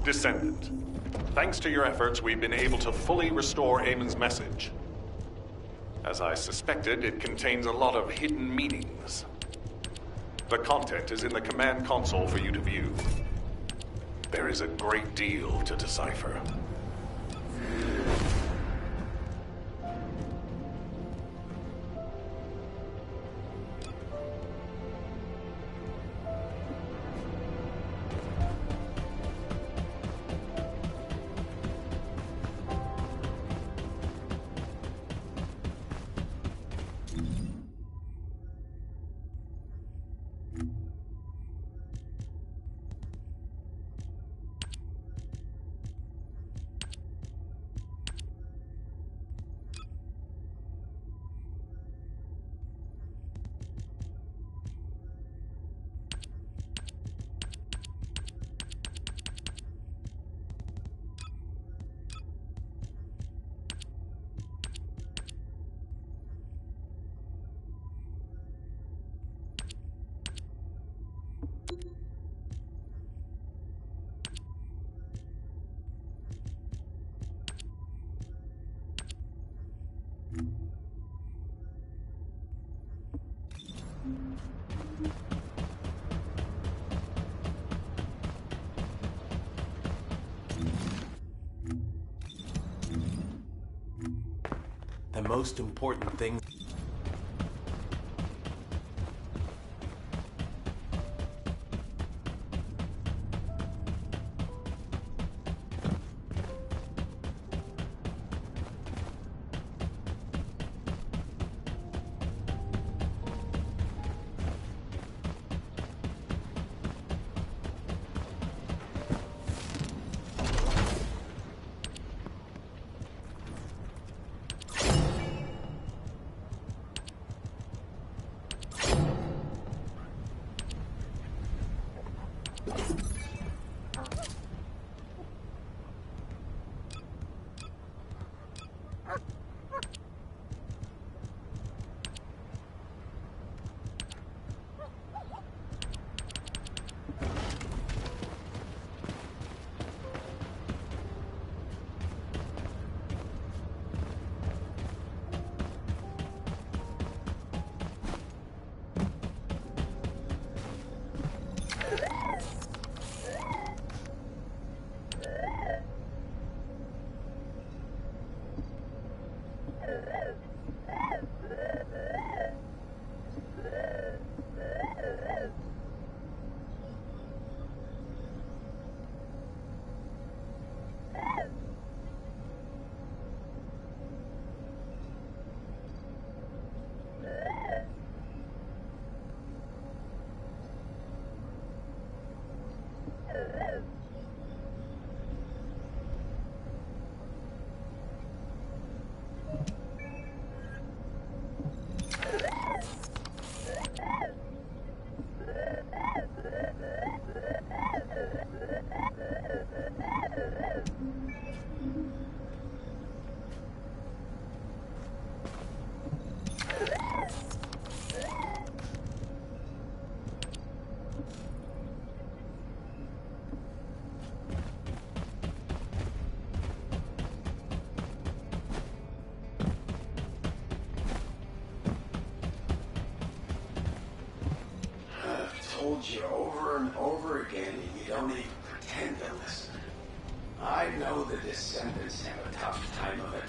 Descendant. Thanks to your efforts, we've been able to fully restore Eamon's message. As I suspected, it contains a lot of hidden meanings. The content is in the command console for you to view. There is a great deal to decipher. The most important thing. Told you over and over again, and you don't even pretend to listen. I know the Descendants have a tough time of it.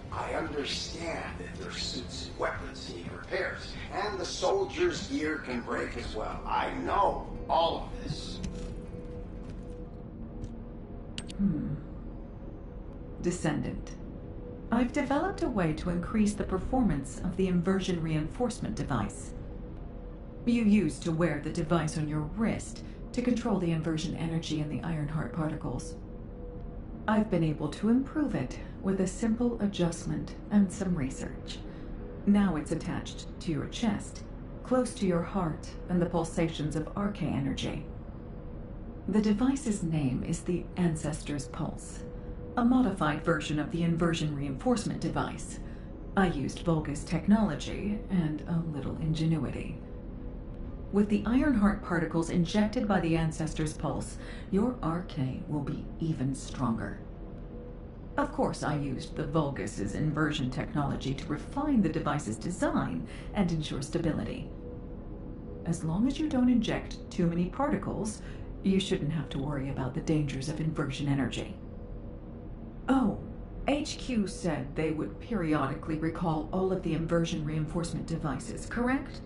I understand that their suits and weapons need repairs, and the soldiers' gear can break as well. I know all of this. Descendant. I've developed a way to increase the performance of the inversion reinforcement device. You used to wear the device on your wrist to control the inversion energy in the Ironheart particles. I've been able to improve it with a simple adjustment and some research. Now it's attached to your chest, close to your heart and the pulsations of arcane energy. The device's name is the Ancestor's Pulse, a modified version of the inversion reinforcement device. I used Volga's technology and a little ingenuity. With the Ironheart particles injected by the Ancestor's pulse, your RK will be even stronger. Of course, I used the Vulgus's inversion technology to refine the device's design and ensure stability. As long as you don't inject too many particles, you shouldn't have to worry about the dangers of inversion energy. Oh, HQ said they would periodically recall all of the inversion reinforcement devices, correct?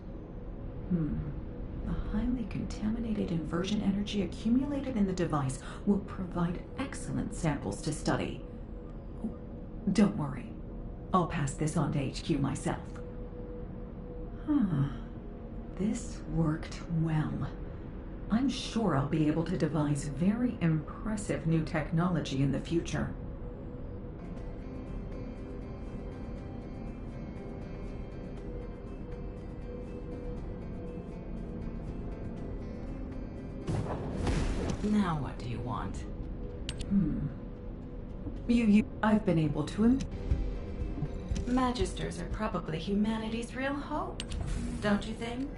The highly contaminated inversion energy accumulated in the device will provide excellent samples to study. Don't worry. I'll pass this on to HQ myself. This worked well. I'm sure I'll be able to devise very impressive new technology in the future. Now what do you want? I've been able to Magisters are probably humanity's real hope, don't you think?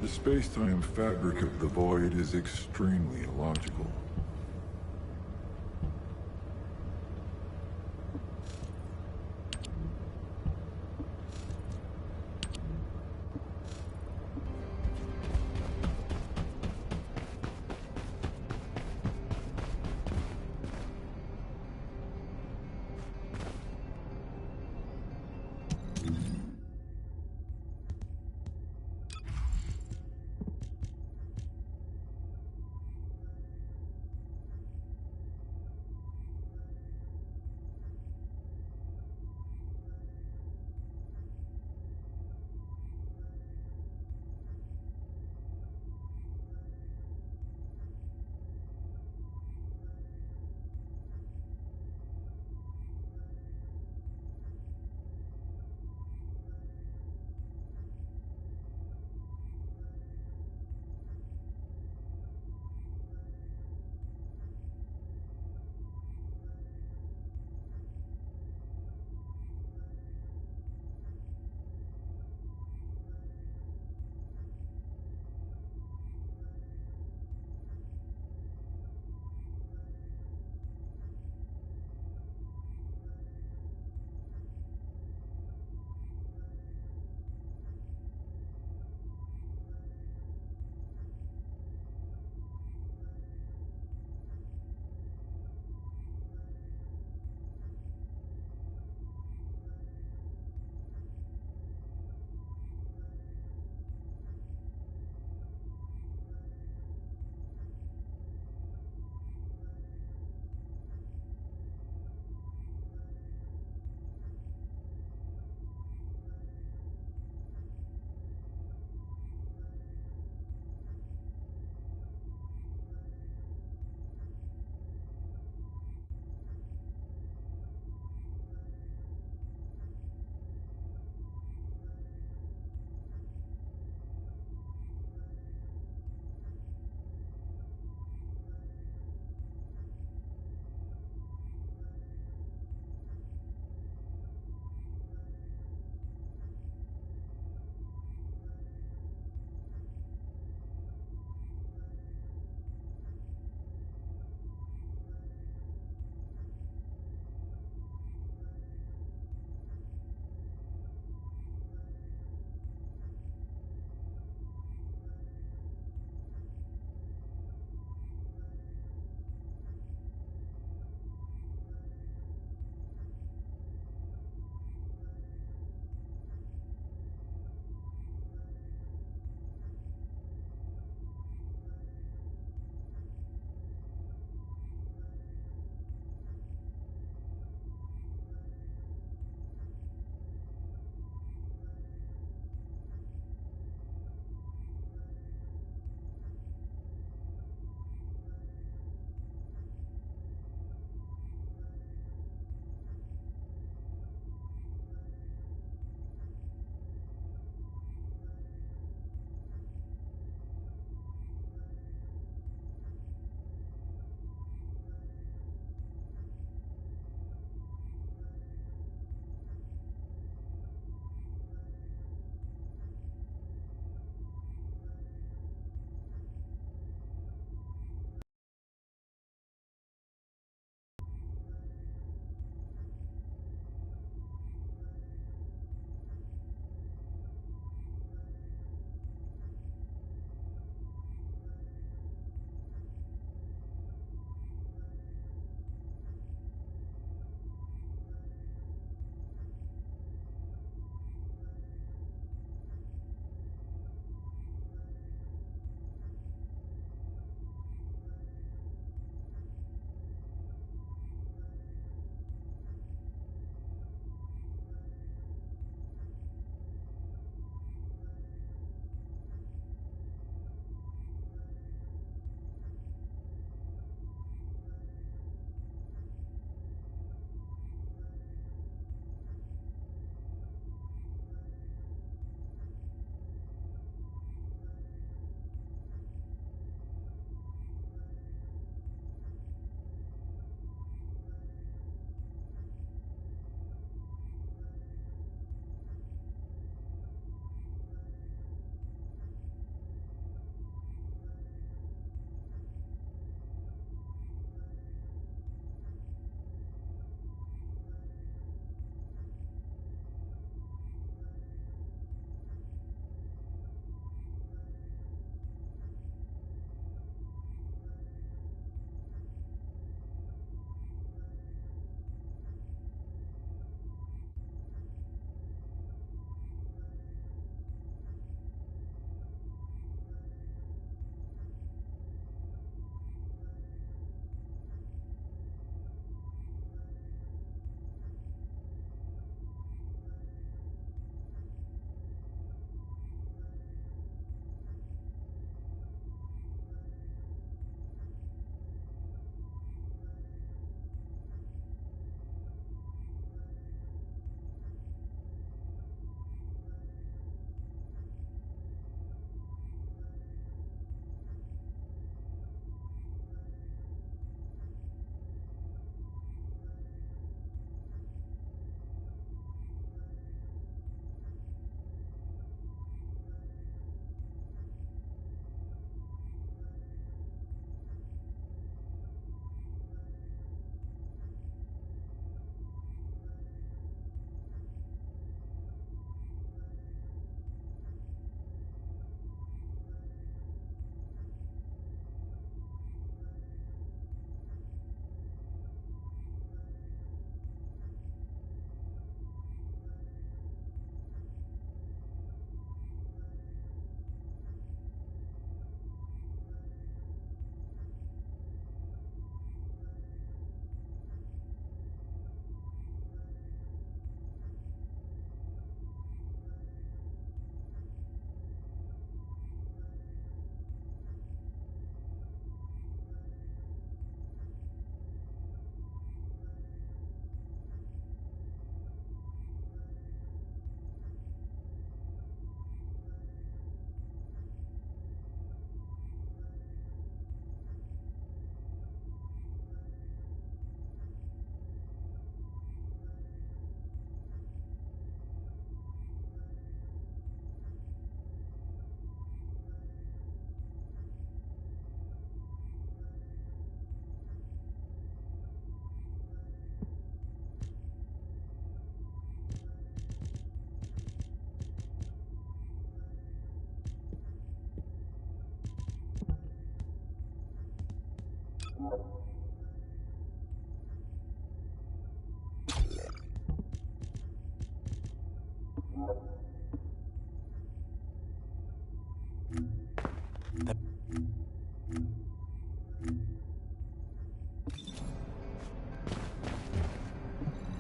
The space-time fabric of the void is extremely illogical.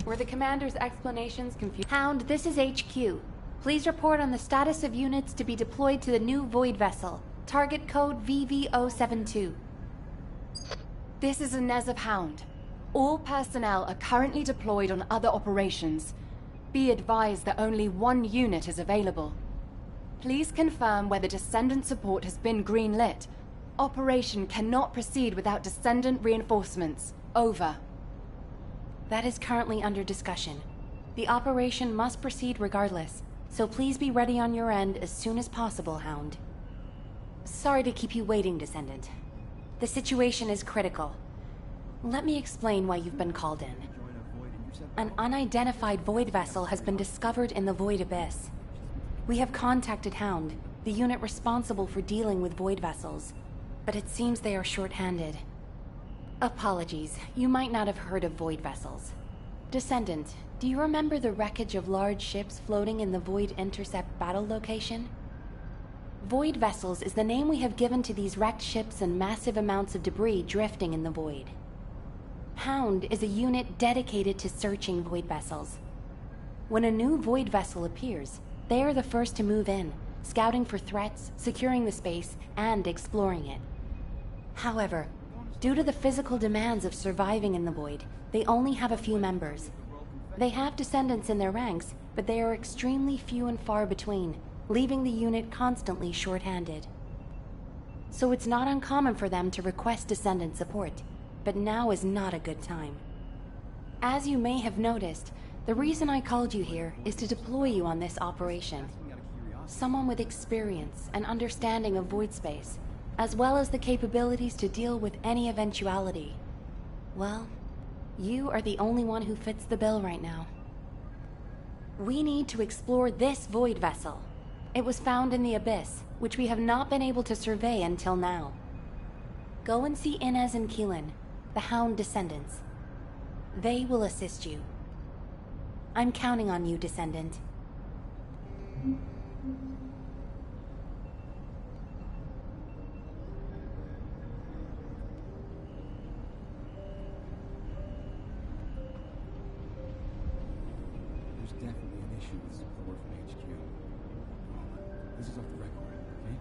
Were the commander's explanations confused? Hound, this is HQ. Please report on the status of units to be deployed to the new Void vessel. Target code VV072. This is Inez of Hound. All personnel are currently deployed on other operations. Be advised that only one unit is available. Please confirm whether Descendant support has been greenlit. Operation cannot proceed without Descendant reinforcements. Over. That is currently under discussion. The operation must proceed regardless, so please be ready on your end as soon as possible, Hound. Sorry to keep you waiting, Descendant. The situation is critical. Let me explain why you've been called in. An unidentified Void vessel has been discovered in the Void Abyss. We have contacted Hound, the unit responsible for dealing with Void vessels, but it seems they are short-handed. Apologies, you might not have heard of Void vessels. Descendant, do you remember the wreckage of large ships floating in the Void Intercept battle location? Void vessels is the name we have given to these wrecked ships and massive amounts of debris drifting in the Void. Hound is a unit dedicated to searching Void vessels. When a new Void vessel appears, they are the first to move in, scouting for threats, securing the space, and exploring it. However, due to the physical demands of surviving in the Void, they only have a few members. They have descendants in their ranks, but they are extremely few and far between, leaving the unit constantly short-handed. So it's not uncommon for them to request descendant support, but now is not a good time. As you may have noticed, the reason I called you here is to deploy you on this operation. Someone with experience and understanding of void space, as well as the capabilities to deal with any eventuality. Well, you are the only one who fits the bill right now. We need to explore this Void vessel. It was found in the Abyss, which we have not been able to survey until now. Go and see Inez and Keelan, the Hound descendants. They will assist you. I'm counting on you, Descendant. There's definitely an issue with support from HQ. This is off the record, okay?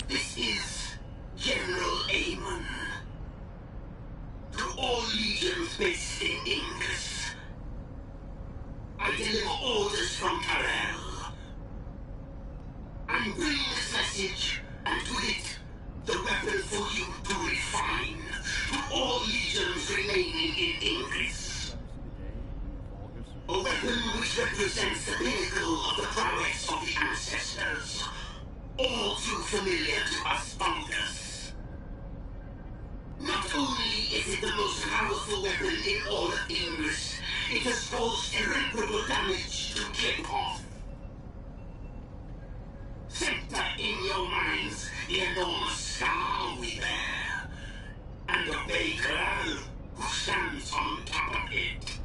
This is General Amon. To all legions based in Ingus, I deliver orders from Karel. I'm bringing this message, and with it, the weapon for you to refine to all legions remaining in Ingus. A weapon which represents the pinnacle of the prowess of the ancestors. All too familiar to us founders. Not only is it the most powerful weapon in all of English, it has caused irreparable damage to Cliphoff. Center in your minds the enormous scar we bear, and obey Karel, who stands on top of it.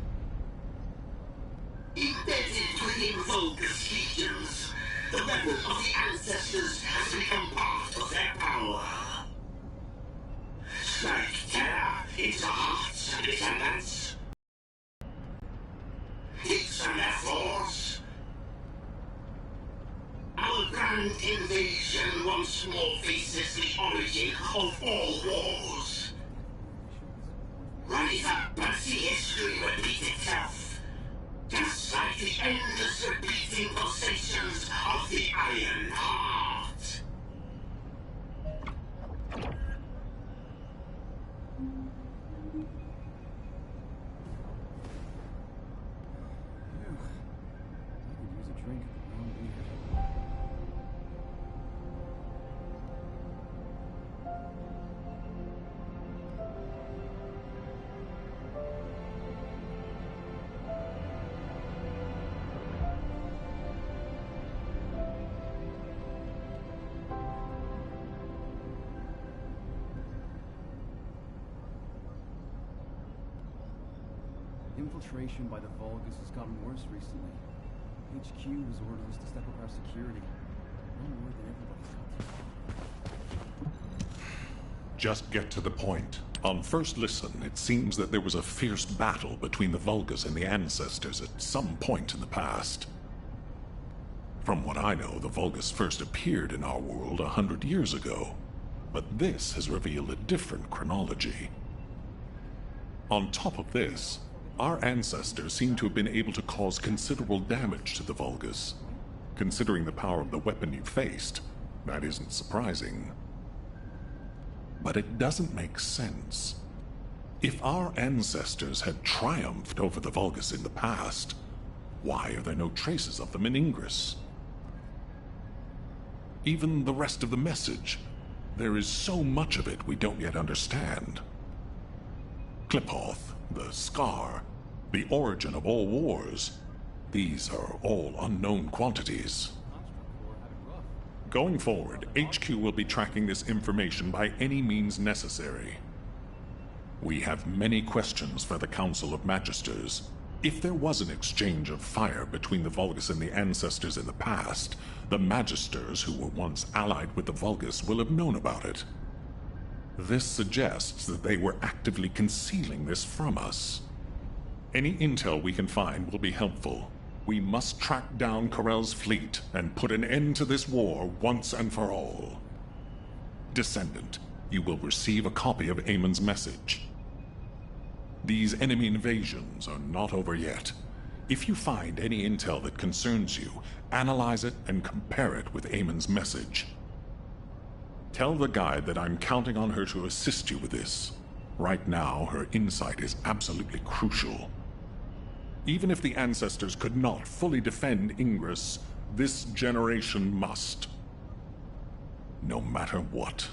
Embedded within Vulgus legions, the weapon of the ancestors has become part of their power. Strike terror into hearts and descendants. Hits on their force. Our grand invasion once more faces the origin of all wars. Rise up and see history repeat itself. Just like the endless repeating pulsations of the Iron Heart. drink of the brown beer. Infiltration by the Vulgus has gotten worse recently. HQ has ordered us to step up our security. No more than everybody's got to. Just get to the point. On first listen, it seems that there was a fierce battle between the Vulgus and the Ancestors at some point in the past. From what I know, the Vulgus first appeared in our world 100 years ago, but this has revealed a different chronology. On top of this, our ancestors seem to have been able to cause considerable damage to the Vulgus. Considering the power of the weapon you faced, that isn't surprising. But it doesn't make sense. If our ancestors had triumphed over the Vulgus in the past, why are there no traces of them in Ingress? Even the rest of the message, there is so much of it we don't yet understand. Kliphoth, the Scar, the origin of all wars, these are all unknown quantities. Going forward, HQ will be tracking this information by any means necessary. We have many questions for the Council of Magisters. If there was an exchange of fire between the Vulgus and the Ancestors in the past, the Magisters who were once allied with the Vulgus will have known about it. This suggests that they were actively concealing this from us. Any intel we can find will be helpful. We must track down Corell's fleet and put an end to this war once and for all. Descendant, you will receive a copy of Eamon's message. These enemy invasions are not over yet. If you find any intel that concerns you, analyze it and compare it with Eamon's message. Tell the guide that I'm counting on her to assist you with this. Right now, her insight is absolutely crucial. Even if the Ancestors could not fully defend Ingress, this generation must. No matter what.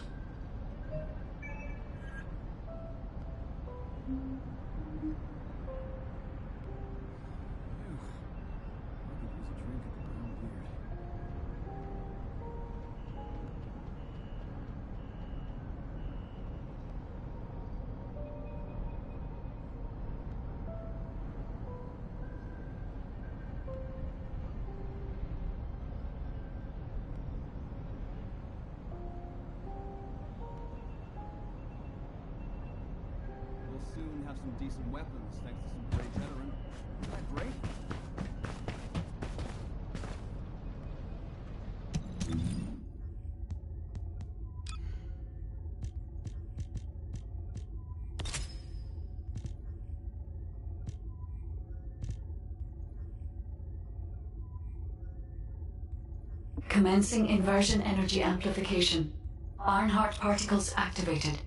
Soon have some decent weapons thanks to some great veteran. Isn't that great? Commencing inversion energy amplification. Barnhart particles activated.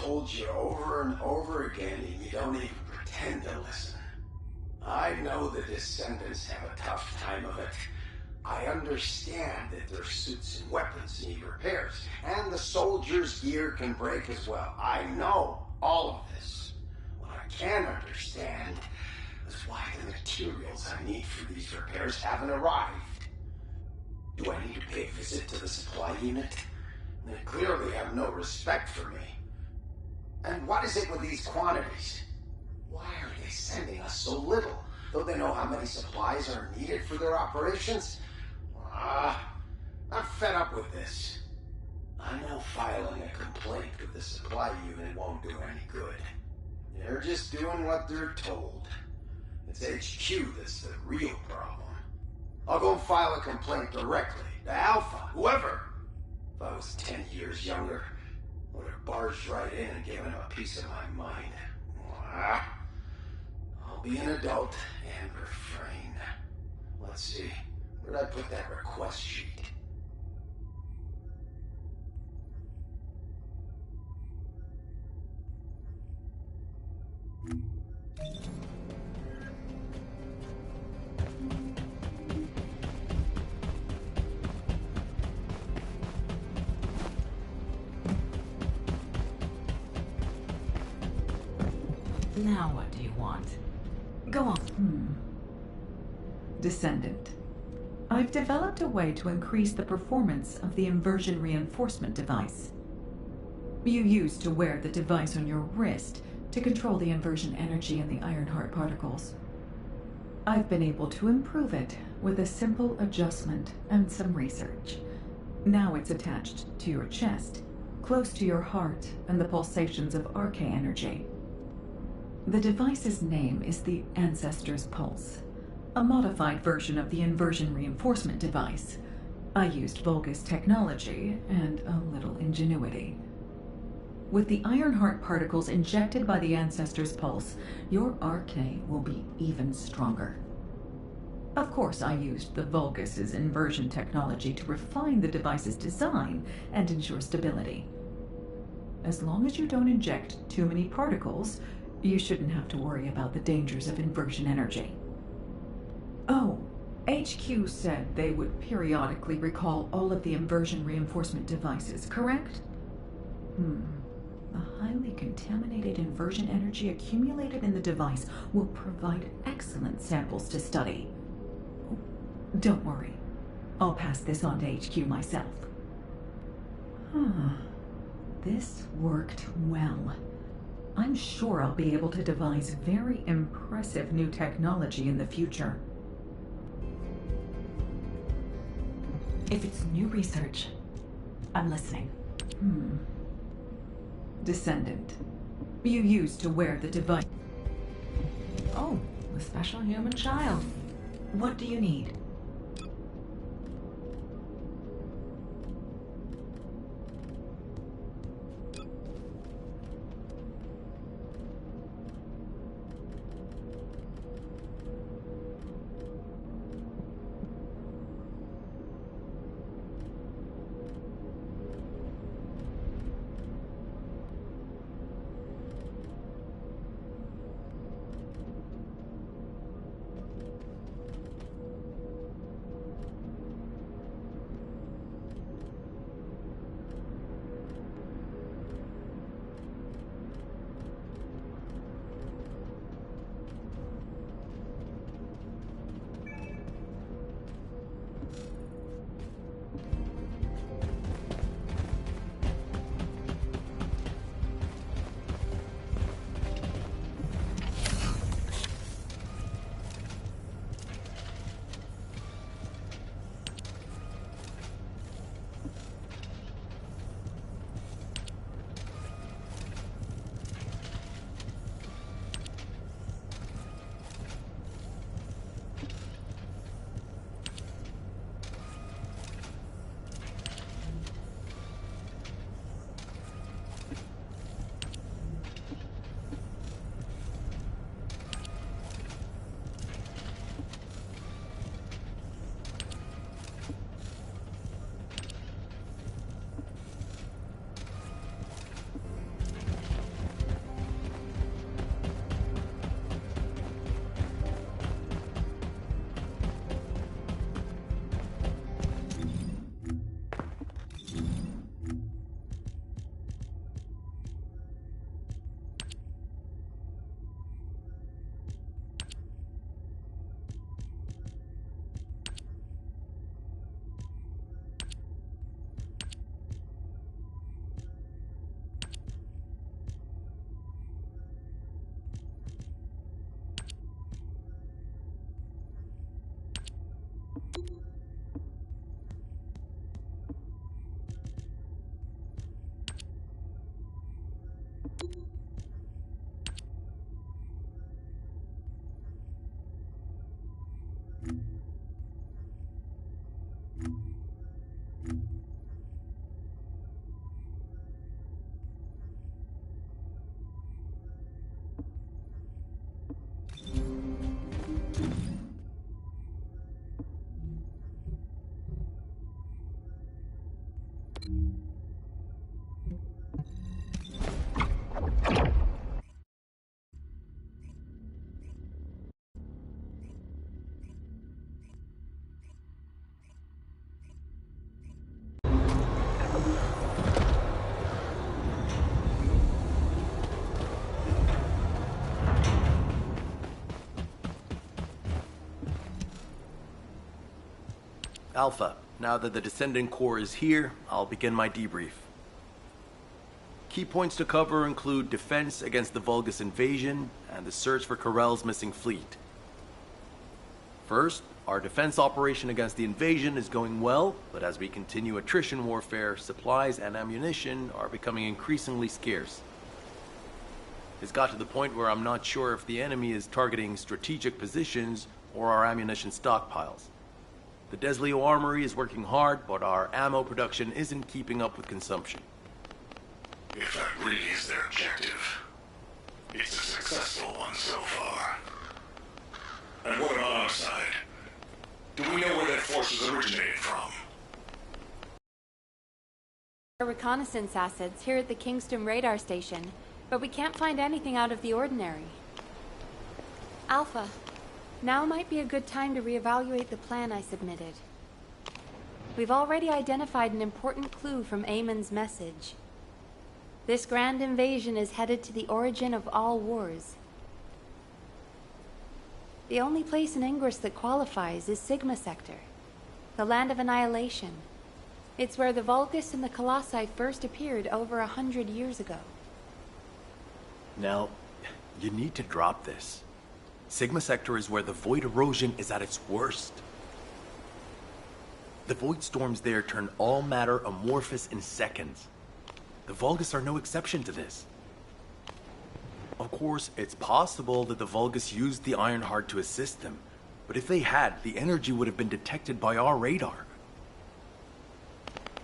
told you over and over again, and you don't even pretend to listen. I know the Descendants have a tough time of it. I understand that their suits and weapons need repairs, and the soldiers' gear can break as well. I know all of this. What I can understand is why the materials I need for these repairs haven't arrived. Do I need to pay a visit to the supply unit? They clearly have no respect for me. And what is it with these quantities? Why are they sending us so little? Though they know how many supplies are needed for their operations? I'm fed up with this. I know filing a complaint with the supply unit won't do any good. They're just doing what they're told. It's HQ that's the real problem. I'll go and file a complaint directly to Alpha, whoever. If I was 10 years younger, I would have barged right in and given him a piece of my mind. I'll be an adult and refrain. Let's see, where'd I put that request sheet? Now what do you want? Go on. Descendant. I've developed a way to increase the performance of the inversion reinforcement device. You used to wear the device on your wrist to control the inversion energy in the Ironheart particles. I've been able to improve it with a simple adjustment and some research. Now it's attached to your chest, close to your heart and the pulsations of arcane energy. The device's name is the Ancestor's Pulse, a modified version of the inversion reinforcement device. I used Vulgus technology and a little ingenuity. With the Ironheart particles injected by the Ancestor's Pulse, your arcane will be even stronger. Of course, I used the Vulgus's inversion technology to refine the device's design and ensure stability. As long as you don't inject too many particles, you shouldn't have to worry about the dangers of inversion energy. Oh, HQ said they would periodically recall all of the inversion reinforcement devices, correct? The highly contaminated inversion energy accumulated in the device will provide excellent samples to study. Don't worry. I'll pass this on to HQ myself. This worked well. I'm sure I'll be able to devise very impressive new technology in the future. If it's new research, I'm listening. Descendant. You used to wear the device. Oh, a special human child. What do you need? Alpha, now that the Descendant core is here, I'll begin my debrief. Key points to cover include defense against the Vulgus invasion and the search for Corell's missing fleet. First, our defense operation against the invasion is going well, but as we continue attrition warfare, supplies and ammunition are becoming increasingly scarce. It's got to the point where I'm not sure if the enemy is targeting strategic positions or our ammunition stockpiles. The Desleo Armory is working hard, but our ammo production isn't keeping up with consumption. If that really is their objective, it's a successful one so far. And what about our side? Do we know where that forces originated from? Reconnaissance assets here at the Kingston radar station, but we can't find anything out of the ordinary. Alpha, now might be a good time to reevaluate the plan I submitted. We've already identified an important clue from Eamon's message. This grand invasion is headed to the origin of all wars. The only place in Ingress that qualifies is Sigma Sector, the land of annihilation. It's where the Vulgus and the Colossi first appeared over 100 years ago. Now, you need to drop this. Sigma Sector is where the void erosion is at its worst. The void storms there turn all matter amorphous in seconds. The Vulgus are no exception to this. Of course, it's possible that the Vulgus used the Ironheart to assist them, but if they had, the energy would have been detected by our radar.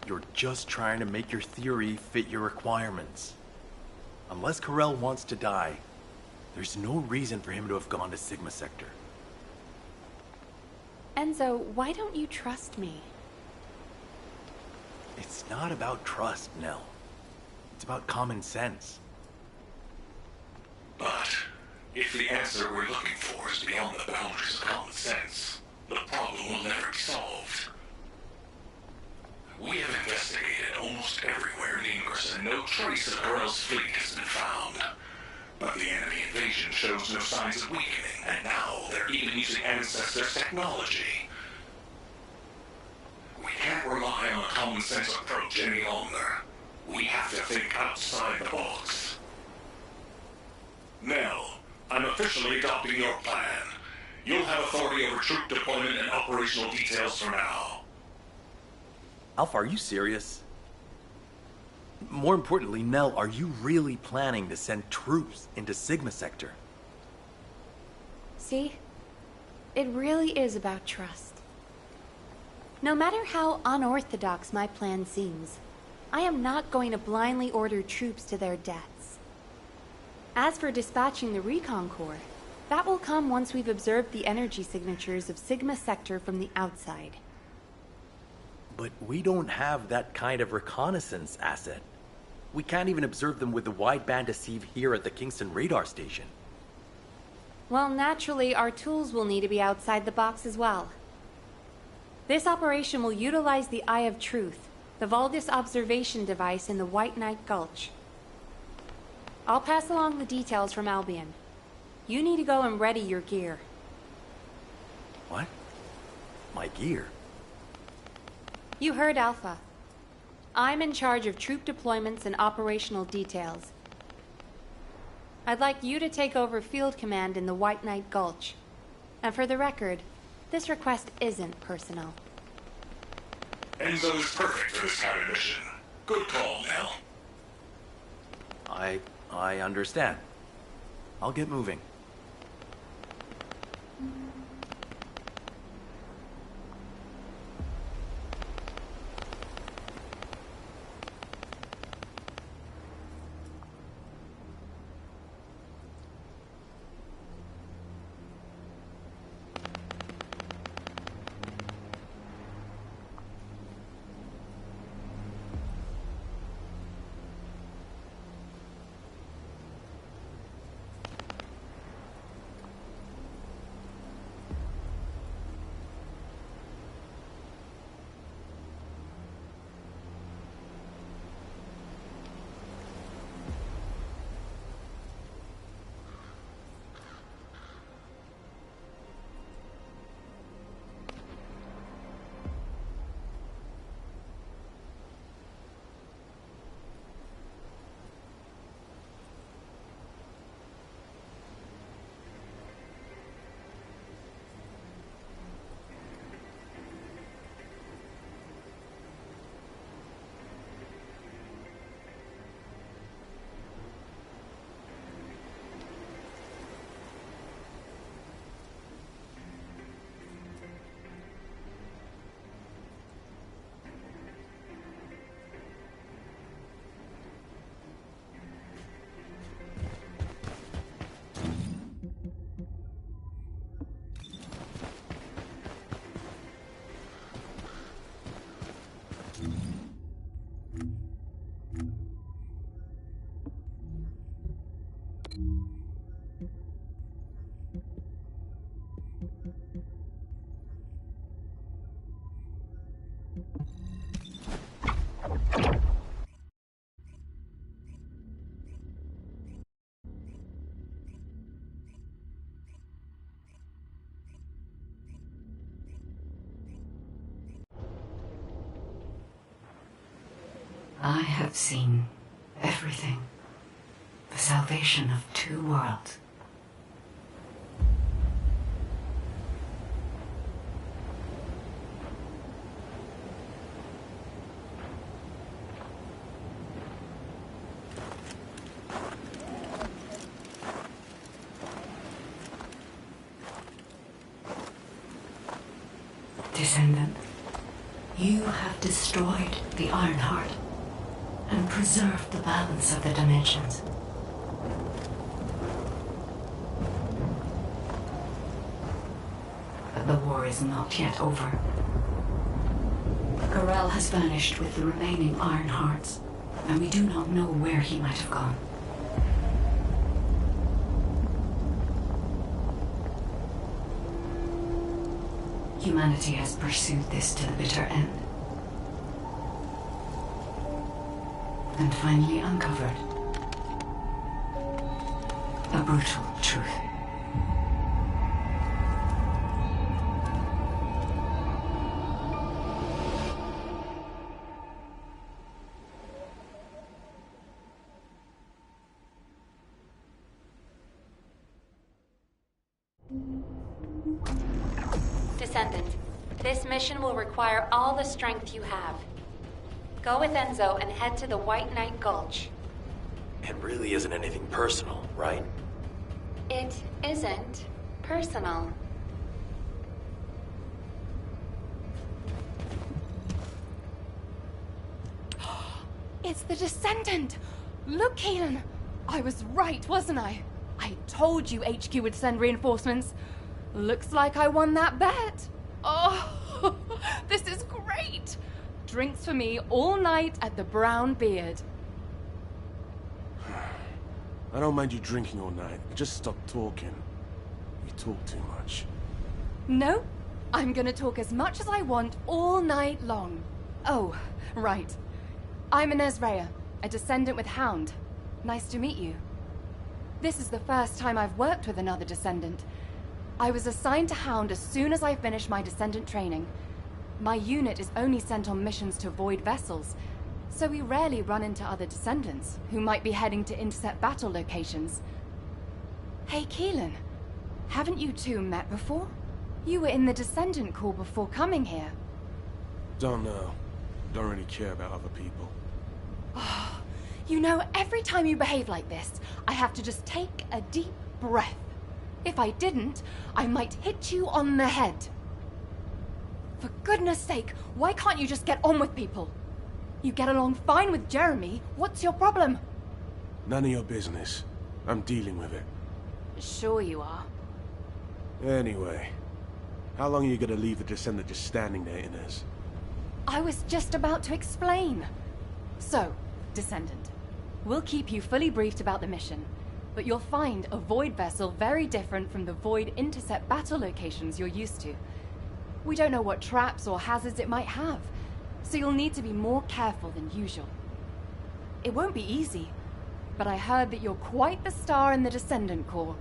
You're just trying to make your theory fit your requirements. Unless Corell wants to die, there's no reason for him to have gone to Sigma Sector. Enzo, why don't you trust me? It's not about trust, Nell. It's about common sense. But if the answer we're looking for is beyond the boundaries of common sense, the problem will never be solved. We have investigated almost everywhere in Ingress, and no trace of Corell's fleet has been found. But the enemy invasion shows no signs of weakening, and now they're even using Ancestors' technology. We can't rely on a common sense approach any longer. We have to think outside the box. Nell, I'm officially adopting your plan. You'll have authority over troop deployment and operational details from now. Alpha, are you serious? More importantly, Nell, are you really planning to send troops into Sigma Sector? See? It really is about trust. No matter how unorthodox my plan seems, I am not going to blindly order troops to their deaths. As for dispatching the Recon Corps, that will come once we've observed the energy signatures of Sigma Sector from the outside. But we don't have that kind of reconnaissance asset. We can't even observe them with the wideband deceive here at the Kingston radar station. Well, naturally, our tools will need to be outside the box as well. This operation will utilize the Eye of Truth, the Vulgus observation device in the White Knight Gulch. I'll pass along the details from Albion. You need to go and ready your gear. What? My gear? You heard Alpha. I'm in charge of troop deployments and operational details. I'd like you to take over field command in the White Knight Gulch. And for the record, this request isn't personal. Enzo is perfect for this kind of mission. Good call, Nell. I I understand. I'll get moving. I have seen everything. The salvation of two worlds. Descendant, you have destroyed the Ironheart and preserved the balance of the dimensions. But the war is not yet over. Corel has vanished with the remaining Ironhearts, and we do not know where he might have gone. Humanity has pursued this to the bitter end. And finally uncovered a brutal truth. Descendant, this mission will require all the strength you have. Go with Enzo and head to the White Knight Gulch. It really isn't anything personal, right? It isn't personal. It's the Descendant! Look, Keelan! I was right, wasn't I? I told you HQ would send reinforcements. Looks like I won that bet. Oh, this is great! Drinks for me all night at the Brown Beard. I don't mind you drinking all night. Just stop talking. You talk too much. No, I'm gonna talk as much as I want all night long. Oh, right. I'm Inez Rhea, a Descendant with Hound. Nice to meet you. This is the first time I've worked with another Descendant. I was assigned to Hound as soon as I finished my Descendant training. My unit is only sent on missions to Void vessels, so we rarely run into other Descendants who might be heading to intercept battle locations. Hey, Keelan, haven't you two met before? You were in the Descendant Corps before coming here. Don't know. Don't really care about other people. Oh, You know, every time you behave like this, I have to just take a deep breath. If I didn't, I might hit you on the head. For goodness sake, why can't you just get on with people? You get along fine with Jeremy. What's your problem? None of your business. I'm dealing with it. Sure you are. Anyway, how long are you gonna leave the Descendant just standing there, Inez? I was just about to explain. So, Descendant, we'll keep you fully briefed about the mission, but you'll find a Void vessel very different from the Void intercept battle locations you're used to. We don't know what traps or hazards it might have, so you'll need to be more careful than usual. It won't be easy, but I heard that you're quite the star in the Descendant Corps.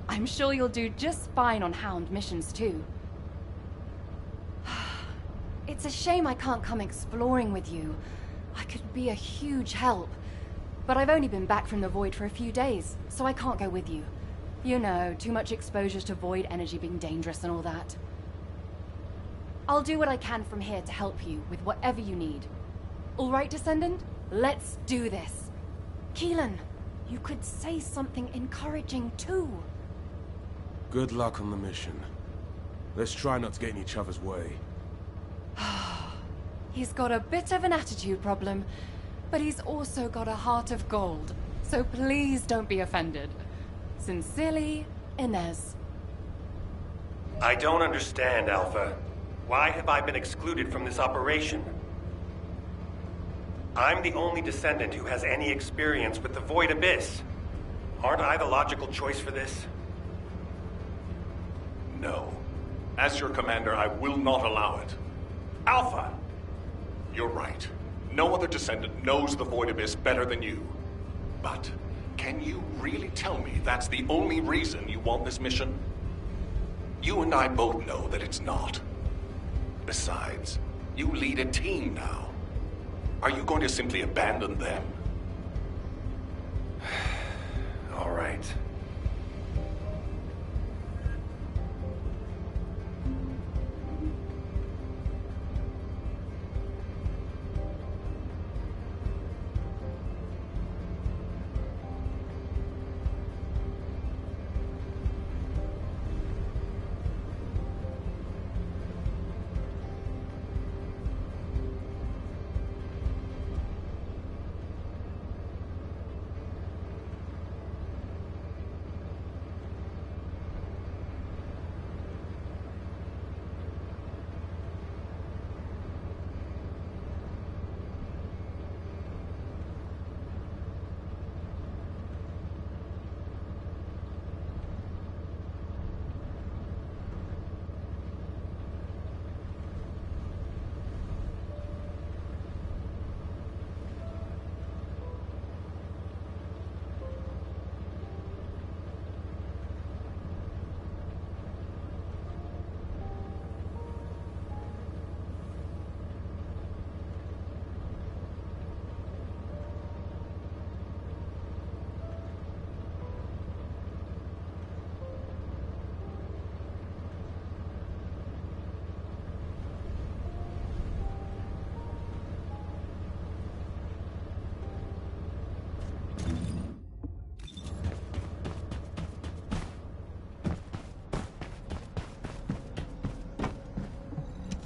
I'm sure you'll do just fine on Hound missions too. It's a shame I can't come exploring with you. I could be a huge help. But I've only been back from the Void for a few days, so I can't go with you. You know, too much exposure to Void energy being dangerous and all that. I'll do what I can from here to help you with whatever you need. All right, Descendant? Let's do this. Keelan, you could say something encouraging too. Good luck on the mission. Let's try not to get in each other's way. He's got a bit of an attitude problem, but he's also got a heart of gold. So please don't be offended. Sincerely, Inez. I don't understand, Alpha. Why have I been excluded from this operation? I'm the only Descendant who has any experience with the Void Abyss. Aren't I the logical choice for this? No. As your commander, I will not allow it. Alpha! You're right. No other Descendant knows the Void Abyss better than you. But can you really tell me that's the only reason you want this mission? You and I both know that it's not. Besides, you lead a team now. Are you going to simply abandon them? All right.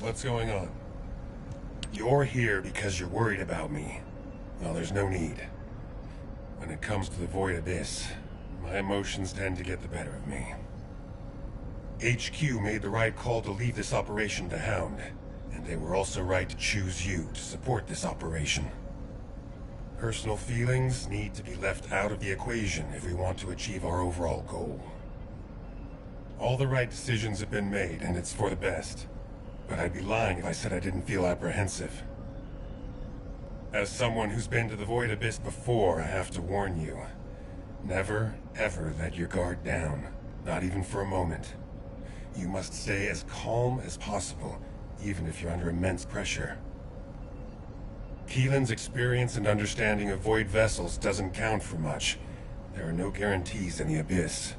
What's going on? You're here because you're worried about me. Well, there's no need. When it comes to the Void Abyss, my emotions tend to get the better of me. HQ made the right call to leave this operation to Hound, and they were also right to choose you to support this operation. Personal feelings need to be left out of the equation if we want to achieve our overall goal. All the right decisions have been made, and it's for the best. But I'd be lying if I said I didn't feel apprehensive. As someone who's been to the Void Abyss before, I have to warn you. Never, ever let your guard down. Not even for a moment. You must stay as calm as possible, even if you're under immense pressure. Keelan's experience and understanding of Void vessels doesn't count for much. There are no guarantees in the Abyss.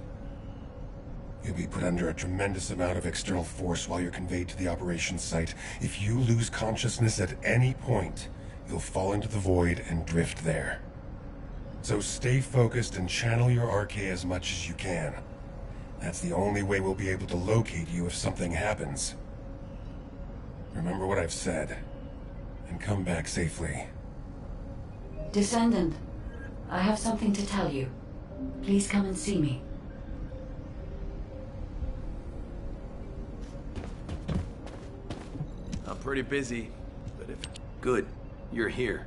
You'll be put under a tremendous amount of external force while you're conveyed to the operations site. If you lose consciousness at any point, you'll fall into the Void and drift there. So stay focused and channel your RK as much as you can. That's the only way we'll be able to locate you if something happens. Remember what I've said, and come back safely. Descendant, I have something to tell you. Please come and see me. I'm pretty busy, but if good, you're here.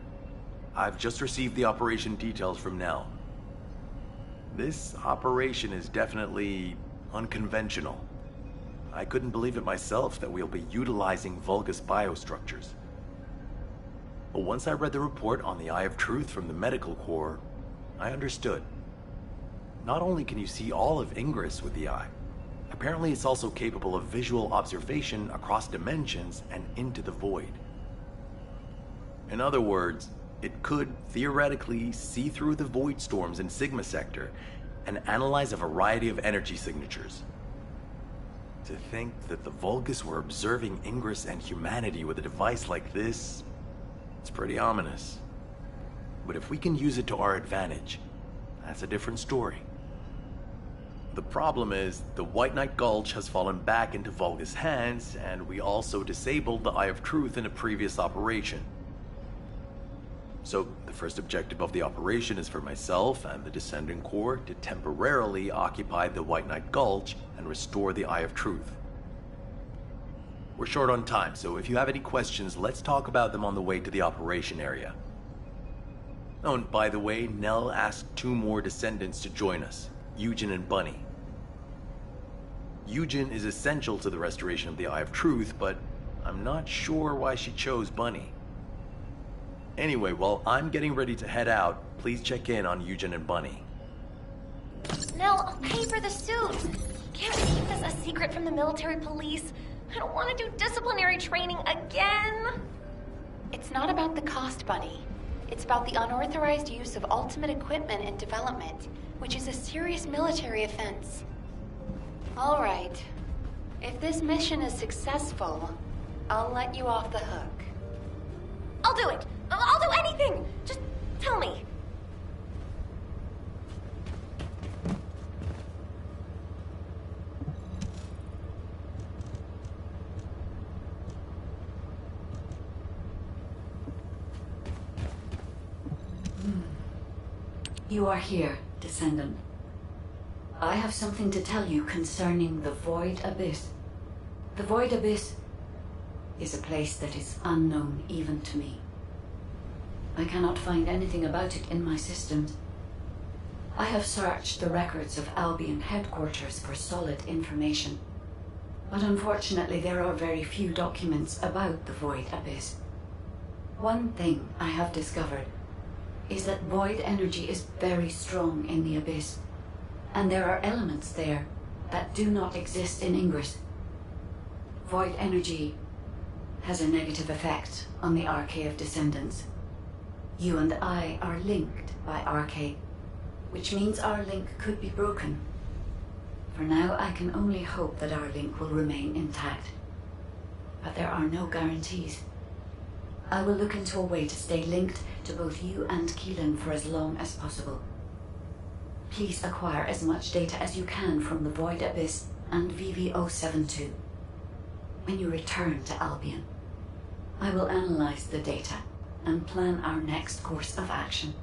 I've just received the operation details from Nell. This operation is definitely unconventional. I couldn't believe it myself that we'll be utilizing Vulgus biostructures. But once I read the report on the Eye of Truth from the Medical Corps, I understood. Not only can you see all of Ingress with the eye, apparently it's also capable of visual observation across dimensions and into the void. In other words, it could theoretically see through the void storms in Sigma Sector and analyze a variety of energy signatures. To think that the Vulgus were observing Ingress and humanity with a device like this, it's pretty ominous. But if we can use it to our advantage, that's a different story. The problem is, the White Knight Gulch has fallen back into Vulgus hands, and we also disabled the Eye of Truth in a previous operation. So, the first objective of the operation is for myself and the Descendant Corps to temporarily occupy the White Knight Gulch and restore the Eye of Truth. We're short on time, so if you have any questions, let's talk about them on the way to the operation area. Oh, and by the way, Nell asked 2 more Descendants to join us, Eugen and Bunny. Eugen is essential to the restoration of the Eye of Truth, but I'm not sure why she chose Bunny. Anyway, while I'm getting ready to head out, please check in on Eugen and Bunny. Nell, I'll pay for the suit. Can't keep this a secret from the military police. I don't want to do disciplinary training again. It's not about the cost, Bunny. It's about the unauthorized use of ultimate equipment and development, which is a serious military offense. All right. If this mission is successful, I'll let you off the hook. I'll do it. I'll do anything. Just tell me. You are here, Descendant. I have something to tell you concerning the Void Abyss. The Void Abyss is a place that is unknown even to me. I cannot find anything about it in my systems. I have searched the records of Albion headquarters for solid information, but unfortunately there are very few documents about the Void Abyss. One thing I have discovered is that void energy is very strong in the Abyss, and there are elements there that do not exist in Ingress. Void energy has a negative effect on the RK of Descendants. You and I are linked by RK, which means our link could be broken. For now, I can only hope that our link will remain intact. But there are no guarantees. I will look into a way to stay linked to both you and Keelan for as long as possible. Please acquire as much data as you can from the Void Abyss and VV-072. When you return to Albion, I will analyze the data and plan our next course of action.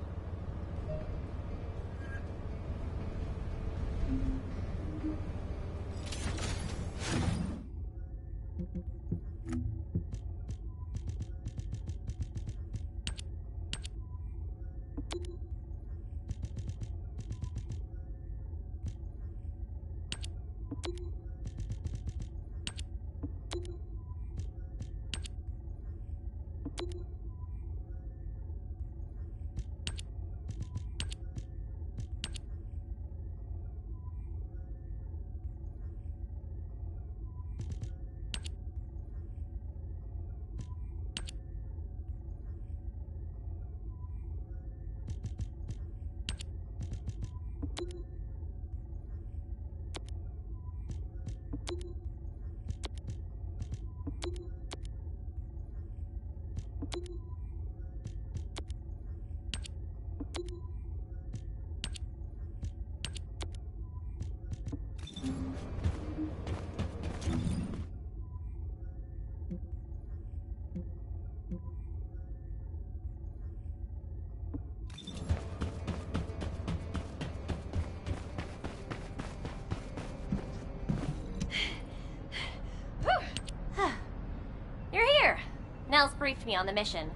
briefed me on the mission.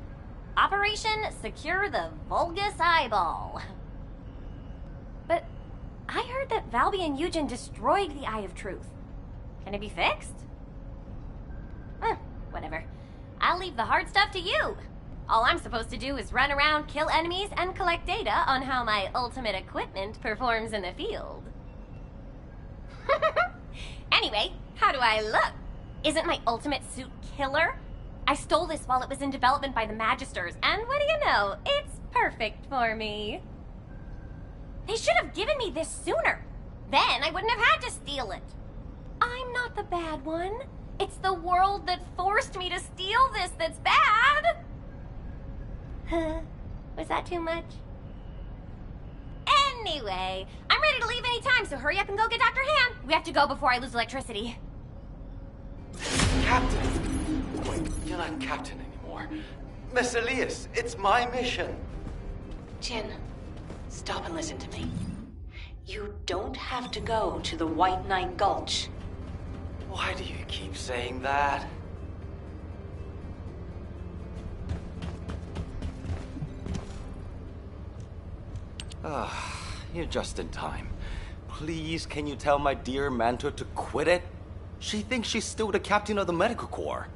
Operation Secure the Vulgus Eyeball. But I heard that Valby and Eugen destroyed the Eye of Truth. Can it be fixed? Whatever. I'll leave the hard stuff to you. All I'm supposed to do is run around, kill enemies, and collect data on how my ultimate equipment performs in the field. Anyway, how do I look? Isn't my ultimate suit killer? I stole this while it was in development by the Magisters, and what do you know? It's perfect for me. They should have given me this sooner. Then I wouldn't have had to steal it. I'm not the bad one. It's the world that forced me to steal this that's bad. Was that too much? Anyway, I'm ready to leave any time, so hurry up and go get Dr. Han. We have to go before I lose electricity. Captain! Wait, you're not Captain anymore. Miss Elias, it's my mission. Jin, stop and listen to me. You don't have to go to the White Knight Gulch. Why do you keep saying that? You're just in time. Please, can you tell my dear Manto to quit it? She thinks she's still the captain of the medical corps.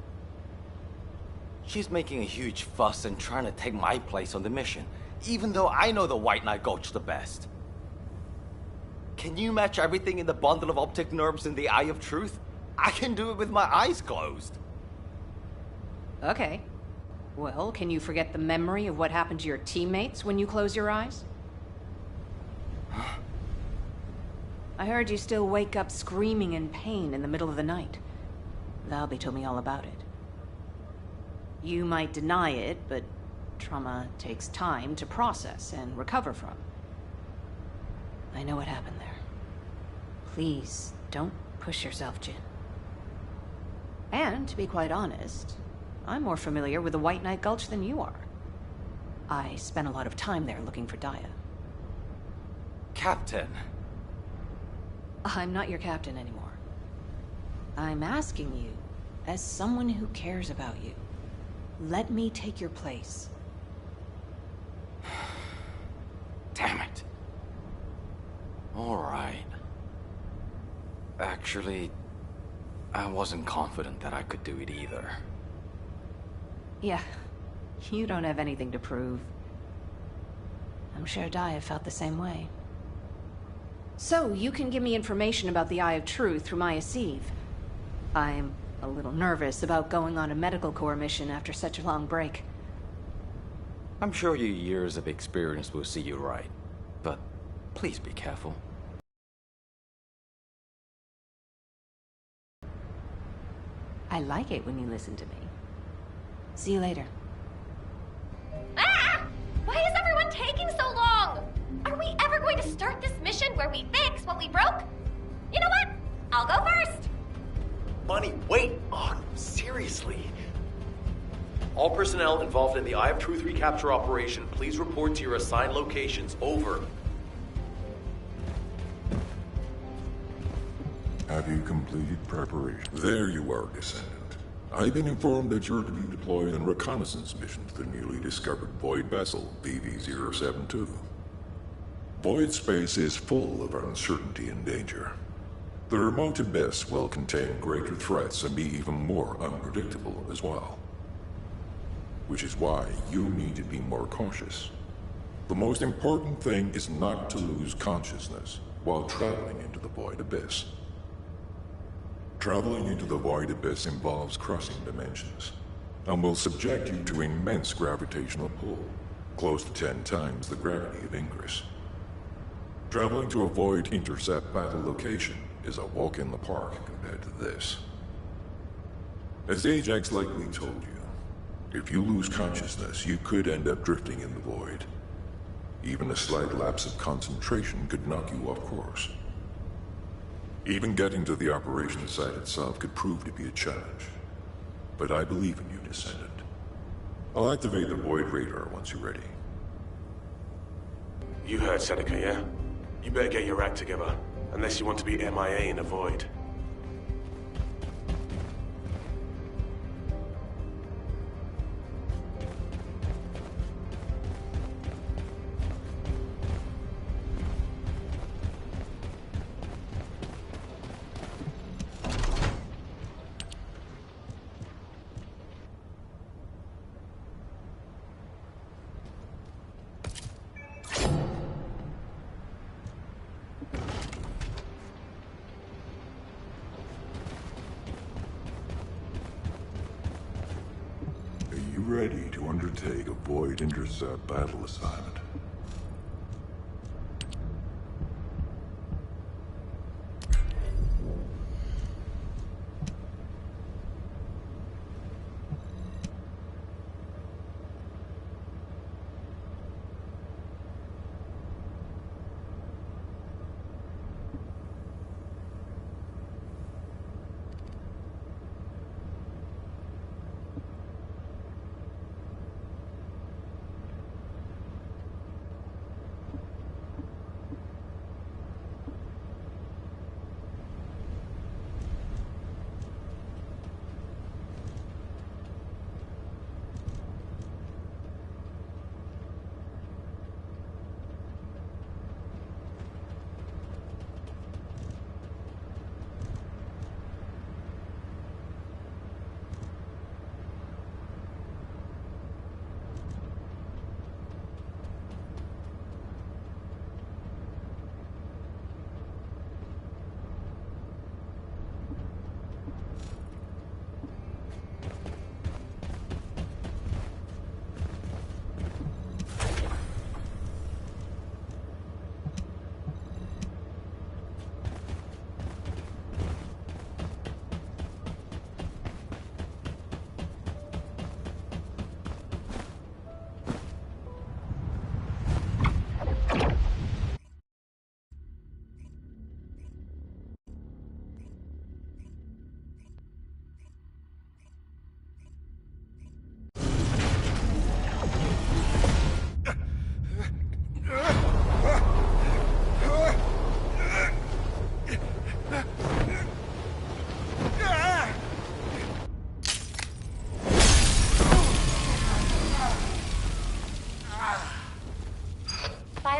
She's making a huge fuss and trying to take my place on the mission, even though I know the White Knight Gulch the best. Can you match everything in the bundle of optic nerves in the Eye of Truth? I can do it with my eyes closed. Okay. Well, can you forget the memory of what happened to your teammates when you close your eyes? I heard you still wake up screaming in pain in the middle of the night. Valby told me all about it. You might deny it, but trauma takes time to process and recover from. I know what happened there. Please, don't push yourself, Jin. And, to be quite honest, I'm more familiar with the White Knight Gulch than you are. I spent a lot of time there looking for Daya. Captain. I'm not your captain anymore. I'm asking you, as someone who cares about you, let me take your place. Damn it. All right. Actually, I wasn't confident that I could do it either. Yeah, you don't have anything to prove. I'm sure Daya felt the same way. So, you can give me information about the Eye of Truth through Maya Sieve. I'm a little nervous about going on a medical corps mission after such a long break. I'm sure your years of experience will see you right, but please be careful. I like it when you listen to me. See you later. Ah! Why is everyone taking so long? Are we ever going to start this mission where we fix what we broke? You know what? I'll go first. Bunny, wait! Oh, seriously? All personnel involved in the Eye of Truth recapture operation, please report to your assigned locations. Over. Have you completed preparation? There you are, Descendant. I've been informed that you're to be deployed on a reconnaissance mission to the newly discovered Void vessel, BV-072. Void space is full of uncertainty and danger. The remote abyss will contain greater threats and be even more unpredictable as well. Which is why you need to be more cautious. The most important thing is not to lose consciousness while traveling into the Void abyss. Traveling into the Void abyss involves crossing dimensions, and will subject you to immense gravitational pull, close to 10 times the gravity of Ingress. Traveling to a Void intercept battle location is a walk in the park compared to this. As Ajax likely told you, if you lose consciousness, you could end up drifting in the Void. Even a slight lapse of concentration could knock you off course. Even getting to the operation site itself could prove to be a challenge. But I believe in you, Descendant. I'll activate the Void radar once you're ready. You heard Seneca, yeah? You better get your act together, unless you want to be MIA in a Void. ready to undertake a Void Intercept battle assignment.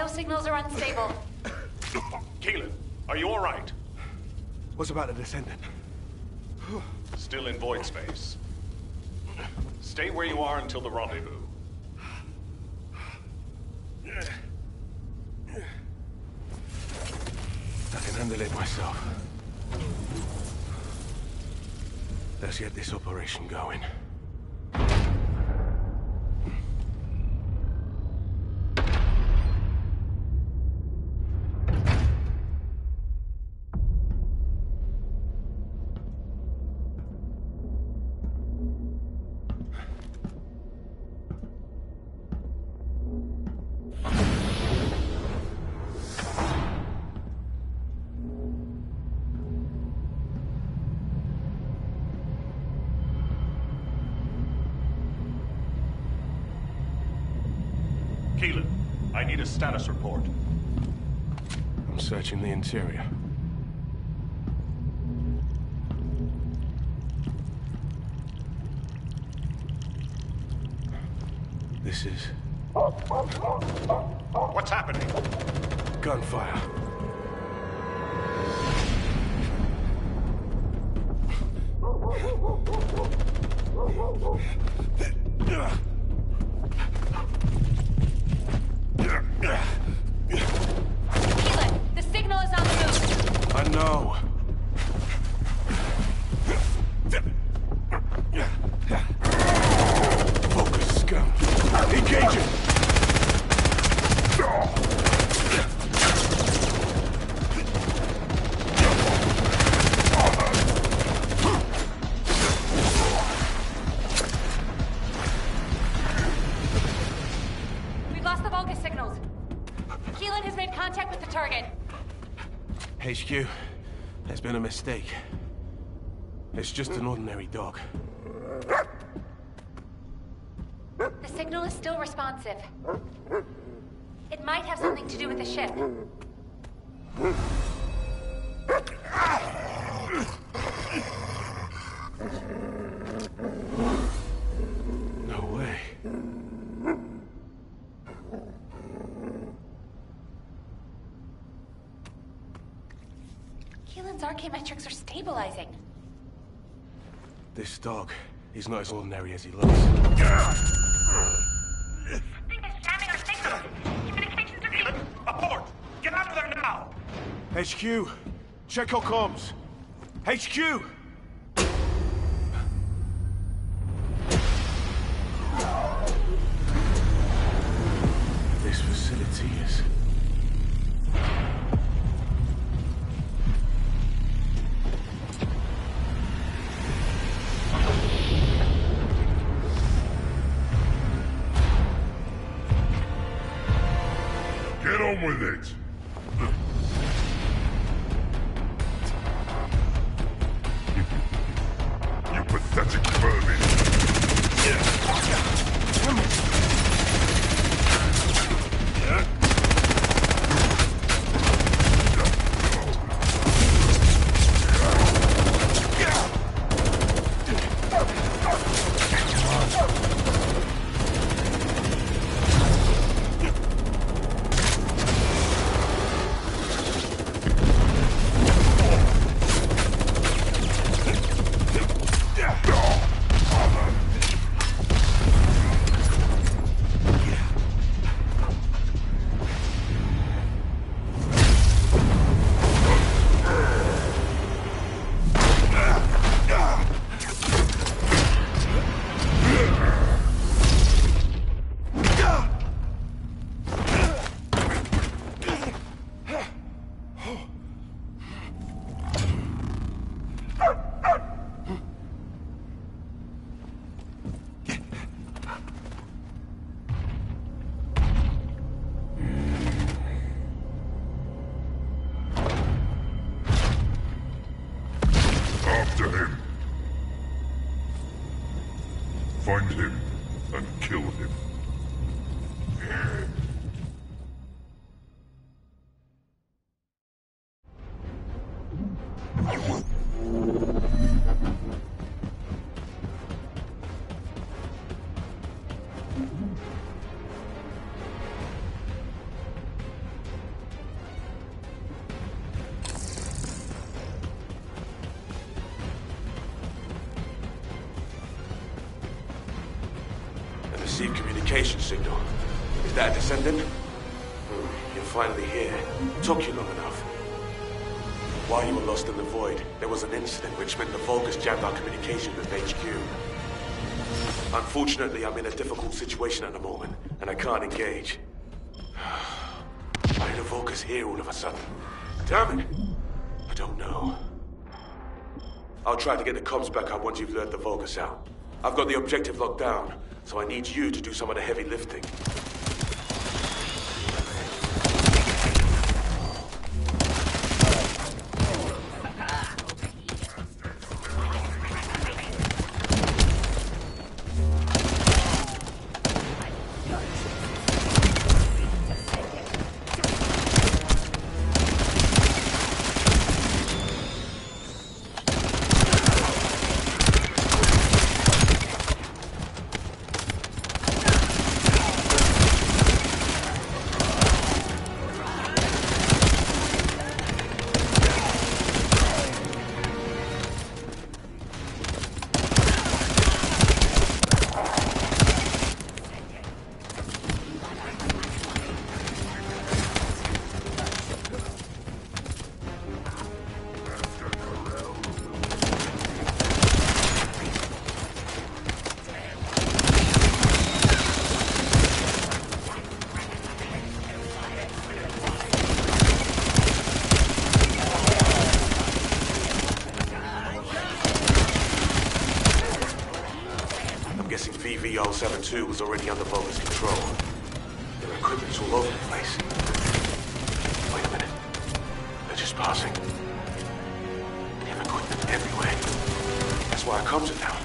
Signals are unstable. Keelan, are you all right? What's about the Descendant? Still in void space. Stay where you are until the rendezvous. I can handle it myself. Let's get this operation going. Keelan, I need a status report. I'm searching the interior. This is... What's happening? Gunfire. Keelan, the signal is on the move. I know. Focus, scum. Engaging! We've lost the Vulgus signals. Keelan has made contact with the target. HQ, there's been a mistake. It's just an ordinary dog. The signal is still responsive. It might have something to do with the ship. No way. Keelan's archaeometrics are stabilizing. This dog is not as ordinary as he looks. Abort! Get out of there now! HQ, check our comms. HQ! he is. Get on with it! You pathetic vermin! After him. Find him and kill him. Received communication signal. Is that a Descendant? You're finally here. Took you long enough. While you were lost in the void, there was an incident which meant the Vulgus jammed our communication with HQ. Unfortunately, I'm in a difficult situation at the moment, and I can't engage. Why did the Vulgus here all of a sudden? Damn it! I don't know. I'll try to get the comms back up once you've lured the Vulgus out. I've got the objective locked down, so I need you to do some of the heavy lifting. VV-072 was already under Vulgus control. Their equipment's all over the place. Wait a minute. They're just passing. They have equipment everywhere. That's why our comms are down.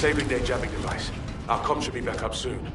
Disabling their jamming device. Our comm should be back up soon.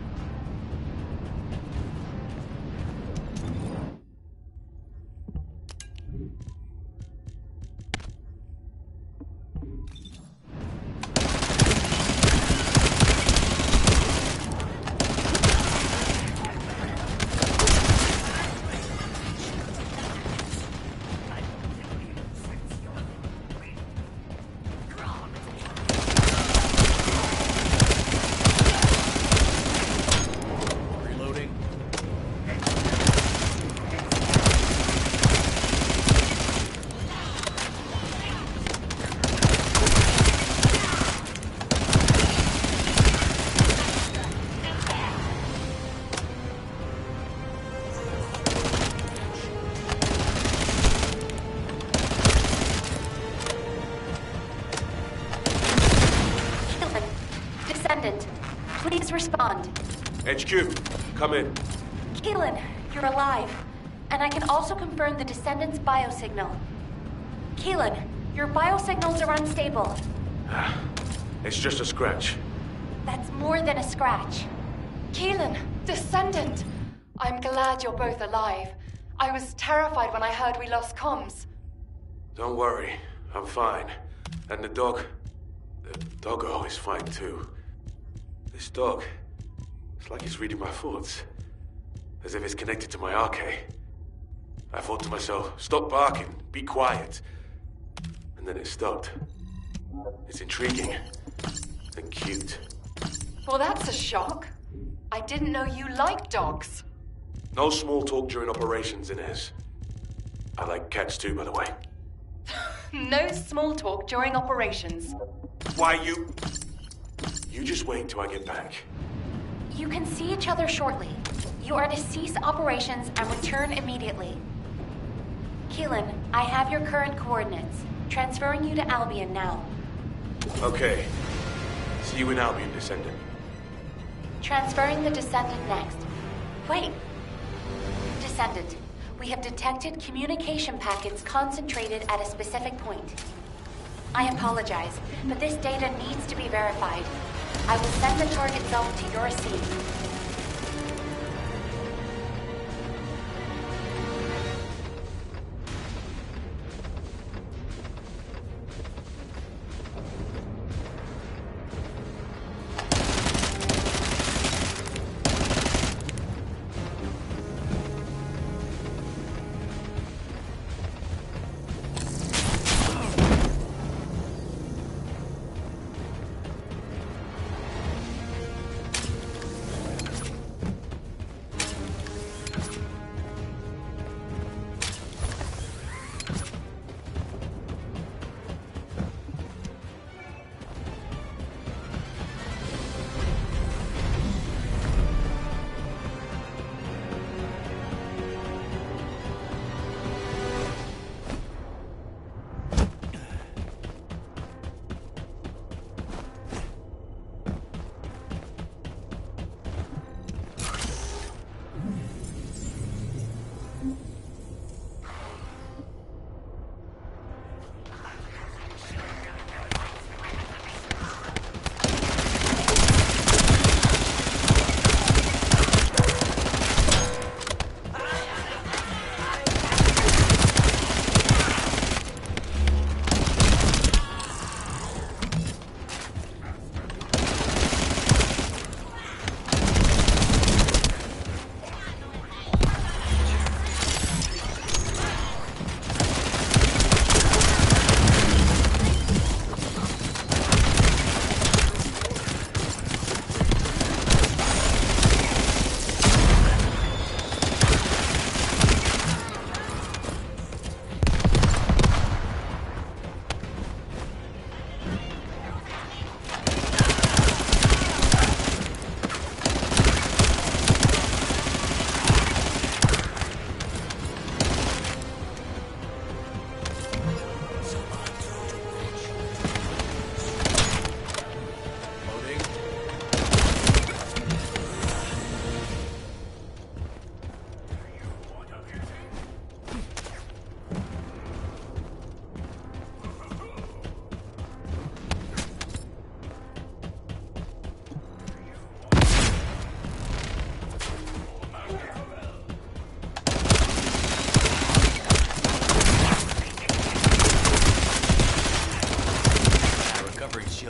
Descendant, please respond. HQ, come in. Keelan, you're alive. And I can also confirm the Descendant's biosignal. Keelan, your biosignals are unstable. It's just a scratch. That's more than a scratch. Keelan, Descendant! I'm glad you're both alive. I was terrified when I heard we lost comms. Don't worry, I'm fine. And the doggo is fine too. This dog, it's like it's reading my thoughts. As if it's connected to my arcade. I thought to myself, stop barking, be quiet. And then it stopped. It's intriguing. And cute. Well, that's a shock. I didn't know you liked dogs. No small talk during operations, Inez. I like cats too, by the way. No small talk during operations. Why, You just wait till I get back. You can see each other shortly. You are to cease operations and return immediately. Keelan, I have your current coordinates. Transferring you to Albion now. Okay. See you in Albion, Descendant. Transferring the Descendant next. Wait. Descendant, we have detected communication packets concentrated at a specific point. I apologize, but this data needs to be verified. I will send the target zone to your scene.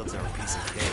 payloads are a piece of cake.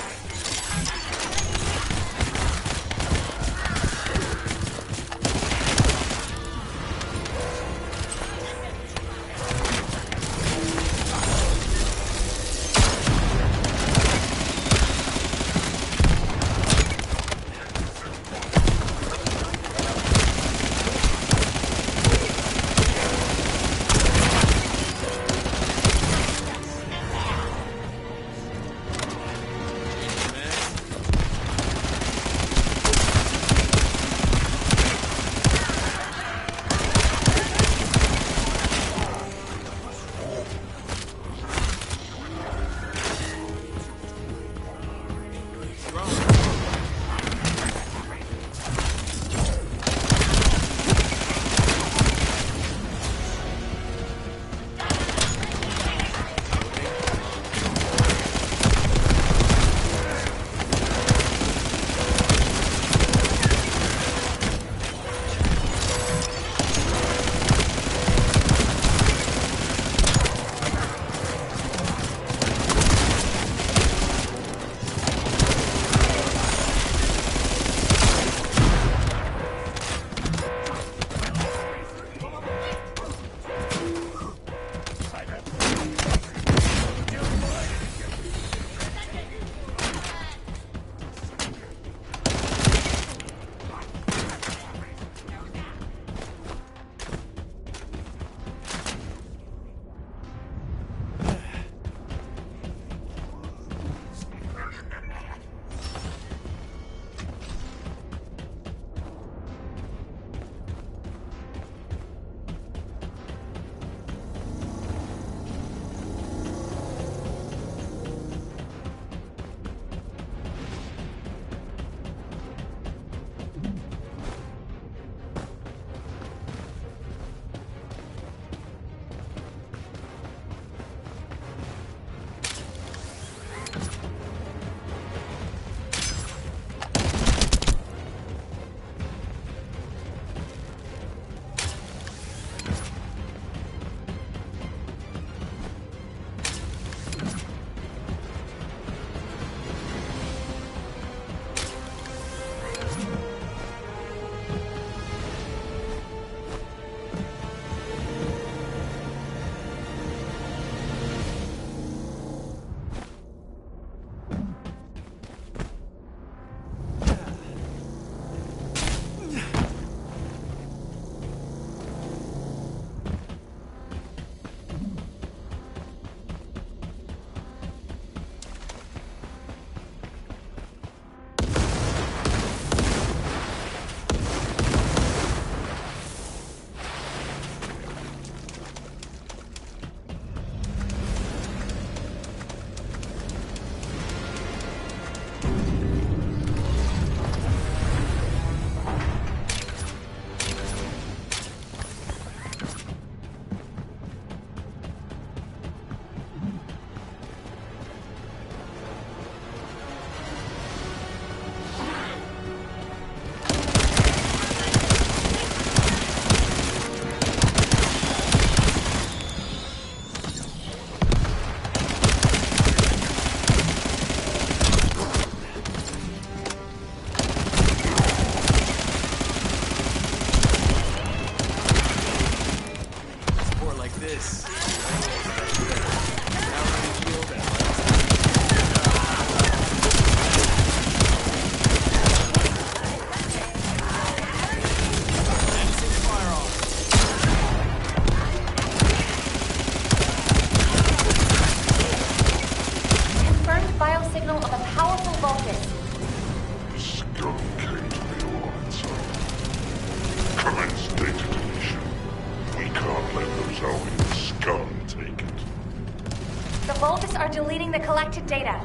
Deleting the collected data.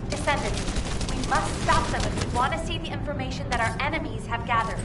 Descendant, we must stop them if we want to see the information that our enemies have gathered.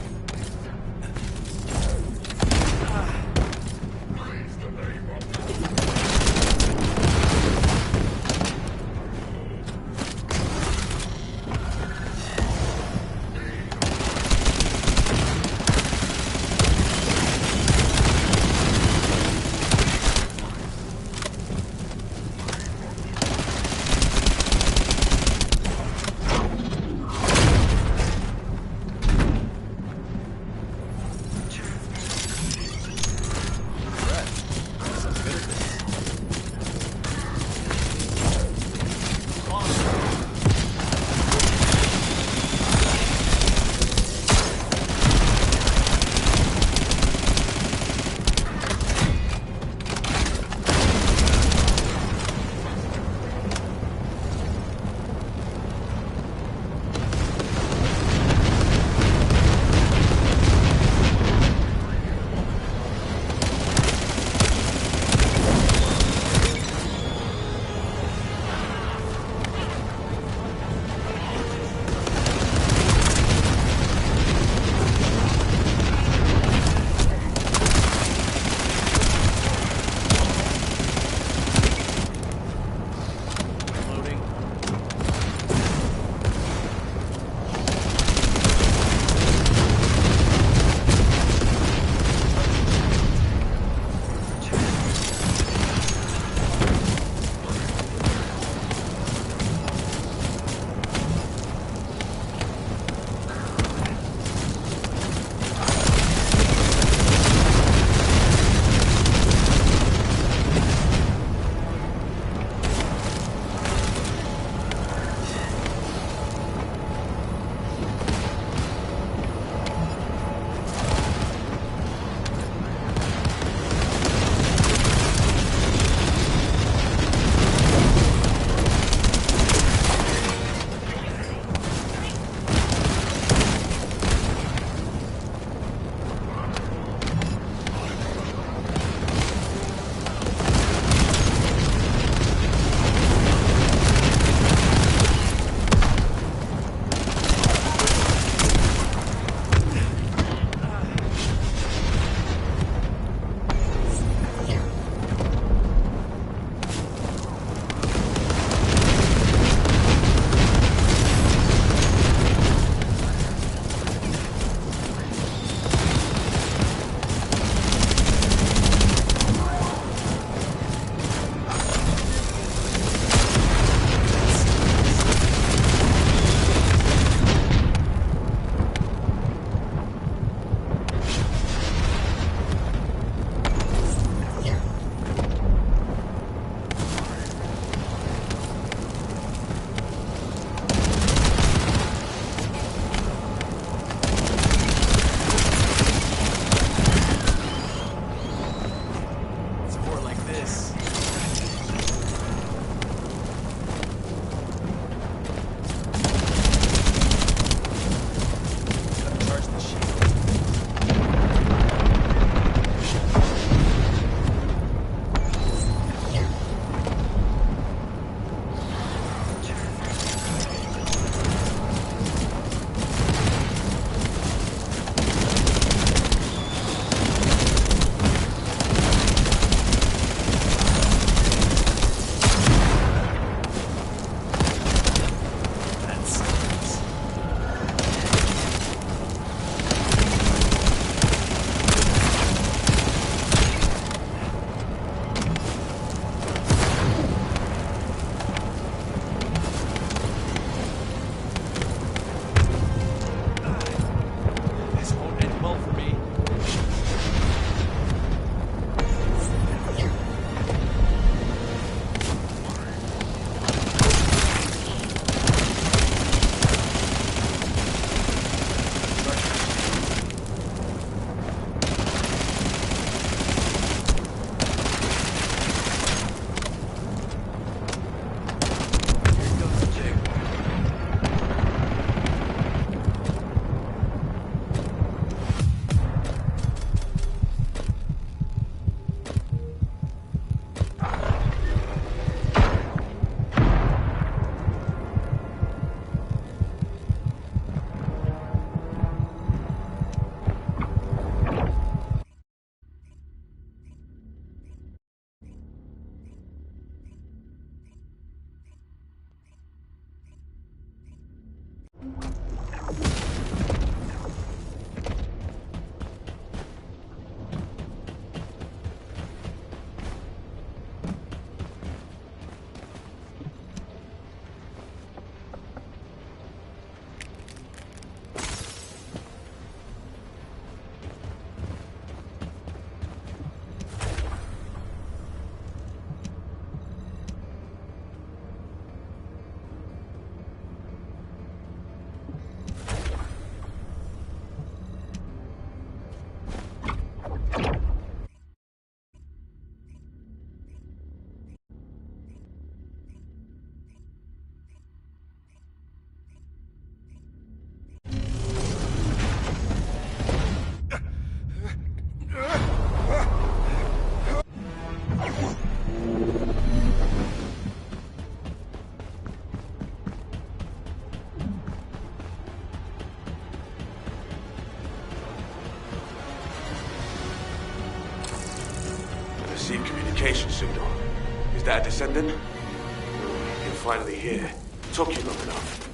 Is that a Descendant? You're finally here. Took you long enough.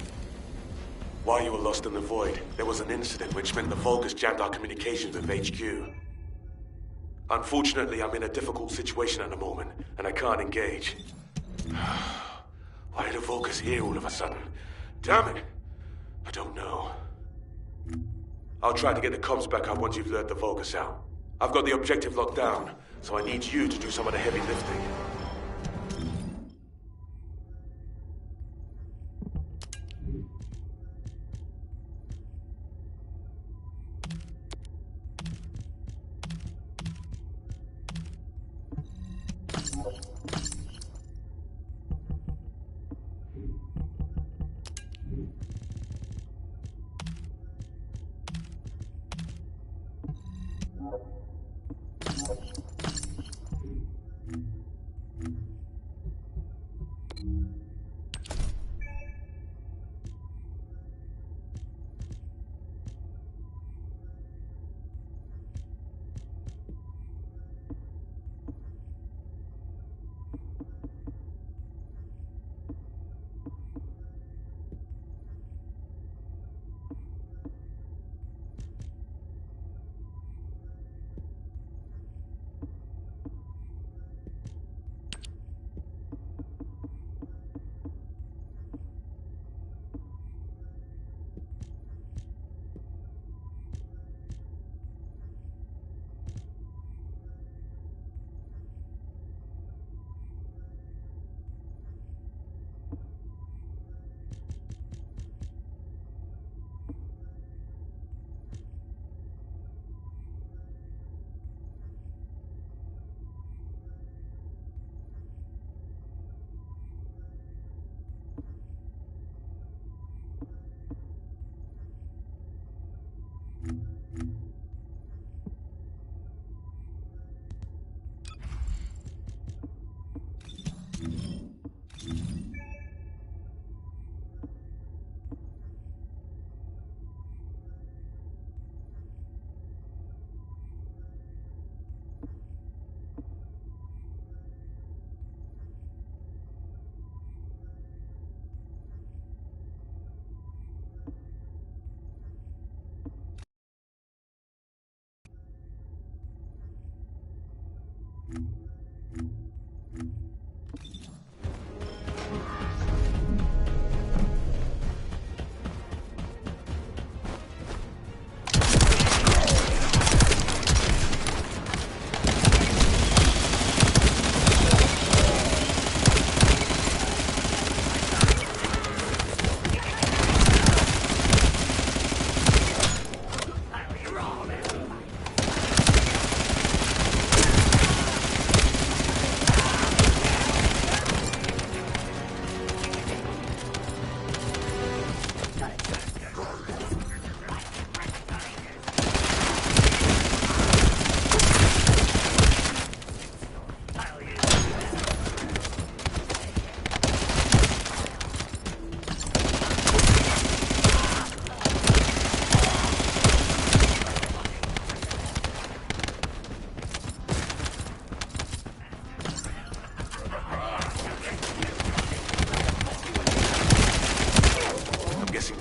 While you were lost in the void, there was an incident which meant the Vulgus jammed our communications with HQ. Unfortunately, I'm in a difficult situation at the moment, and I can't engage. Why did the Vulgus here all of a sudden? Damn it! I don't know. I'll try to get the comms back up once you've lured the Vulgus out. I've got the objective locked down, so I need you to do some of the heavy lifting.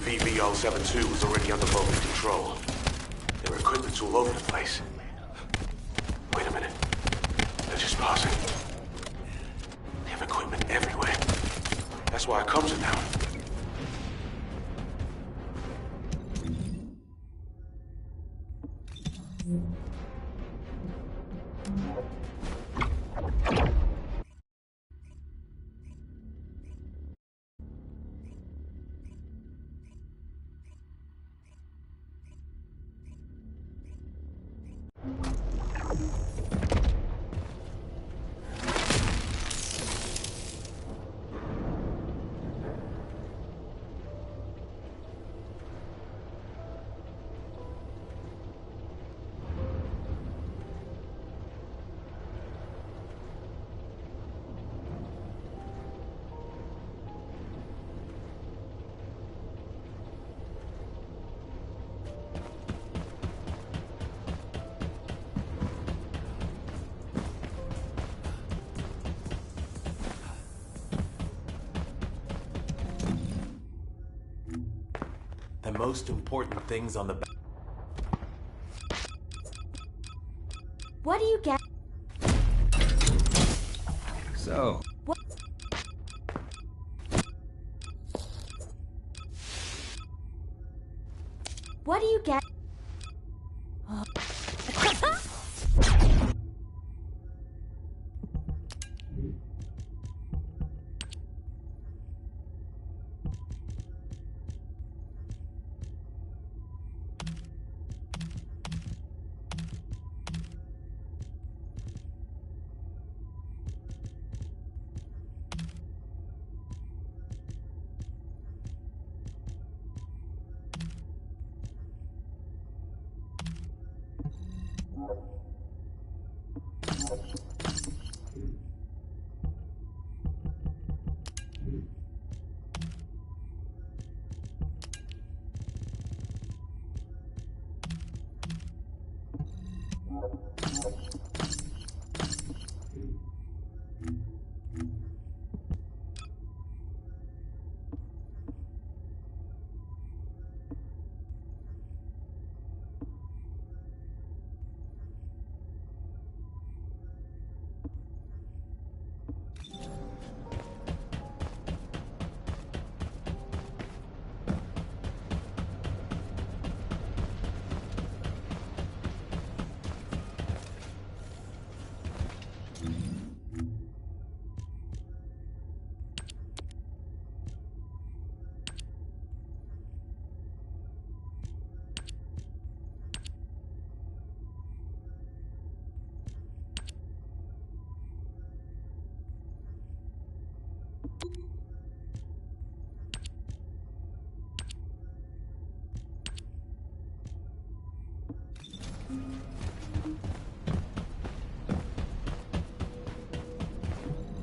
VV-072 was already under Vulgus control. There were equipments all over the place. Wait a minute. They're just passing. They have equipment everywhere. That's why our comms are down. most important things on the back. What do you get? So, What do you get?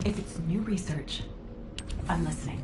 If it's new research, I'm listening.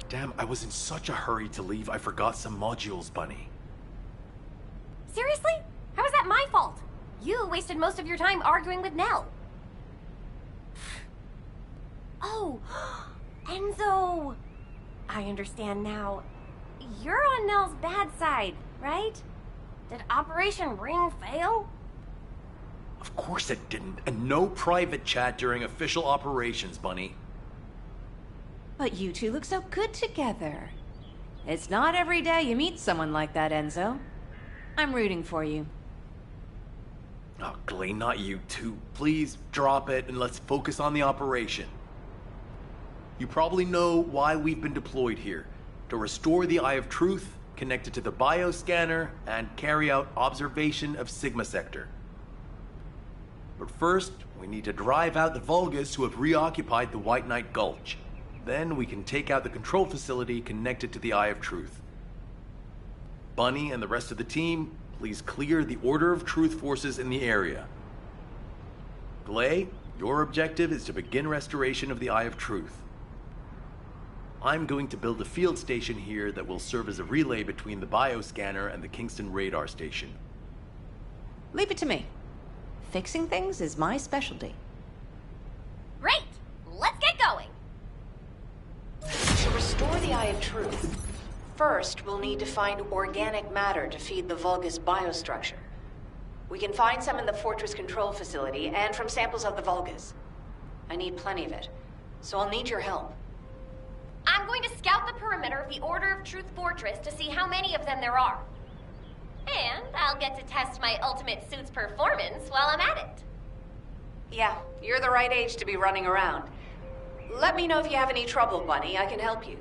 Damn, I was in such a hurry to leave, I forgot some modules, Bunny. Seriously? How is that my fault? You wasted most of your time arguing with Nell. Oh, Enzo! I understand now. You're on Nell's bad side, right? Did Operation Ring fail? Of course it didn't, and no private chat during official operations, Bunny. But you two look so good together. It's not every day you meet someone like that, Enzo. I'm rooting for you. Oh, Glay, not you too. Please drop it and let's focus on the operation. You probably know why we've been deployed here. To restore the Eye of Truth, connect it to the bioscanner, and carry out observation of Sigma Sector. But first, we need to drive out the Vulgus who have reoccupied the White Knight Gulch. Then we can take out the control facility connected to the Eye of Truth. Bunny and the rest of the team, please clear the Order of Truth forces in the area. Glay, your objective is to begin restoration of the Eye of Truth. I'm going to build a field station here that will serve as a relay between the bioscanner and the Kingston radar station. Leave it to me. Fixing things is my specialty. Great! Let's get going! To restore the Eye of Truth, first we'll need to find organic matter to feed the Vulgus biostructure. We can find some in the Fortress control facility and from samples of the Vulgus. I need plenty of it, so I'll need your help. I'm going to scout the perimeter of the Order of Truth Fortress to see how many of them there are. And I'll get to test my ultimate suit's performance while I'm at it. Yeah, you're the right age to be running around. Let me know if you have any trouble, Bunny. I can help you.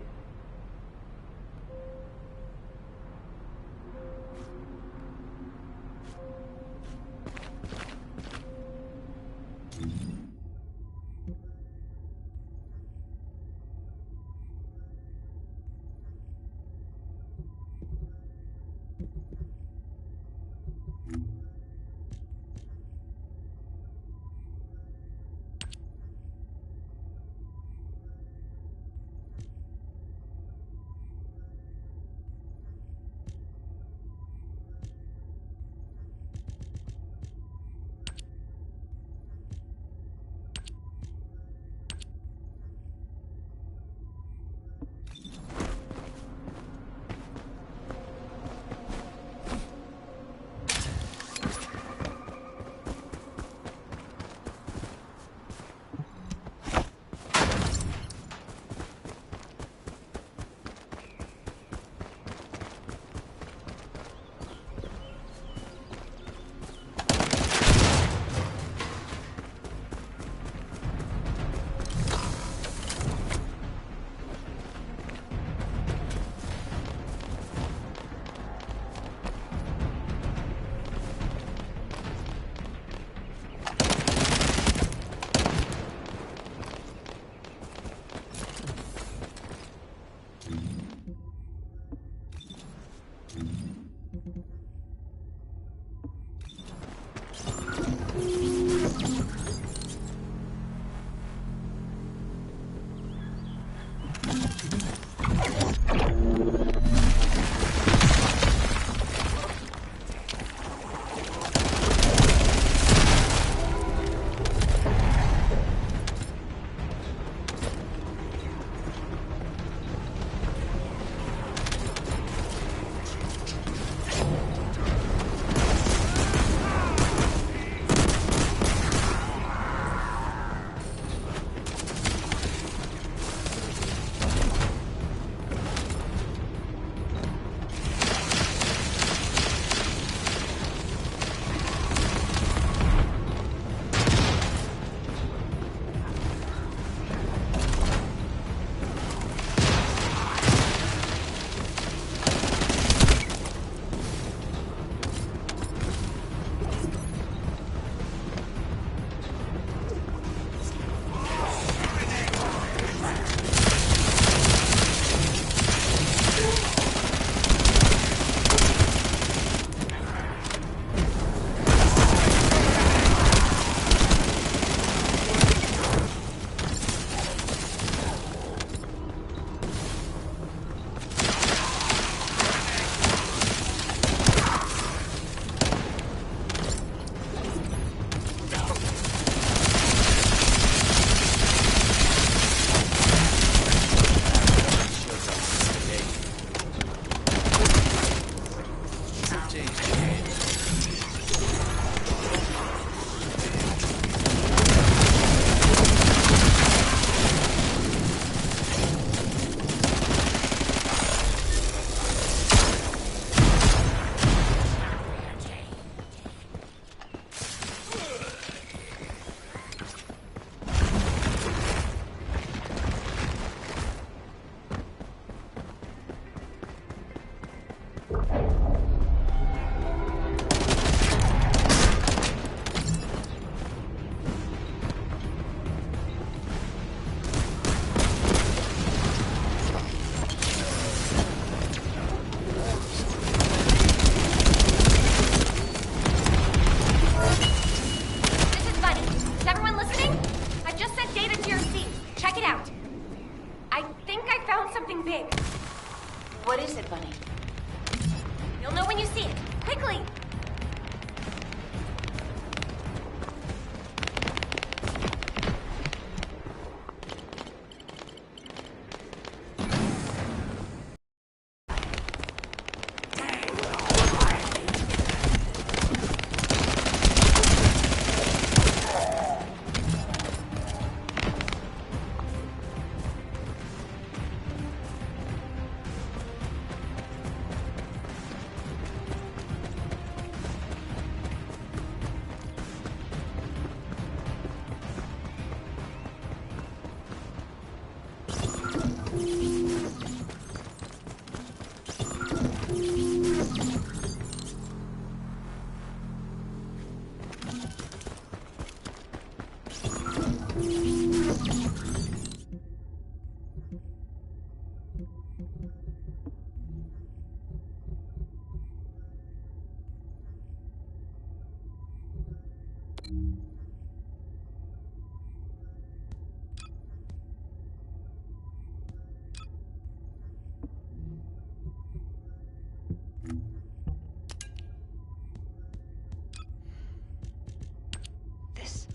This...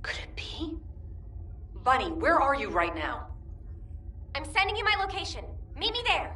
could it be? Bunny, where are you right now? I'm sending you my location. Meet me there.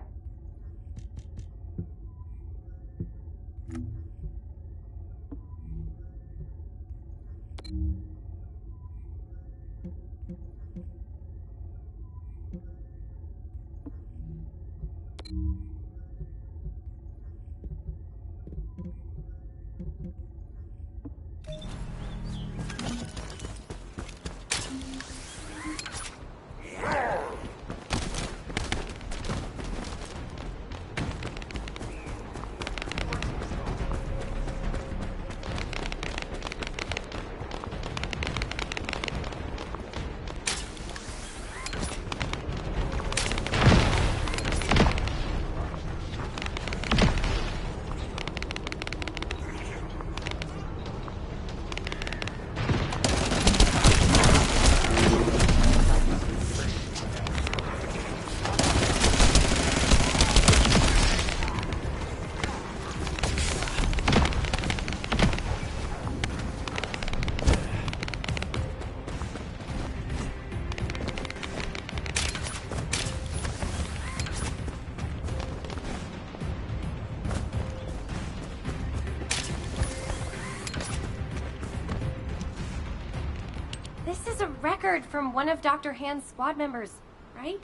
This is a record from one of Dr. Hand's squad members, right?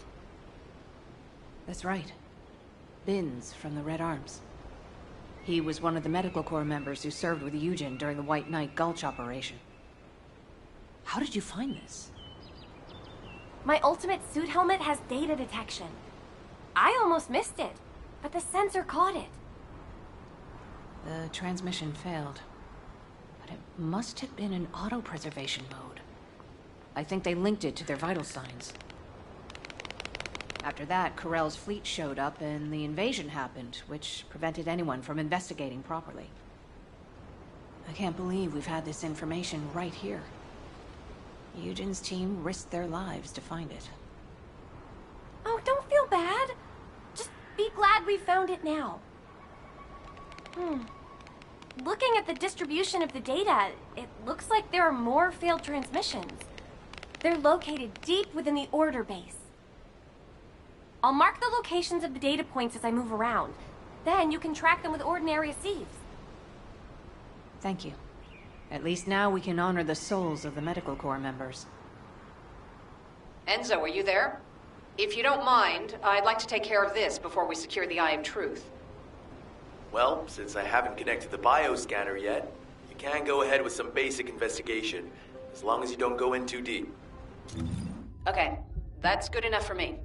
That's right. Binns from the Red Arms. He was one of the Medical Corps members who served with Eugen during the White Knight Gulch operation. How did you find this? My ultimate suit helmet has data detection. I almost missed it, but the sensor caught it. The transmission failed. But it must have been in auto-preservation mode. I think they linked it to their vital signs. After that, Corell's fleet showed up and the invasion happened, which prevented anyone from investigating properly. I can't believe we've had this information right here. Eugen's team risked their lives to find it. Oh, don't feel bad. Just be glad we found it now. Looking at the distribution of the data, it looks like there are more failed transmissions. They're located deep within the order base. I'll mark the locations of the data points as I move around. Then you can track them with ordinary sieves. Thank you. At least now we can honor the souls of the Medical Corps members. Enzo, are you there? If you don't mind, I'd like to take care of this before we secure the Eye of Truth. Well, since I haven't connected the bioscanner yet, you can go ahead with some basic investigation, as long as you don't go in too deep. Okay, that's good enough for me.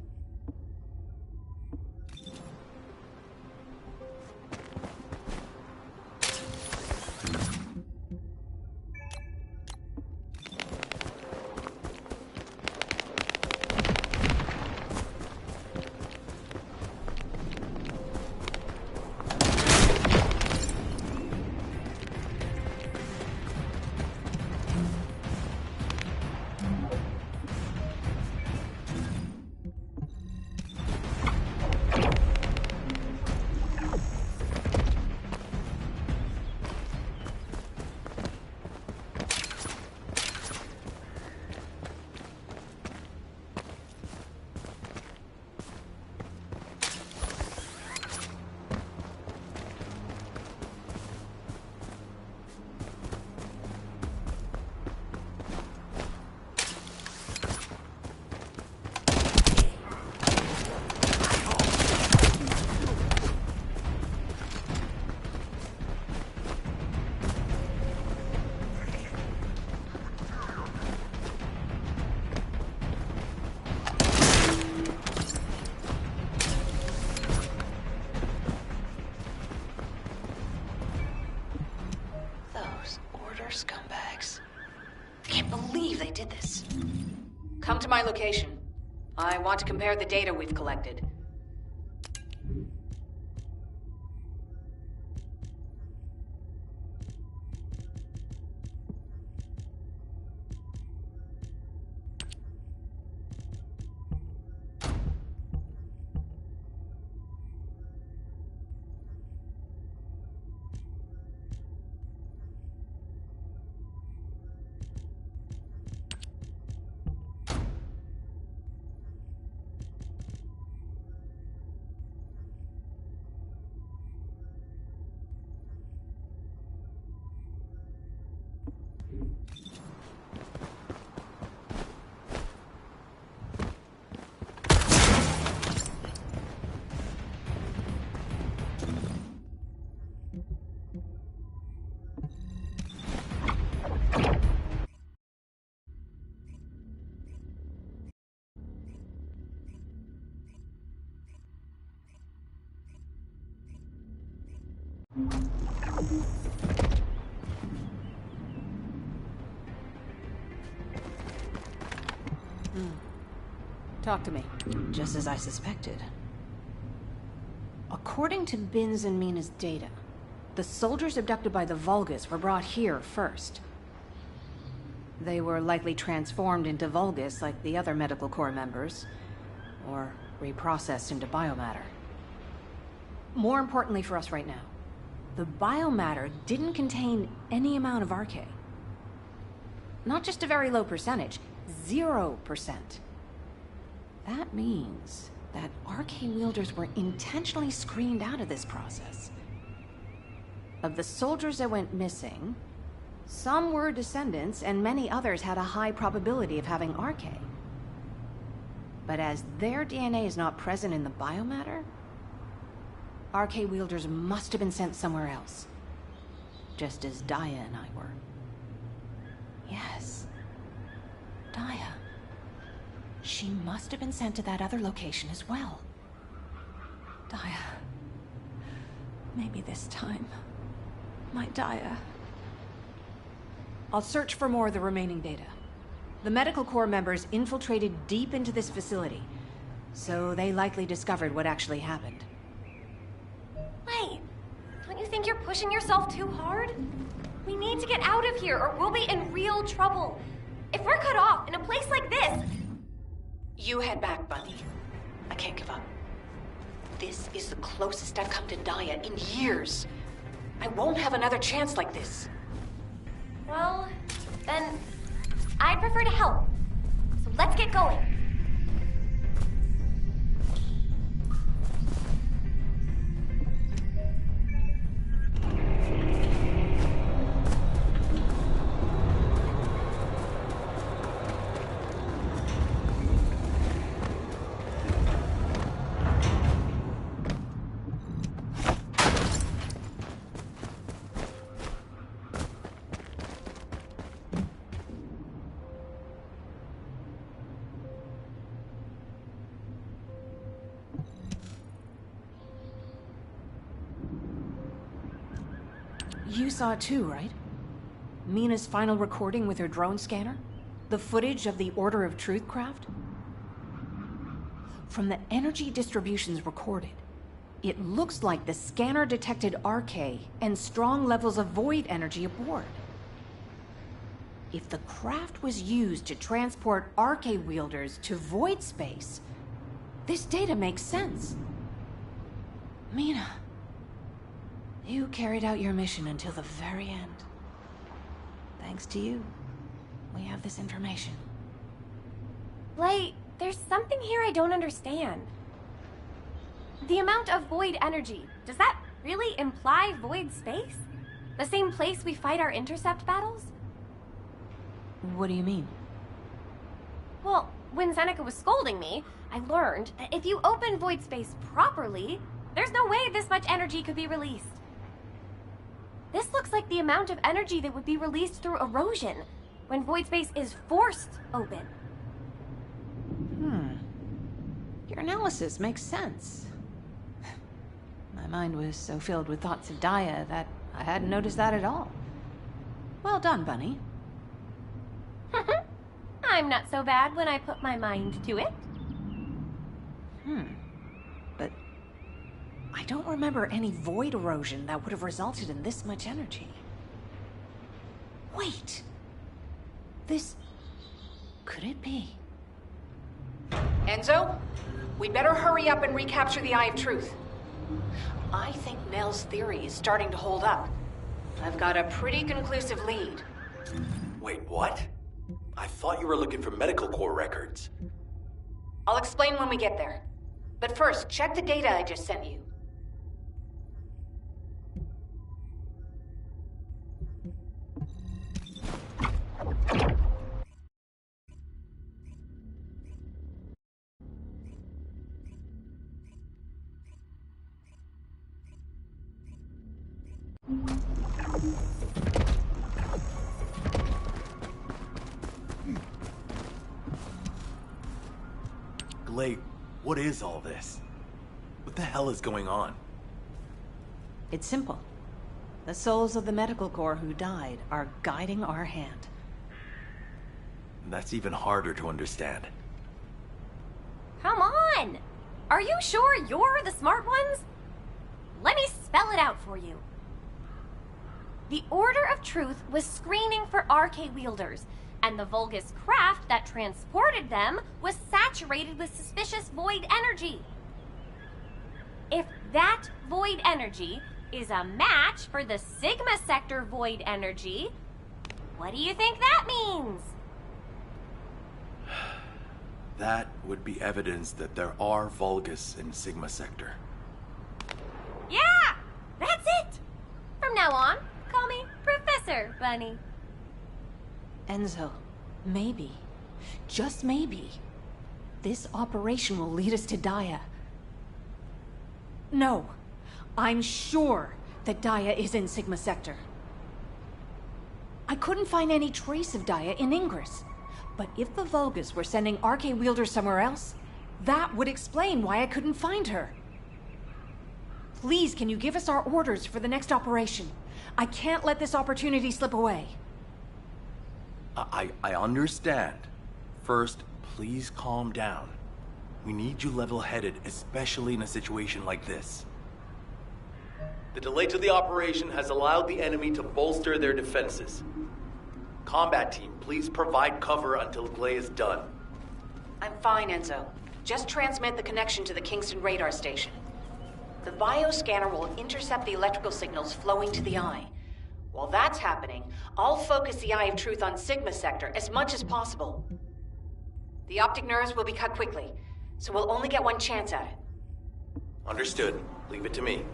Can't believe they did this. Come to my location. I want to compare the data we've collected. Talk to me. Just as I suspected. According to Bin's and Mina's data, the soldiers abducted by the Vulgus were brought here first. They were likely transformed into Vulgus like the other Medical Corps members, or reprocessed into biomatter. More importantly for us right now, the biomatter didn't contain any amount of RK. Not just a very low percentage, 0%. That means that RK wielders were intentionally screened out of this process. Of the soldiers that went missing, some were descendants and many others had a high probability of having RK. But as their DNA is not present in the biomatter, RK wielders must have been sent somewhere else. Just as Daya and I were. Yes. Daya. She must have been sent to that other location as well. Daya. Maybe this time. My Daya. I'll search for more of the remaining data. The Medical Corps members infiltrated deep into this facility, so they likely discovered what actually happened. Wait, don't you think you're pushing yourself too hard? We need to get out of here or we'll be in real trouble. If we're cut off in a place like this... You head back, Bunny. I can't give up. This is the closest I've come to Daya in years. I won't have another chance like this. Well, then I'd prefer to help. So let's get going. You saw it too, right? Mina's final recording with her drone scanner? The footage of the Order of Truth craft? From the energy distributions recorded, it looks like the scanner detected RK and strong levels of void energy aboard. If the craft was used to transport RK wielders to void space, this data makes sense. Mina, you carried out your mission until the very end. Thanks to you, we have this information. Blay, there's something here I don't understand. The amount of void energy, does that really imply void space? The same place we fight our intercept battles? What do you mean? Well, when Seneca was scolding me, I learned that if you open void space properly, there's no way this much energy could be released. This looks like the amount of energy that would be released through erosion when void space is forced open. Your analysis makes sense. My mind was so filled with thoughts of Daya that I hadn't noticed that at all. Well done, Bunny. I'm not so bad when I put my mind to it. But I don't remember any void erosion that would have resulted in this much energy. Wait. This... could it be? Enzo, we better hurry up and recapture the Eye of Truth. I think Nell's theory is starting to hold up. I've got a pretty conclusive lead. Wait, what? I thought you were looking for medical core records. I'll explain when we get there. But first, check the data I just sent you. Glade, what is all this? What the hell is going on? It's simple. The souls of the medical corps who died are guiding our hand. That's even harder to understand. Come on! Are you sure you're the smart ones? Let me spell it out for you. The Order of Truth was screening for RK wielders, and the Vulgus craft that transported them was saturated with suspicious void energy. If that void energy is a match for the Sigma Sector void energy, what do you think that means? That would be evidence that there are Vulgus in Sigma Sector. Yeah! That's it! From now on, call me Professor Bunny. Enzo, maybe, just maybe, this operation will lead us to Daya. No, I'm sure that Daya is in Sigma Sector. I couldn't find any trace of Daya in Ingress. But if the Vulgus were sending RK wielders somewhere else, that would explain why I couldn't find her. Please, can you give us our orders for the next operation? I can't let this opportunity slip away. I understand. First, please calm down. We need you level-headed, especially in a situation like this. The delay to the operation has allowed the enemy to bolster their defenses. Combat team, please provide cover until Glay is done. I'm fine, Enzo. Just transmit the connection to the Kingston radar station. The bioscanner will intercept the electrical signals flowing to the eye. While that's happening, I'll focus the Eye of Truth on Sigma Sector as much as possible. The optic nerves will be cut quickly, so we'll only get one chance at it. Understood. Leave it to me.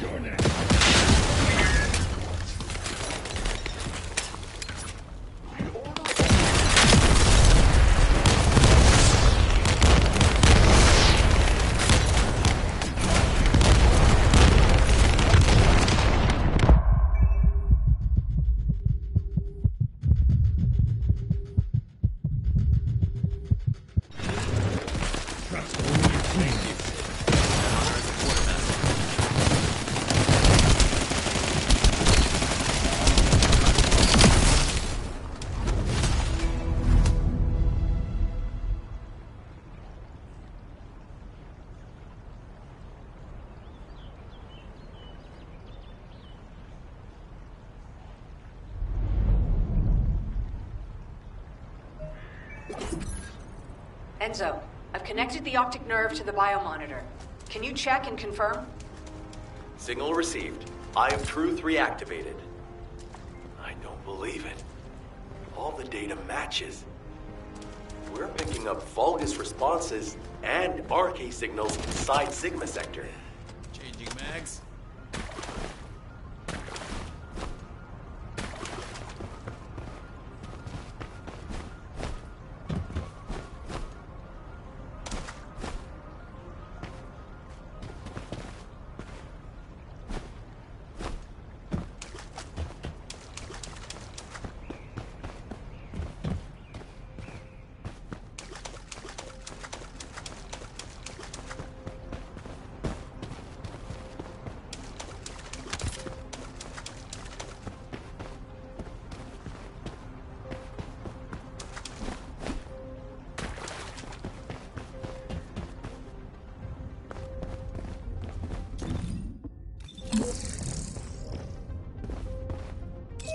You're next. Enzo, I've connected the optic nerve to the biomonitor. Can you check and confirm? Signal received. Eye of Truth reactivated. I don't believe it. All the data matches. We're picking up Vulgus responses and RK signals inside Sigma Sector. Changing mags.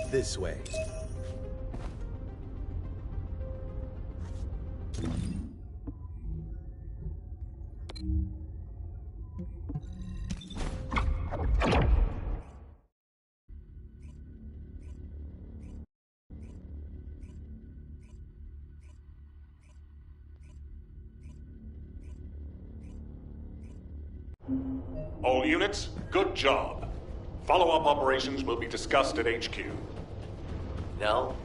This way. All units, good job. Follow-up operations will be discussed at HQ. Nell,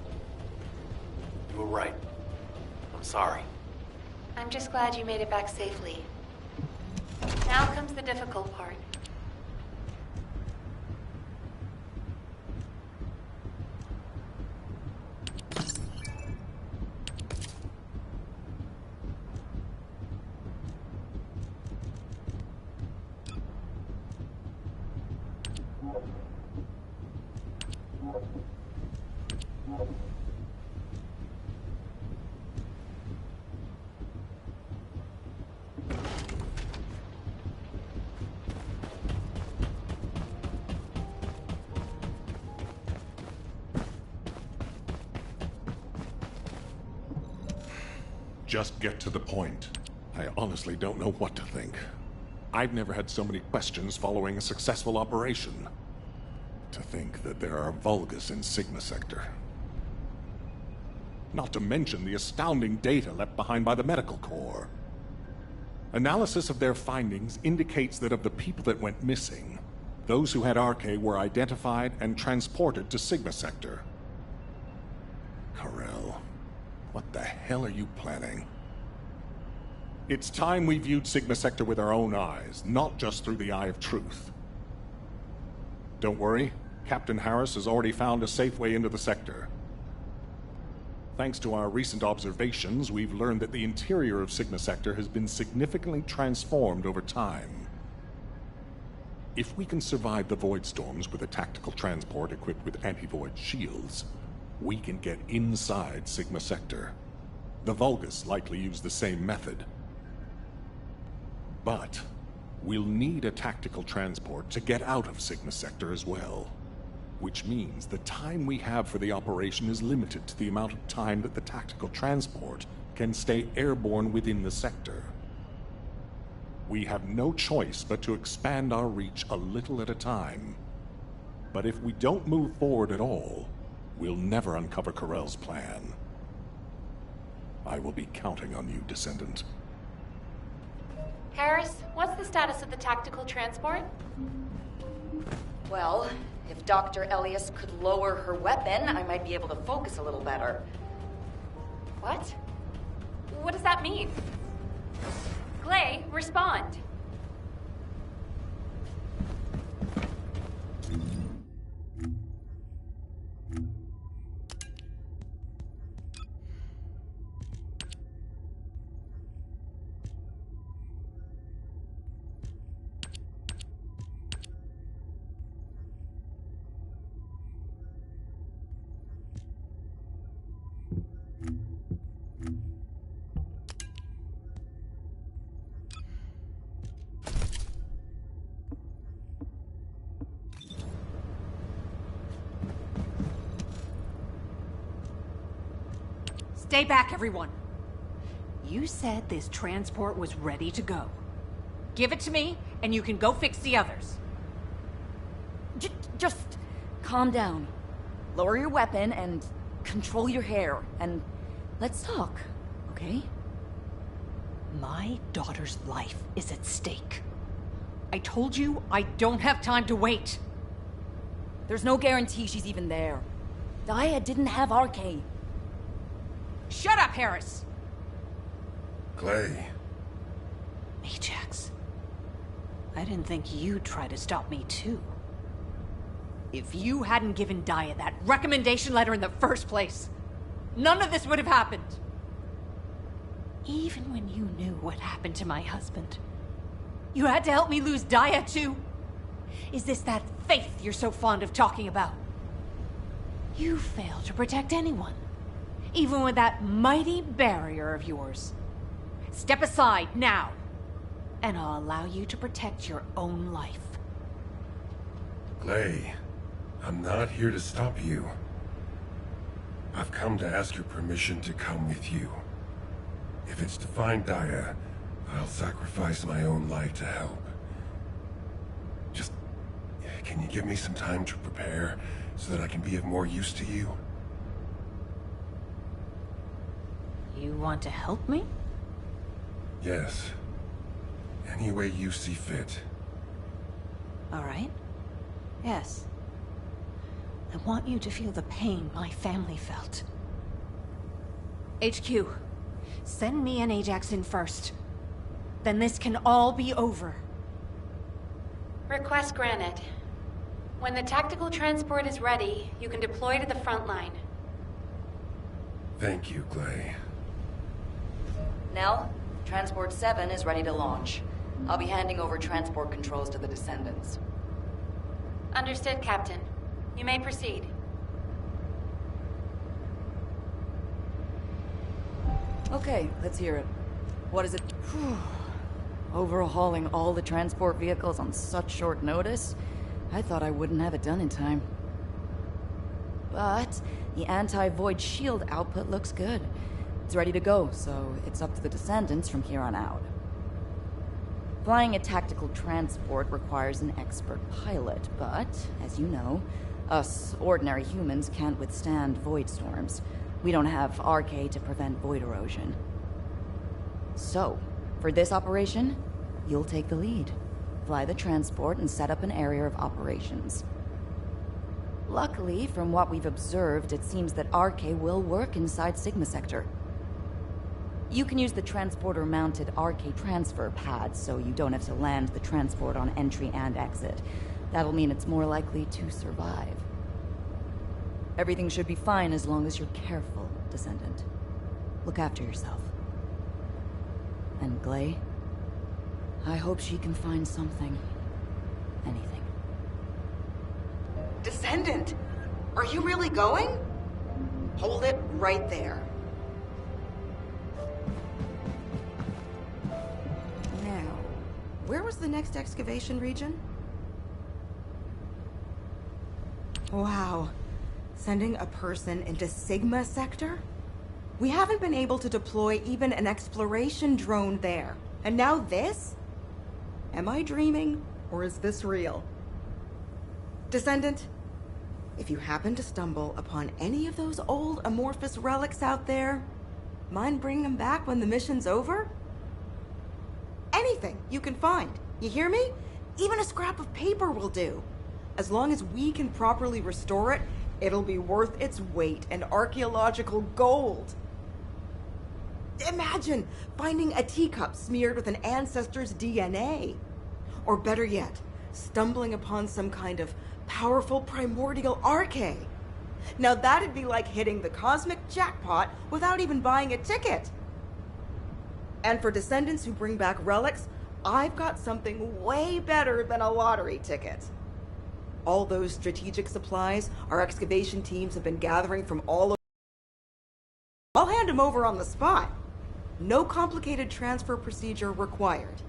you were right. I'm sorry. I'm just glad you made it back safely. Now comes the difficult part. Just get to the point. I honestly don't know what to think. I've never had so many questions following a successful operation. To think that there are Vulgus in Sigma Sector. Not to mention the astounding data left behind by the Medical Corps. Analysis of their findings indicates that of the people that went missing, those who had RK were identified and transported to Sigma Sector. Karel, what the hell are you planning? It's time we viewed Sigma Sector with our own eyes, not just through the Eye of Truth. Don't worry, Captain Harris has already found a safe way into the sector. Thanks to our recent observations, we've learned that the interior of Sigma Sector has been significantly transformed over time. If we can survive the Void Storms with a tactical transport equipped with anti-void shields, we can get inside Sigma Sector. The Vulgus likely use the same method. But we'll need a tactical transport to get out of Sigma Sector as well. Which means the time we have for the operation is limited to the amount of time that the tactical transport can stay airborne within the sector. We have no choice but to expand our reach a little at a time. But if we don't move forward at all, we'll never uncover Karel's plan. I will be counting on you, Descendant. Harris, what's the status of the tactical transport? Well, if Dr. Elias could lower her weapon, I might be able to focus a little better. What? What does that mean? Glay, respond. Stay back, everyone. You said this transport was ready to go. Give it to me, and you can go fix the others. Just calm down. Lower your weapon and control your hair, and let's talk, okay? My daughter's life is at stake. I told you I don't have time to wait. There's no guarantee she's even there. Daya didn't have RK. Shut up, Harris! Clay. Ajax. I didn't think you'd try to stop me, too. If you hadn't given Daya that recommendation letter in the first place, none of this would have happened. Even when you knew what happened to my husband, you had to help me lose Daya, too. Is this that faith you're so fond of talking about? You failed to protect anyone, even with that mighty barrier of yours. Step aside now, and I'll allow you to protect your own life. Clay, I'm not here to stop you. I've come to ask your permission to come with you. If it's to find Daya, I'll sacrifice my own life to help. Just, can you give me some time to prepare so that I can be of more use to you? You want to help me? Yes. Any way you see fit. All right. Yes. I want you to feel the pain my family felt. HQ, send me and Ajax in first. Then this can all be over. Request granted. When the tactical transport is ready, you can deploy to the front line. Thank you, Clay. Nell, Transport 7 is ready to launch. I'll be handing over transport controls to the Descendants. Understood, Captain. You may proceed. Okay, let's hear it. What is it? Overhauling all the transport vehicles on such short notice? I thought I wouldn't have it done in time. But the anti-void shield output looks good. It's ready to go, so it's up to the Descendants from here on out. Flying a tactical transport requires an expert pilot, but, as you know, us ordinary humans can't withstand void storms. We don't have RK to prevent void erosion. So, for this operation, you'll take the lead. Fly the transport and set up an area of operations. Luckily, from what we've observed, it seems that RK will work inside Sigma Sector. You can use the transporter-mounted RK transfer pad, so you don't have to land the transport on entry and exit. That'll mean it's more likely to survive. Everything should be fine as long as you're careful, Descendant. Look after yourself. And Glay, I hope she can find something. Anything. Descendant, are you really going? Hold it right there. Now, where was the next excavation region? Wow. Sending a person into Sigma Sector? We haven't been able to deploy even an exploration drone there. And now this? Am I dreaming, or is this real? Descendant, if you happen to stumble upon any of those old amorphous relics out there, mind bringing them back when the mission's over? Anything you can find. You hear me? Even a scrap of paper will do. As long as we can properly restore it, it'll be worth its weight in archaeological gold. Imagine finding a teacup smeared with an ancestor's DNA. Or better yet, stumbling upon some kind of powerful primordial arche. Now that'd be like hitting the cosmic jackpot without even buying a ticket. And for descendants who bring back relics, I've got something way better than a lottery ticket. All those strategic supplies our excavation teams have been gathering from all over. I'll hand them over on the spot. No complicated transfer procedure required.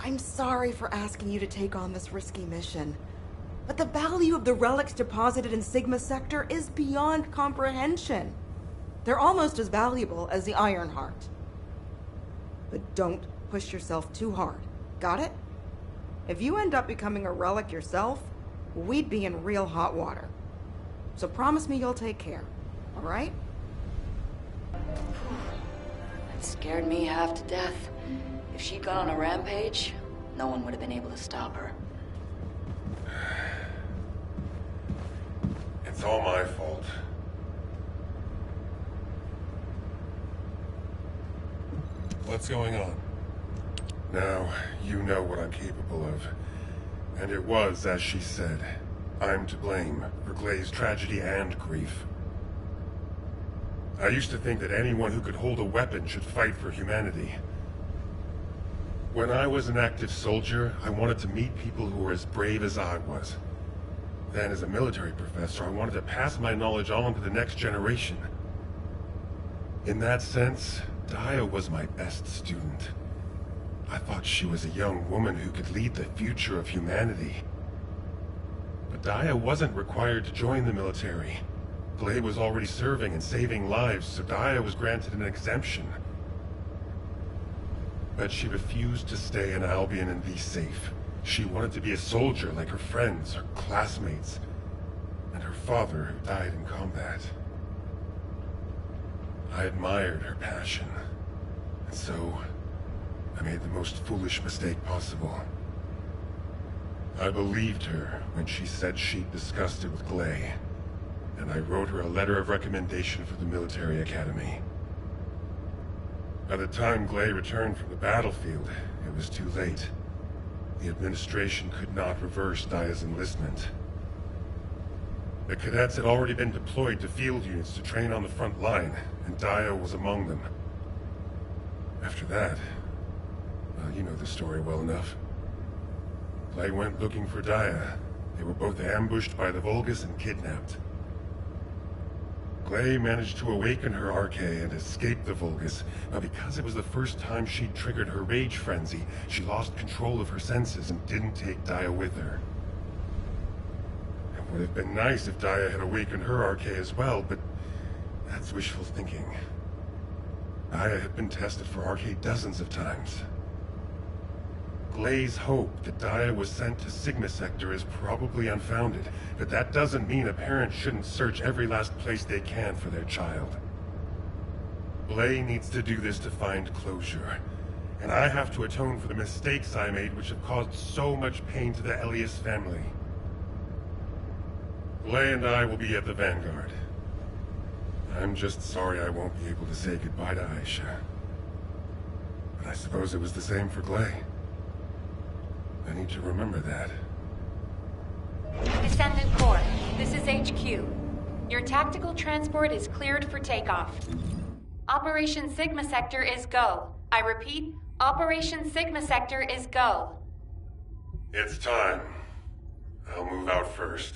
I'm sorry for asking you to take on this risky mission, but the value of the relics deposited in Sigma Sector is beyond comprehension. They're almost as valuable as the Iron Heart. But don't push yourself too hard. Got it? If you end up becoming a relic yourself, we'd be in real hot water. So promise me you'll take care, all right? That scared me half to death. If she'd gone on a rampage, no one would have been able to stop her. It's all my fault. What's going on? Now, you know what I'm capable of. And it was, as she said, I'm to blame for Glay's tragedy and grief. I used to think that anyone who could hold a weapon should fight for humanity. When I was an active soldier, I wanted to meet people who were as brave as I was. Then, as a military professor, I wanted to pass my knowledge on to the next generation. In that sense, Daya was my best student. I thought she was a young woman who could lead the future of humanity. But Daya wasn't required to join the military. Glay was already serving and saving lives, so Daya was granted an exemption. But she refused to stay in Albion and be safe. She wanted to be a soldier like her friends, her classmates, and her father who died in combat. I admired her passion, and so I made the most foolish mistake possible. I believed her when she said she'd discussed it with Glay, and I wrote her a letter of recommendation for the military academy. By the time Glay returned from the battlefield, it was too late. The administration could not reverse Daya's enlistment. The cadets had already been deployed to field units to train on the front line, and Daya was among them. After that, well, you know the story well enough. Glay went looking for Daya. They were both ambushed by the Vulgus and kidnapped. Glay managed to awaken her arche and escape the Vulgus, but because it was the first time she'd triggered her rage frenzy, she lost control of her senses and didn't take Daya with her. It would have been nice if Daya had awakened her arche as well, but that's wishful thinking. Daya had been tested for arche dozens of times. Glay's hope that Daya was sent to Sigma Sector is probably unfounded, but that doesn't mean a parent shouldn't search every last place they can for their child. Glay needs to do this to find closure, and I have to atone for the mistakes I made which have caused so much pain to the Elias family. Glay and I will be at the Vanguard. I'm just sorry I won't be able to say goodbye to Aisha. But I suppose it was the same for Glay. I need to remember that. Descendant Corps, this is HQ. Your tactical transport is cleared for takeoff. Operation Sigma Sector is go. I repeat, Operation Sigma Sector is go. It's time. I'll move out first.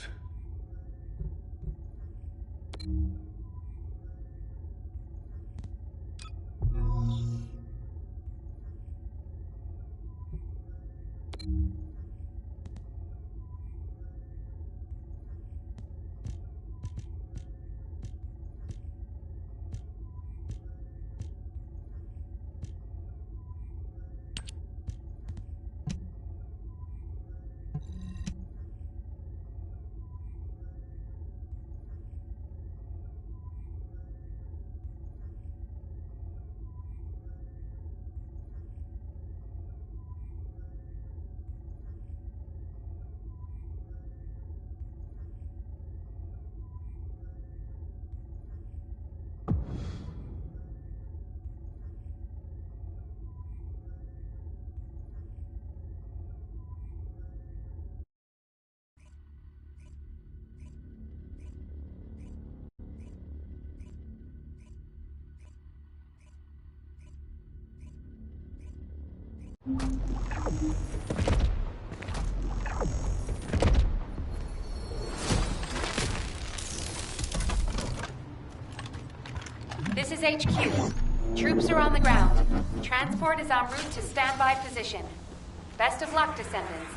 This is HQ. Troops are on the ground. Transport is en route to standby position. Best of luck, Descendants.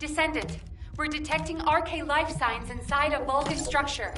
Descendant, we're detecting RK life signs inside a Vulgus structure.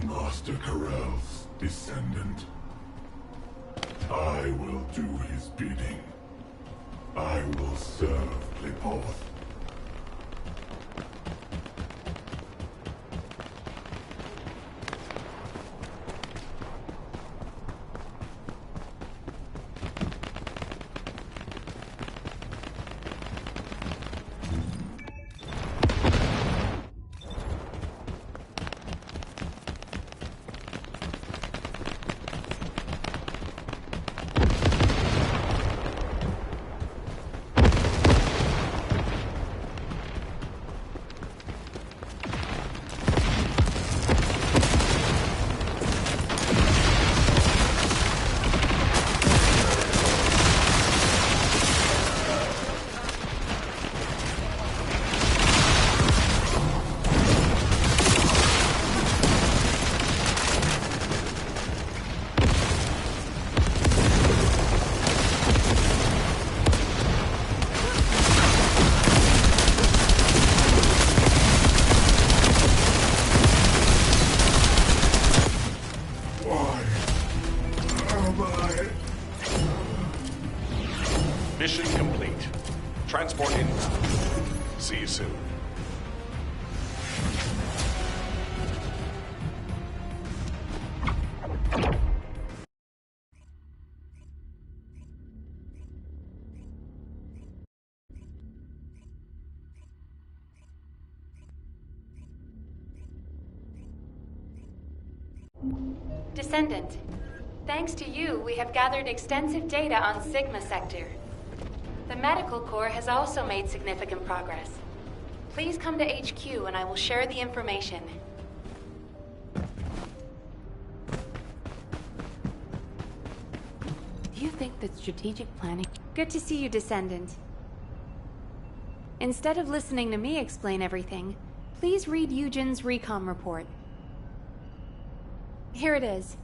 Master Corell's descendant. I will do his bidding. I will serve Lipoth. Mission complete. Transport inbound. See you soon. Descendant, thanks to you, we have gathered extensive data on Sigma Sector. The Medical Corps has also made significant progress. Please come to HQ and I will share the information. Do you think that strategic planning... Good to see you, Descendant. Instead of listening to me explain everything, please read Eugen's recon report. Here it is.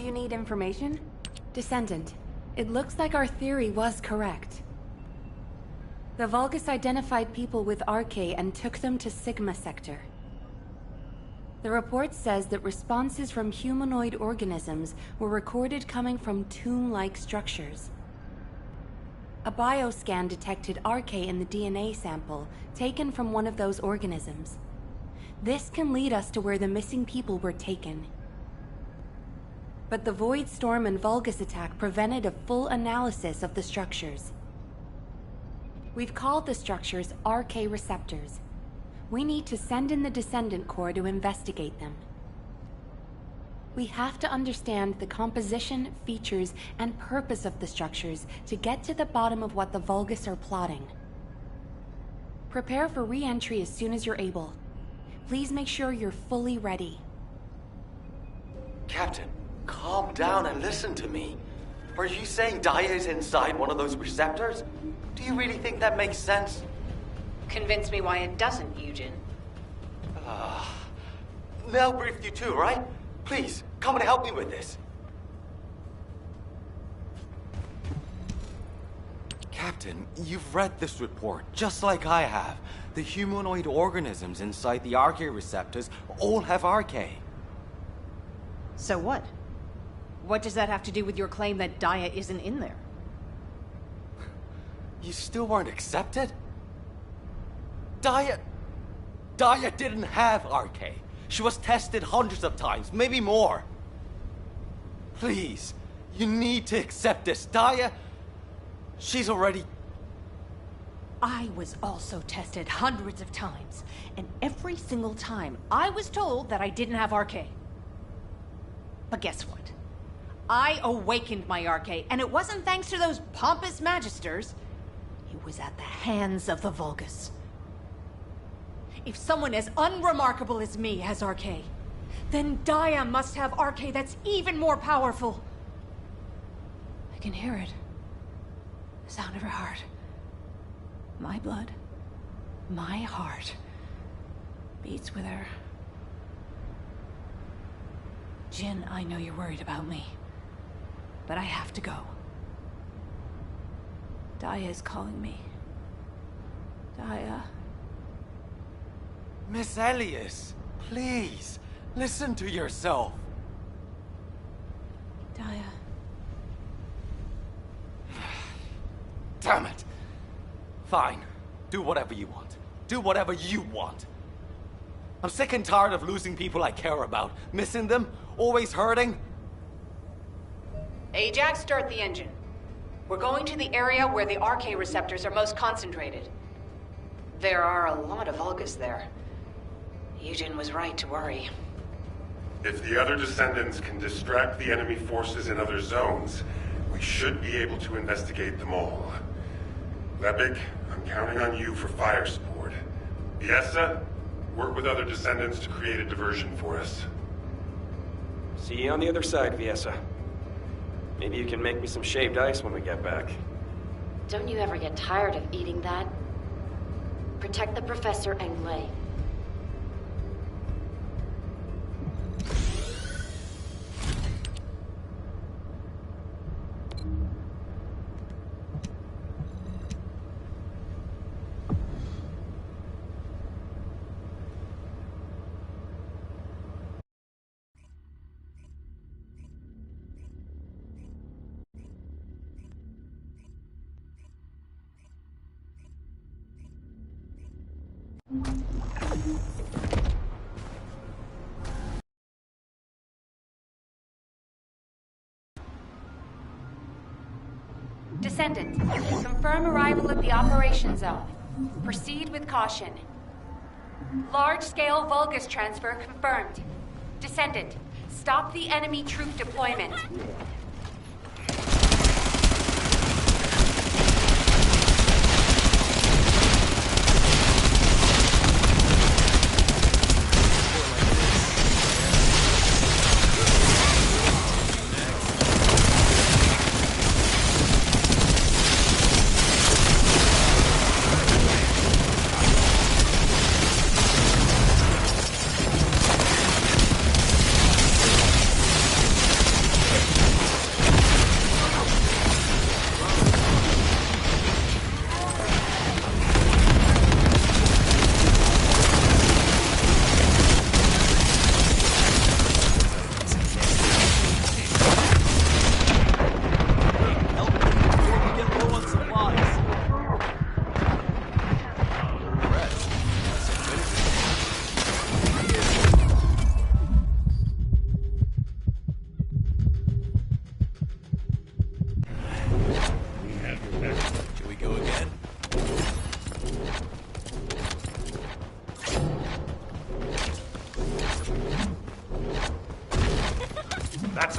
you need information? Descendant, it looks like our theory was correct. The Vulgus identified people with RK and took them to Sigma Sector. The report says that responses from humanoid organisms were recorded coming from tomb-like structures. A bioscan detected RK in the DNA sample taken from one of those organisms. This can lead us to where the missing people were taken. But the Void Storm and Vulgus attack prevented a full analysis of the structures. We've called the structures RK receptors. We need to send in the Descendant Corps to investigate them. We have to understand the composition, features, and purpose of the structures to get to the bottom of what the Vulgus are plotting. Prepare for re-entry as soon as you're able. Please make sure you're fully ready. Captain, calm down and listen to me. Are you saying Daya is inside one of those receptors? Do you really think that makes sense? Convince me why it doesn't, Eugen. Nell briefed you too, right? Please, come and help me with this. Captain, you've read this report, just like I have. The humanoid organisms inside the RK receptors all have RK. So what? What does that have to do with your claim that Daya isn't in there? You still weren't accepted? Daya didn't have RK. She was tested hundreds of times, maybe more. Please, you need to accept this. Daya, she's already... I was also tested hundreds of times, and every single time I was told that I didn't have RK. But guess what? I awakened my RK, and it wasn't thanks to those pompous magisters. It was at the hands of the Vulgus. If someone as unremarkable as me has RK, then Daya must have RK that's even more powerful. I can hear it. The sound of her heart. My blood, my heart, beats with her. Jin, I know you're worried about me, but I have to go. Daya is calling me. Daya. Miss Elias, please, listen to yourself. Daya. Damn it. Fine. Do whatever you want. Do whatever you want. I'm sick and tired of losing people I care about. Missing them, always hurting. Ajax, start the engine. We're going to the area where the RK receptors are most concentrated. There are a lot of Vulgus there. Eugen was right to worry. If the other Descendants can distract the enemy forces in other zones, we should be able to investigate them all. Lepik, I'm counting on you for fire support. Viessa, work with other Descendants to create a diversion for us. See you on the other side, Viessa. Maybe you can make me some shaved ice when we get back. Don't you ever get tired of eating that? Protect the Professor and Glay. Descendant, confirm arrival at the operation zone. Proceed with caution. Large-scale Vulgus transfer confirmed. Descendant, stop the enemy troop deployment.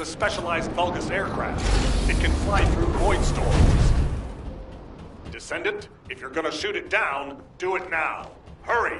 a specialized Vulgus aircraft. It can fly through void storms. Descendant, if you're gonna shoot it down, do it now. Hurry!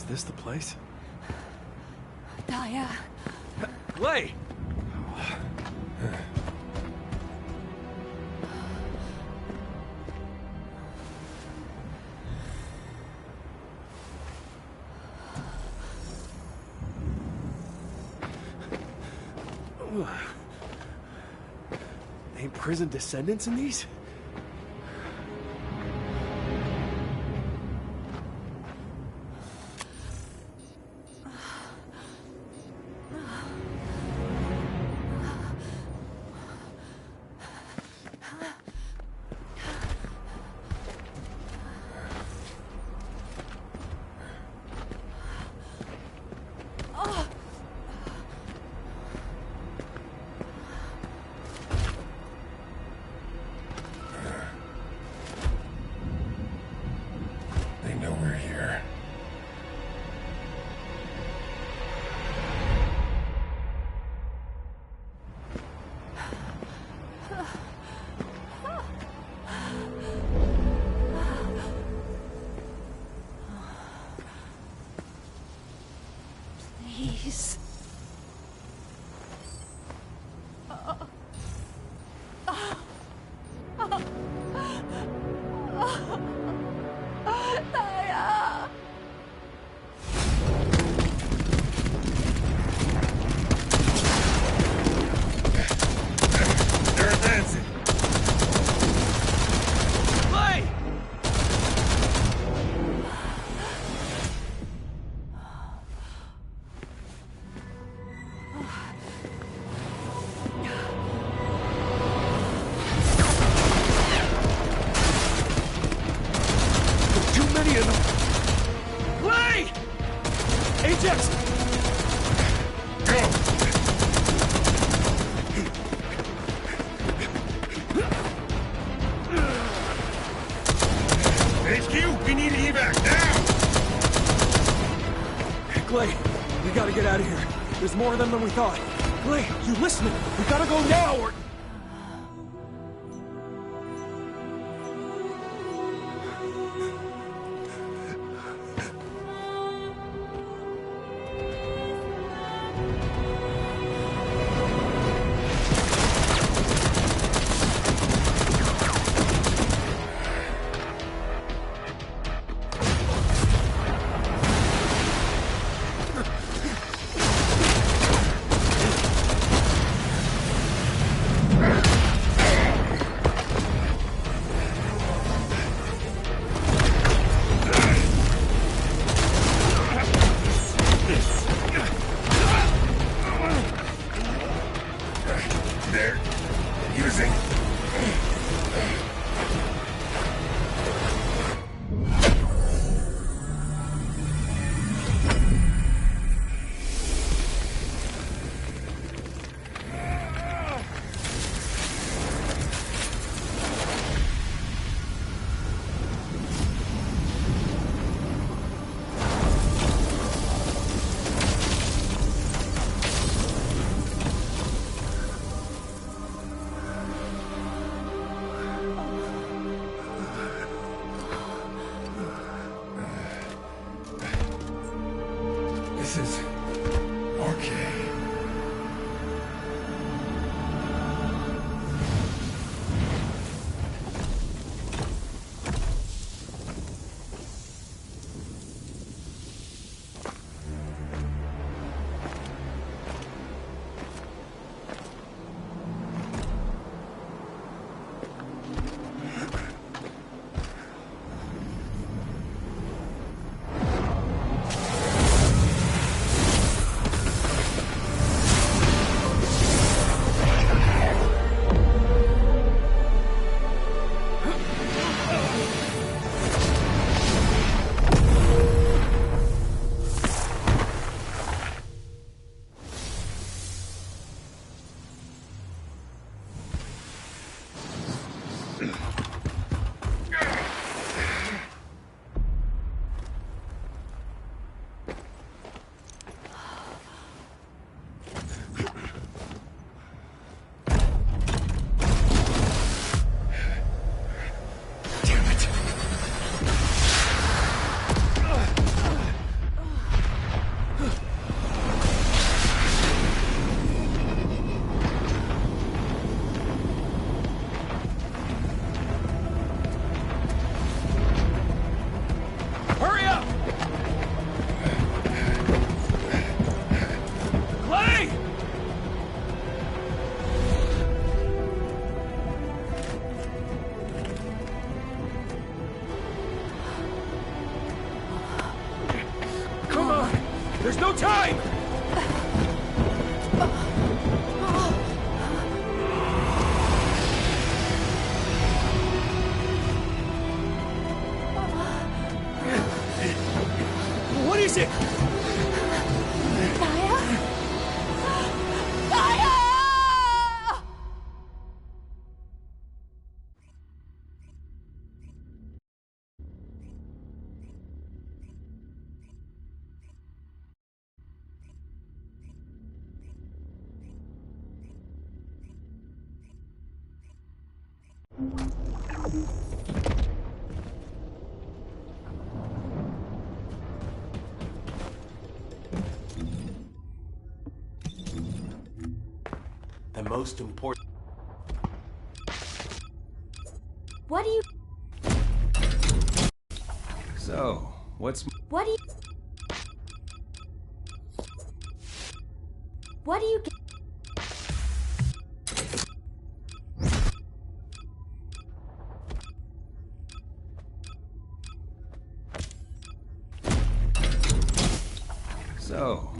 this the place? Daya. Lay! Ain't prison descendants in these? many of them! Clay! Ajax! HQ, we need evac now! Clay, we gotta get out of here. There's more of them than we thought. Clay, you listening? We gotta go now or... They're using... This is... okay. Hurry up! Clay! Come on! There's no time! What is it? The most important... What do you... So, what's... What do you... What do you get? So...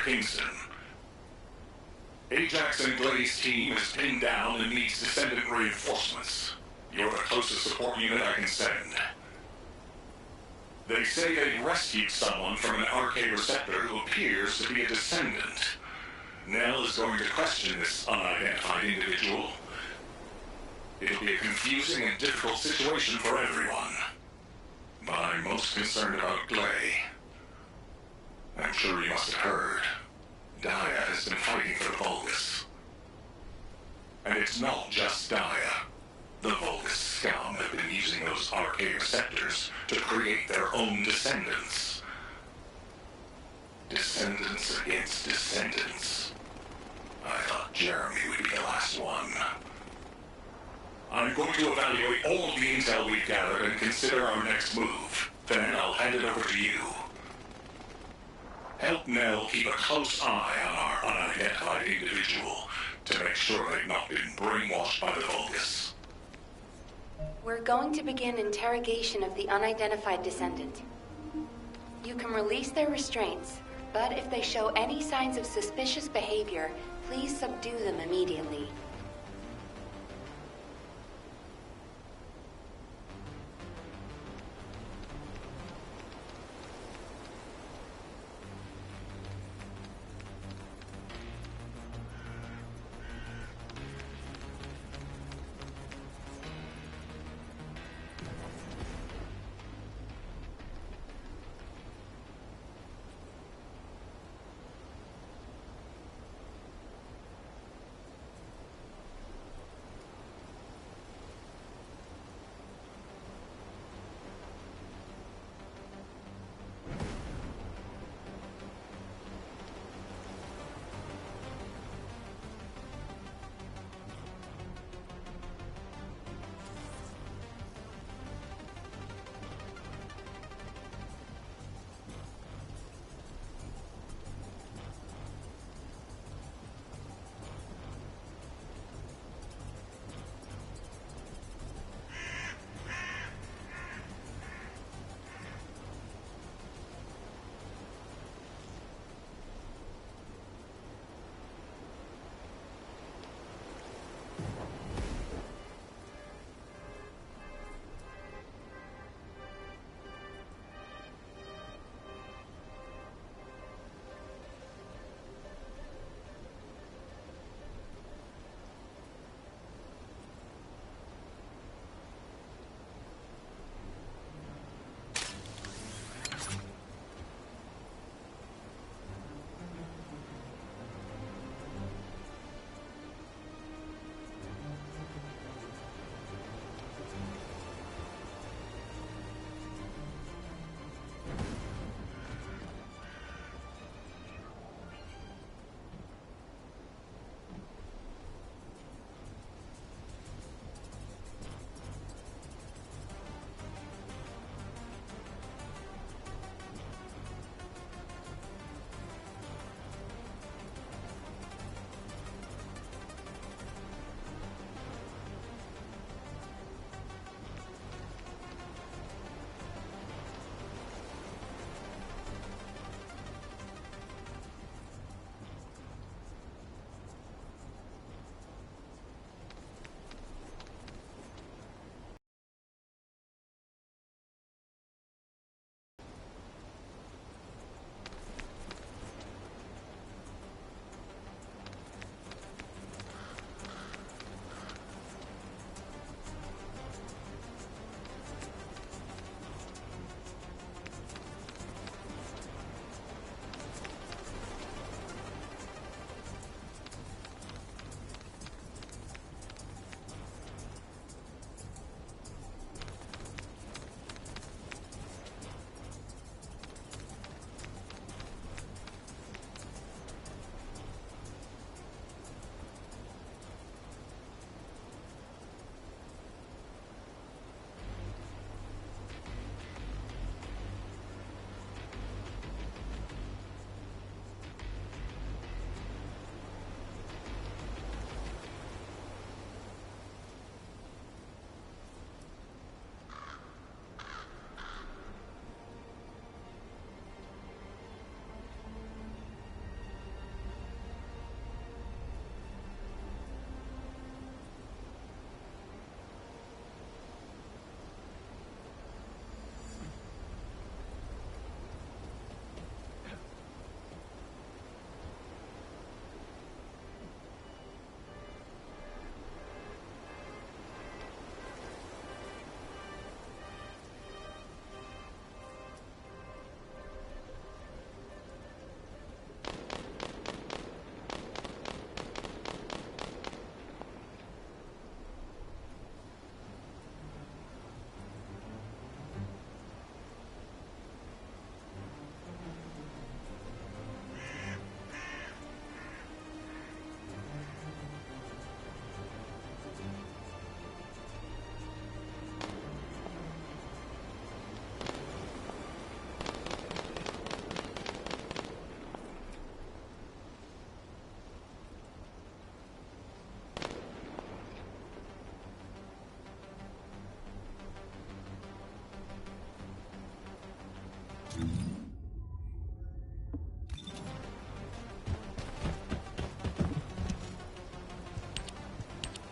Kingston. Ajax and Glay's team is pinned down and needs Descendant reinforcements. You're the closest support unit I can send. They say they rescued someone from an RK receptor who appears to be a Descendant. Nell is going to question this unidentified individual. It'll be a confusing and difficult situation for everyone. But I'm most concerned about Glay. I'm sure you must have heard. Daya has been fighting for the Vulgus. And it's not just Daya. The Vulgus scum have been using those RK receptors to create their own descendants. Descendants against descendants. I thought Jeremy would be the last one. I'm going to evaluate all of the intel we've gathered and consider our next move. Then I'll hand it over to you. Help Nell keep a close eye on our unidentified individual to make sure they've not been brainwashed by the Vulgus. We're going to begin interrogation of the unidentified descendant. You can release their restraints, but if they show any signs of suspicious behavior, please subdue them immediately.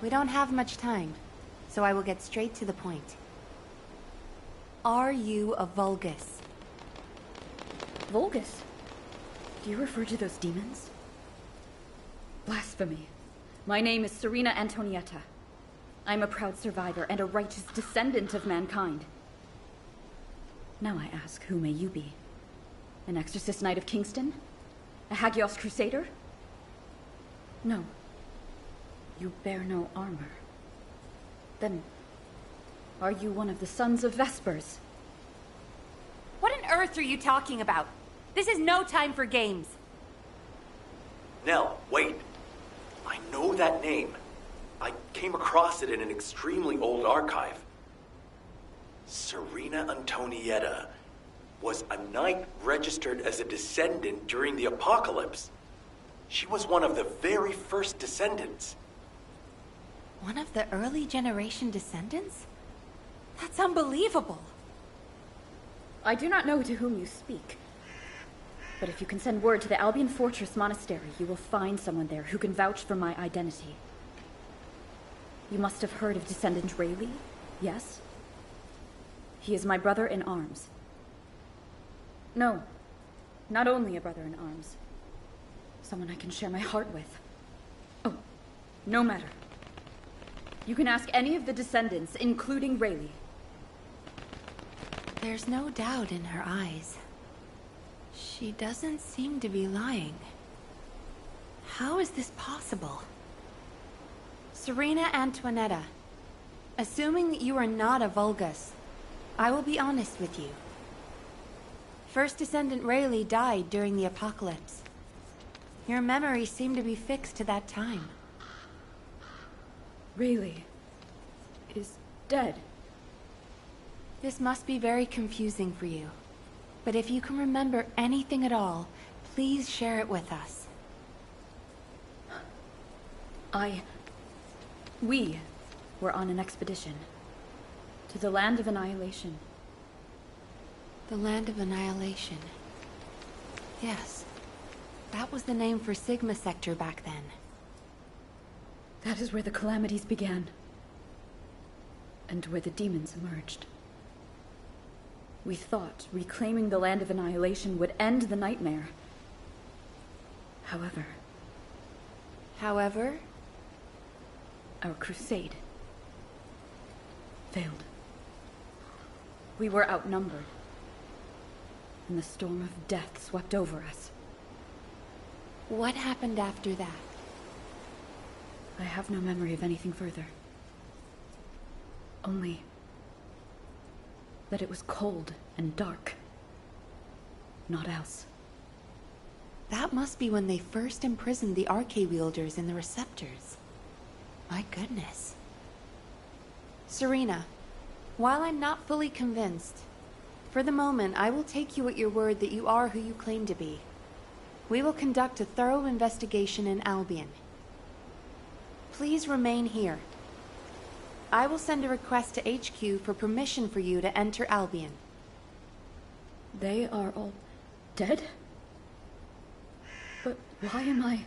We don't have much time, so I will get straight to the point. Are you a Vulgus? Vulgus? Do you refer to those demons? Blasphemy. My name is Serena Antonietta. I'm a proud survivor and a righteous descendant of mankind. Now I ask, who may you be? An exorcist knight of Kingston? A Hagios crusader? No. You bear no armor. Then, are you one of the sons of Vespers? What on earth are you talking about? This is no time for games. Nell, wait. I know that name. I came across it in an extremely old archive. Serena Antonietta was a knight registered as a descendant during the apocalypse. She was one of the very first descendants. One of the early generation descendants? That's unbelievable. I do not know to whom you speak. But if you can send word to the Albion Fortress Monastery, you will find someone there who can vouch for my identity. You must have heard of Descendant Rayleigh, yes? He is my brother in arms. No, not only a brother in arms. Someone I can share my heart with. Oh, no matter. You can ask any of the descendants, including Rayleigh. There's no doubt in her eyes. She doesn't seem to be lying. How is this possible? Serena Antoinetta, assuming that you are not a Vulgus, I will be honest with you. First Descendant Rayleigh died during the apocalypse. Your memories seem to be fixed to that time. Rayleigh is dead. This must be very confusing for you. But if you can remember anything at all, please share it with us. We were on an expedition to the Land of Annihilation. The Land of Annihilation. Yes. That was the name for Sigma Sector back then. That is where the calamities began. And where the demons emerged. We thought reclaiming the Land of Annihilation would end the nightmare. However, our crusade failed. We were outnumbered, and the storm of death swept over us. What happened after that? I have no memory of anything further. Only that it was cold and dark. Not else. That must be when they first imprisoned the Arche-wielders in the receptors. My goodness. Serena, while I'm not fully convinced, for the moment I will take you at your word that you are who you claim to be. We will conduct a thorough investigation in Albion. Please remain here. I will send a request to HQ for permission for you to enter Albion. They are all dead? But why am I...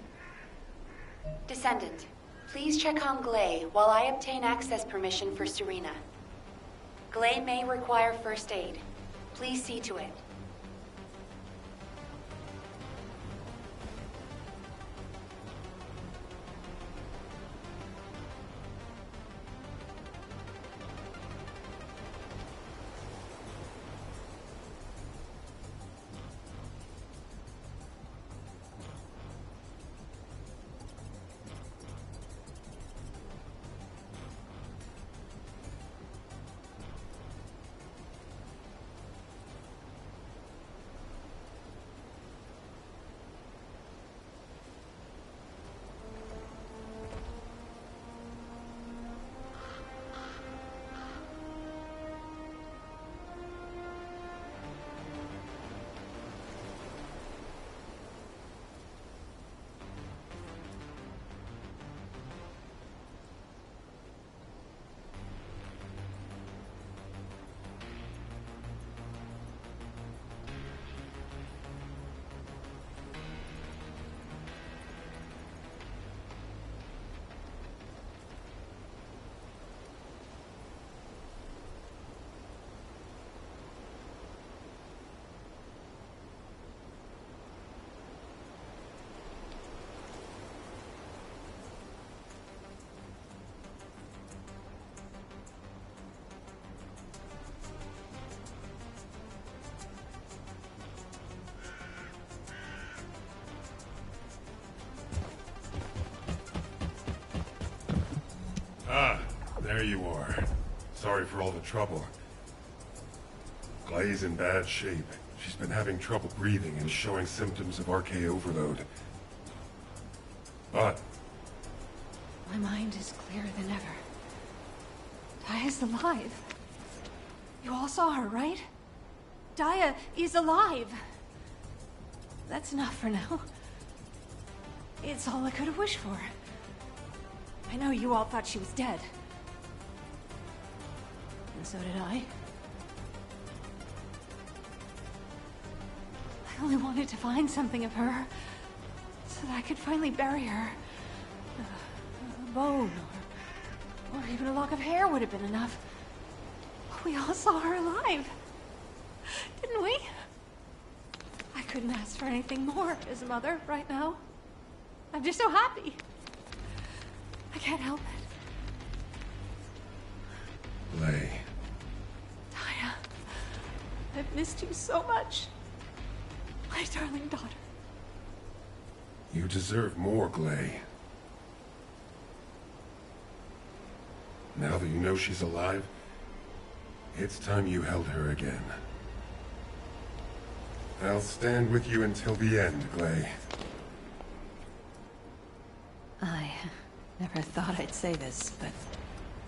Descendant, please check on Glay while I obtain access permission for Serena. Glay may require first aid. Please see to it. Ah, there you are. Sorry for all the trouble. Glay's in bad shape. She's been having trouble breathing and showing symptoms of RK overload. But My mind is clearer than ever. Daya's alive. You all saw her, right? Daya is alive. That's enough for now. It's all I could have wished for. I know you all thought she was dead. And so did I. I only wanted to find something of her, so that I could finally bury her. A bone, or even a lock of hair would have been enough. We all saw her alive, didn't we? I couldn't ask for anything more as a mother right now. I'm just so happy. I can't help it. Glay. Daya, I've missed you so much. My darling daughter. You deserve more, Glay. Now that you know she's alive, it's time you held her again. I'll stand with you until the end, Glay. I never thought I'd say this, but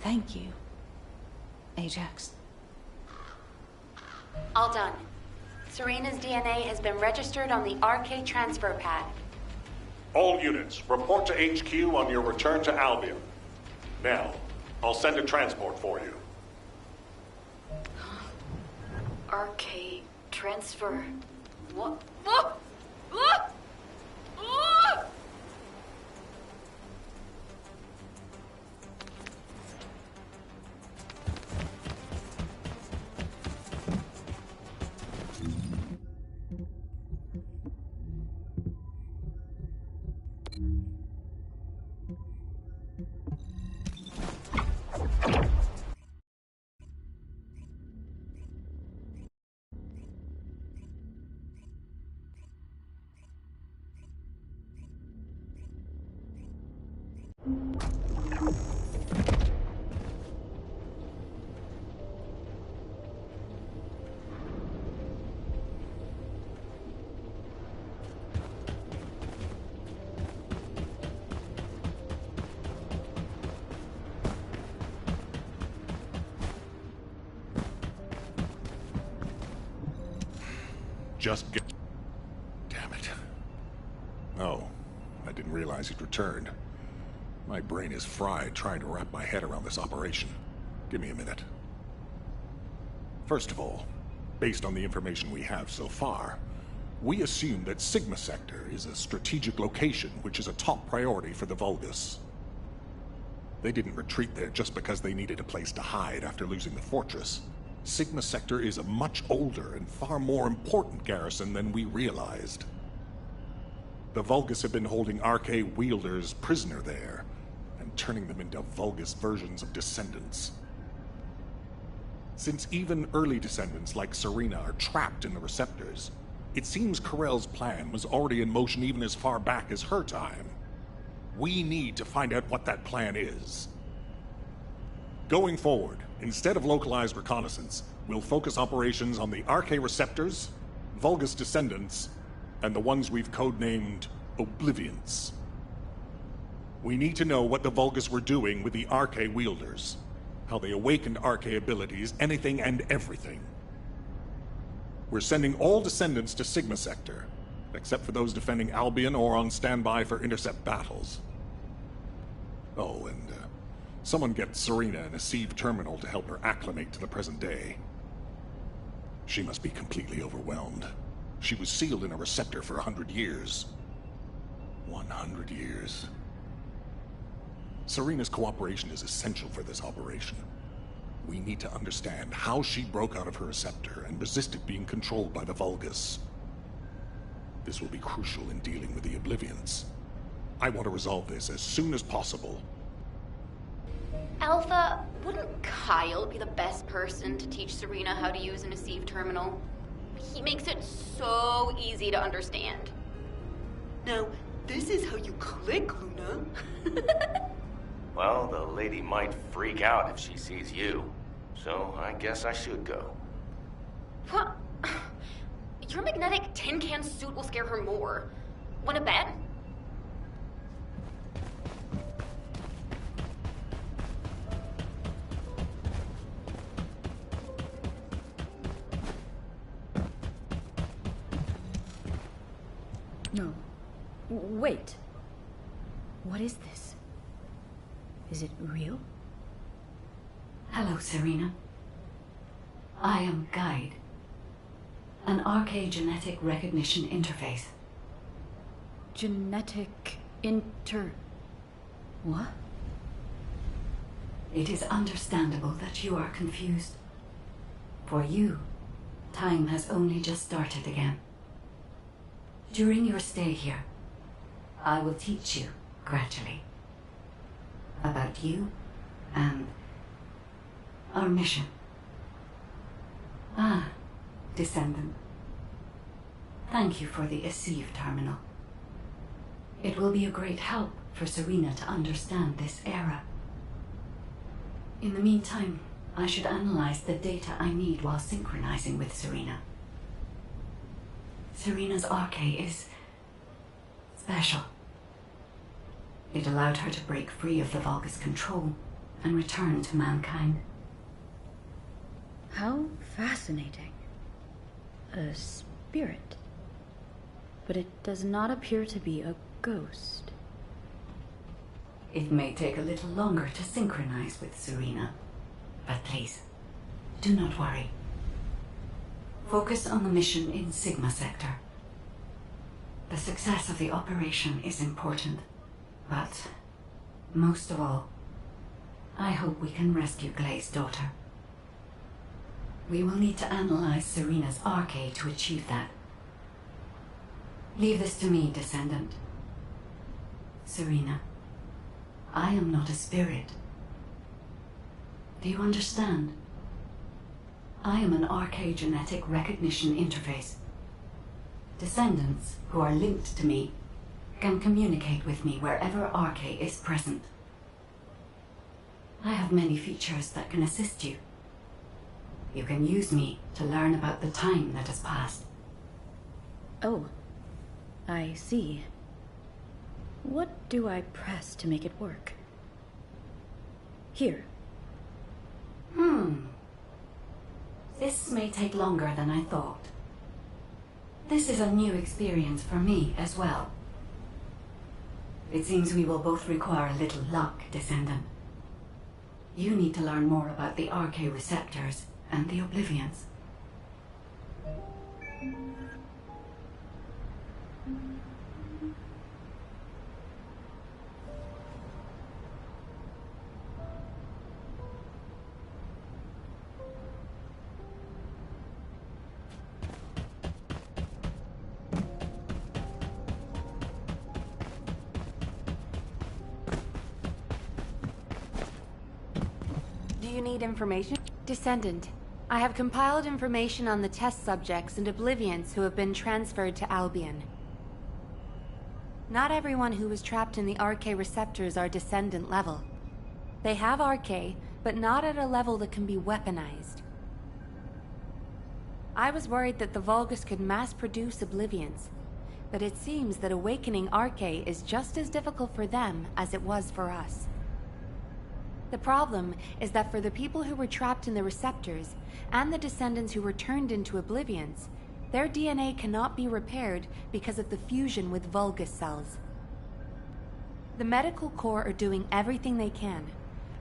thank you, Ajax. All done. Serena's DNA has been registered on the RK transfer pad. All units, report to HQ on your return to Albion. Now, I'll send a transport for you. RK transfer. What? Just get... Damn it. Oh, I didn't realize he'd returned. My brain is fried trying to wrap my head around this operation. Give me a minute. First of all, based on the information we have so far, we assume that Sigma Sector is a strategic location which is a top priority for the Vulgus. They didn't retreat there just because they needed a place to hide after losing the fortress. Sigma Sector is a much older and far more important garrison than we realized. The Vulgus have been holding RK wielders prisoner there, and turning them into Vulgus versions of Descendants. Since even early Descendants like Serena are trapped in the receptors, it seems Corell's plan was already in motion even as far back as her time. We need to find out what that plan is. Going forward, instead of localized reconnaissance, we'll focus operations on the RK receptors, Vulgus Descendants, and the ones we've codenamed Oblivions. We need to know what the Vulgus were doing with the RK wielders, how they awakened RK abilities, anything and everything. We're sending all Descendants to Sigma Sector, except for those defending Albion or on standby for intercept battles. Oh, and someone get Serena in a sieve terminal to help her acclimate to the present day. She must be completely overwhelmed. She was sealed in a receptor for 100 years. 100 years. Serena's cooperation is essential for this operation. We need to understand how she broke out of her receptor and resisted being controlled by the Vulgus. This will be crucial in dealing with the Oblivions. I want to resolve this as soon as possible. Alpha, wouldn't Kyle be the best person to teach Serena how to use an Asive terminal? He makes it so easy to understand. Now, this is how you click, Luna. Well, the lady might freak out if she sees you. So I guess I should go. What? Your magnetic tin can suit will scare her more. Wanna bet? No. Wait. What is this? Is it real? Hello, Serena. I am Guide, an archaeogenetic recognition interface. Genetic What? It is understandable that you are confused. For you, time has only just started again. During your stay here, I will teach you, gradually, about you and our mission. Ah, Descendant. Thank you for the Eceive terminal. It will be a great help for Serena to understand this era. In the meantime, I should analyze the data I need while synchronizing with Serena. Serena's arche is special. It allowed her to break free of the Vulgus control and return to mankind. How fascinating. A spirit. But it does not appear to be a ghost. It may take a little longer to synchronize with Serena, but please, do not worry. Focus on the mission in Sigma Sector. The success of the operation is important, but most of all, I hope we can rescue Glay's daughter. We will need to analyze Serena's arche to achieve that. Leave this to me, Descendant. Serena, I am not a spirit. Do you understand? I am an archaeogenetic recognition interface. Descendants who are linked to me can communicate with me wherever arche is present. I have many features that can assist you. You can use me to learn about the time that has passed. Oh, I see. What do I press to make it work? Here. This may take longer than I thought. This is a new experience for me as well. It seems we will both require a little luck, Descendant. You need to learn more about the arche receptors and the Oblivions. Do you need information? Descendant, I have compiled information on the test subjects and Oblivions who have been transferred to Albion. Not everyone who was trapped in the arche receptors are Descendant level. They have arche, but not at a level that can be weaponized. I was worried that the Vulgus could mass-produce Oblivions, but it seems that awakening arche is just as difficult for them as it was for us. The problem is that for the people who were trapped in the receptors, and the Descendants who were turned into Oblivions, their DNA cannot be repaired because of the fusion with Vulgus cells. The medical corps are doing everything they can,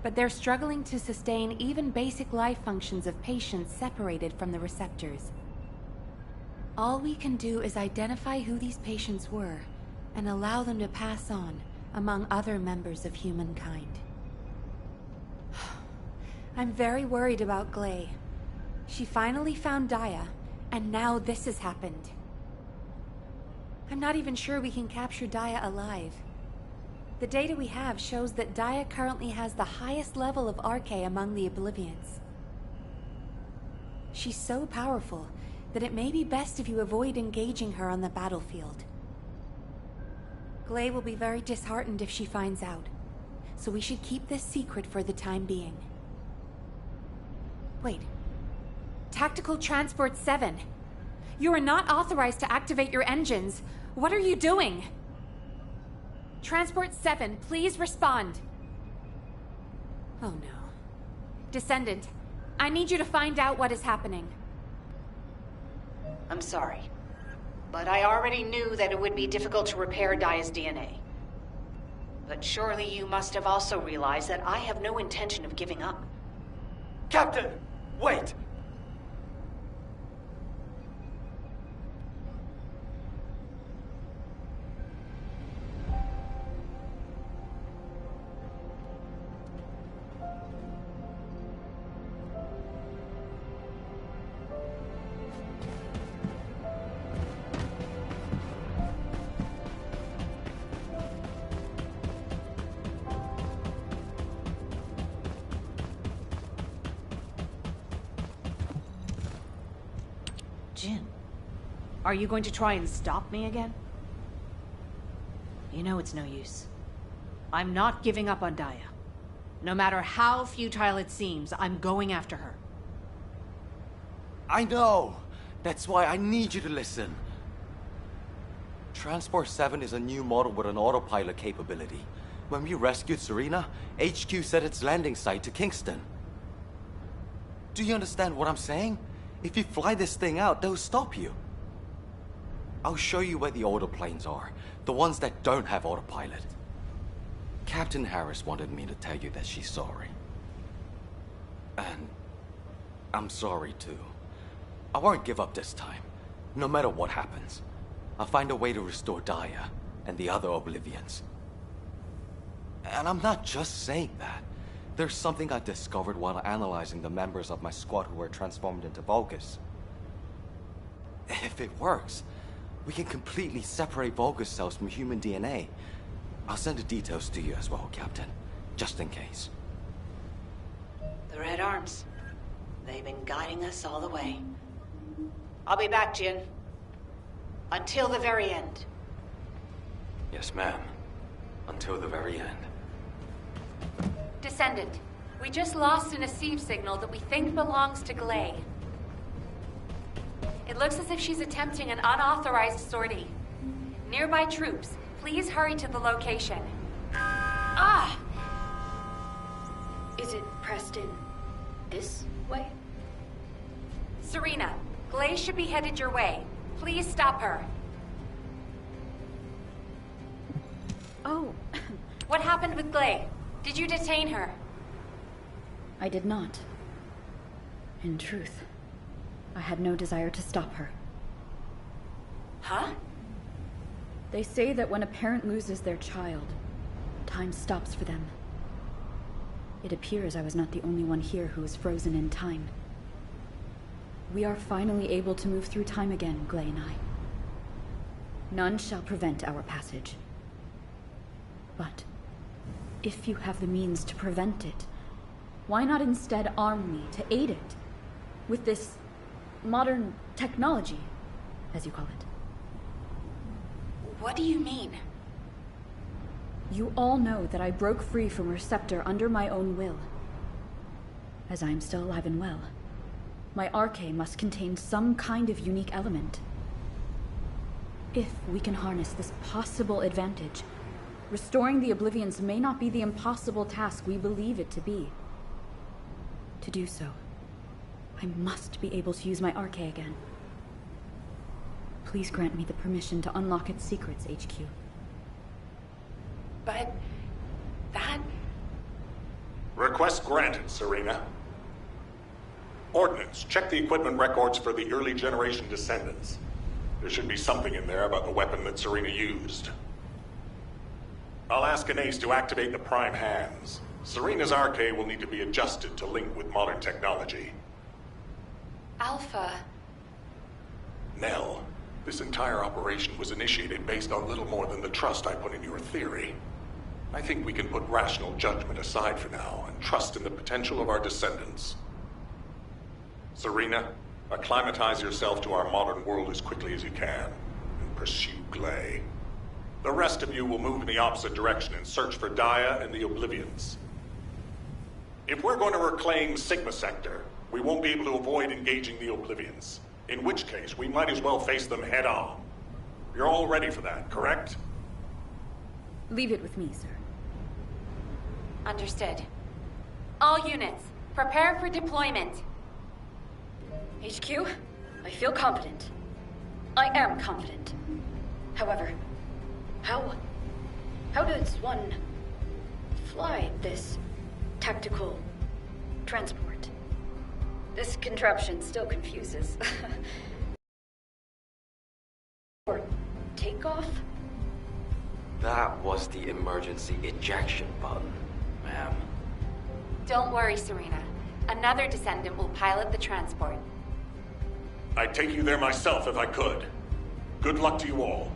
but they're struggling to sustain even basic life functions of patients separated from the receptors. All we can do is identify who these patients were, and allow them to pass on among other members of humankind. I'm very worried about Glay. She finally found Daya, and now this has happened. I'm not even sure we can capture Daya alive. The data we have shows that Daya currently has the highest level of arche among the Oblivions. She's so powerful that it may be best if you avoid engaging her on the battlefield. Glay will be very disheartened if she finds out. so we should keep this secret for the time being. Wait. Tactical Transport 7. You are not authorized to activate your engines. What are you doing? Transport 7, please respond. Oh no. Descendant, I need you to find out what is happening. I'm sorry, but I already knew that it would be difficult to repair Daya's DNA. But surely you must have also realized that I have no intention of giving up. Captain! Wait! Jin, are you going to try and stop me again? You know it's no use. I'm not giving up on Daya. No matter how futile it seems, I'm going after her. I know! That's why I need you to listen. Transport 7 is a new model with an autopilot capability. When we rescued Serena, HQ set its landing site to Kingston. Do you understand what I'm saying? If you fly this thing out, they'll stop you. I'll show you where the autoplanes are. The ones that don't have autopilot. Captain Harris wanted me to tell you that she's sorry. And I'm sorry too. I won't give up this time. No matter what happens. I'll find a way to restore Daya and the other Oblivions. And I'm not just saying that. There's something I discovered while analyzing the members of my squad who were transformed into Vulgus. If it works, we can completely separate Vulgus cells from human DNA. I'll send the details to you as well, Captain, just in case. The Red Arms. They've been guiding us all the way. I'll be back, Jin. Until the very end. Yes, ma'am. Until the very end. Descendant, we just lost an Asive signal that we think belongs to Glay. It looks as if she's attempting an unauthorized sortie. Nearby troops, please hurry to the location. Ah! Is it pressed in this way? Serena, Glay should be headed your way. Please stop her. Oh. What happened with Glay? Did you detain her? I did not. In truth, I had no desire to stop her. Huh? They say that when a parent loses their child, time stops for them. It appears I was not the only one here who was frozen in time. We are finally able to move through time again, Glay and I. None shall prevent our passage. But if you have the means to prevent it, why not instead arm me to aid it with this modern technology, as you call it? What do you mean? You all know that I broke free from Receptor under my own will. As I am still alive and well, my arche must contain some kind of unique element. If we can harness this possible advantage, restoring the Oblivions may not be the impossible task we believe it to be. To do so, I must be able to use my arche again. Please grant me the permission to unlock its secrets, HQ. But that... Request granted, Serena. Ordnance, check the equipment records for the early generation Descendants. There should be something in there about the weapon that Serena used. I'll ask Anais to activate the prime hands. Serena's arche will need to be adjusted to link with modern technology. Alpha... Nell, this entire operation was initiated based on little more than the trust I put in your theory. I think we can put rational judgment aside for now and trust in the potential of our Descendants. Serena, acclimatize yourself to our modern world as quickly as you can, and pursue Glay. The rest of you will move in the opposite direction and search for Dia and the Oblivions. If we're going to reclaim Sigma Sector, we won't be able to avoid engaging the Oblivions. In which case, we might as well face them head on. You're all ready for that, correct? Leave it with me, sir. Understood. All units, prepare for deployment. HQ, I feel confident. I am confident. However, how does one fly this tactical transport? This contraption still confuses. Or takeoff? That was the emergency ejection button, ma'am. Don't worry, Serena. Another Descendant will pilot the transport. I'd take you there myself if I could. Good luck to you all.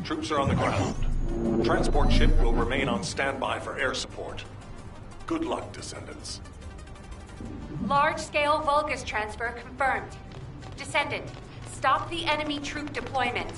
Troops are on the ground. Transport ship will remain on standby for air support. Good luck, Descendants. Large-scale Vulgus transfer confirmed. Descendant, stop the enemy troop deployment.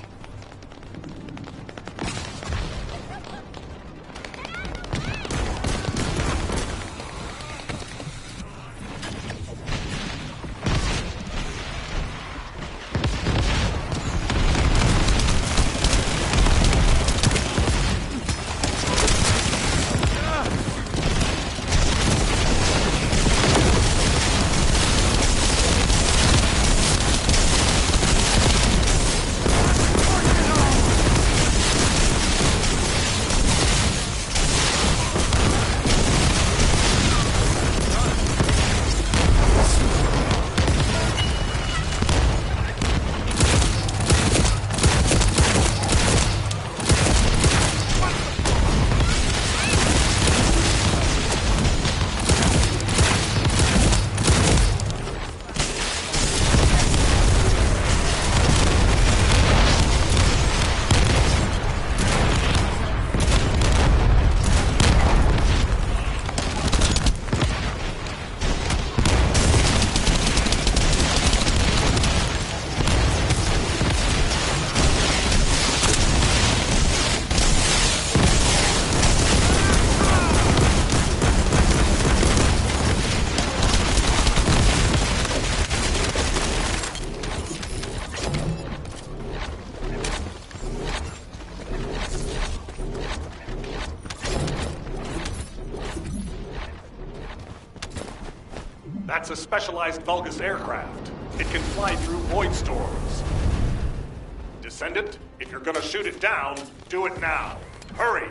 That's a specialized Vulgus aircraft. It can fly through void storms. Descendant, if you're gonna shoot it down, do it now. Hurry!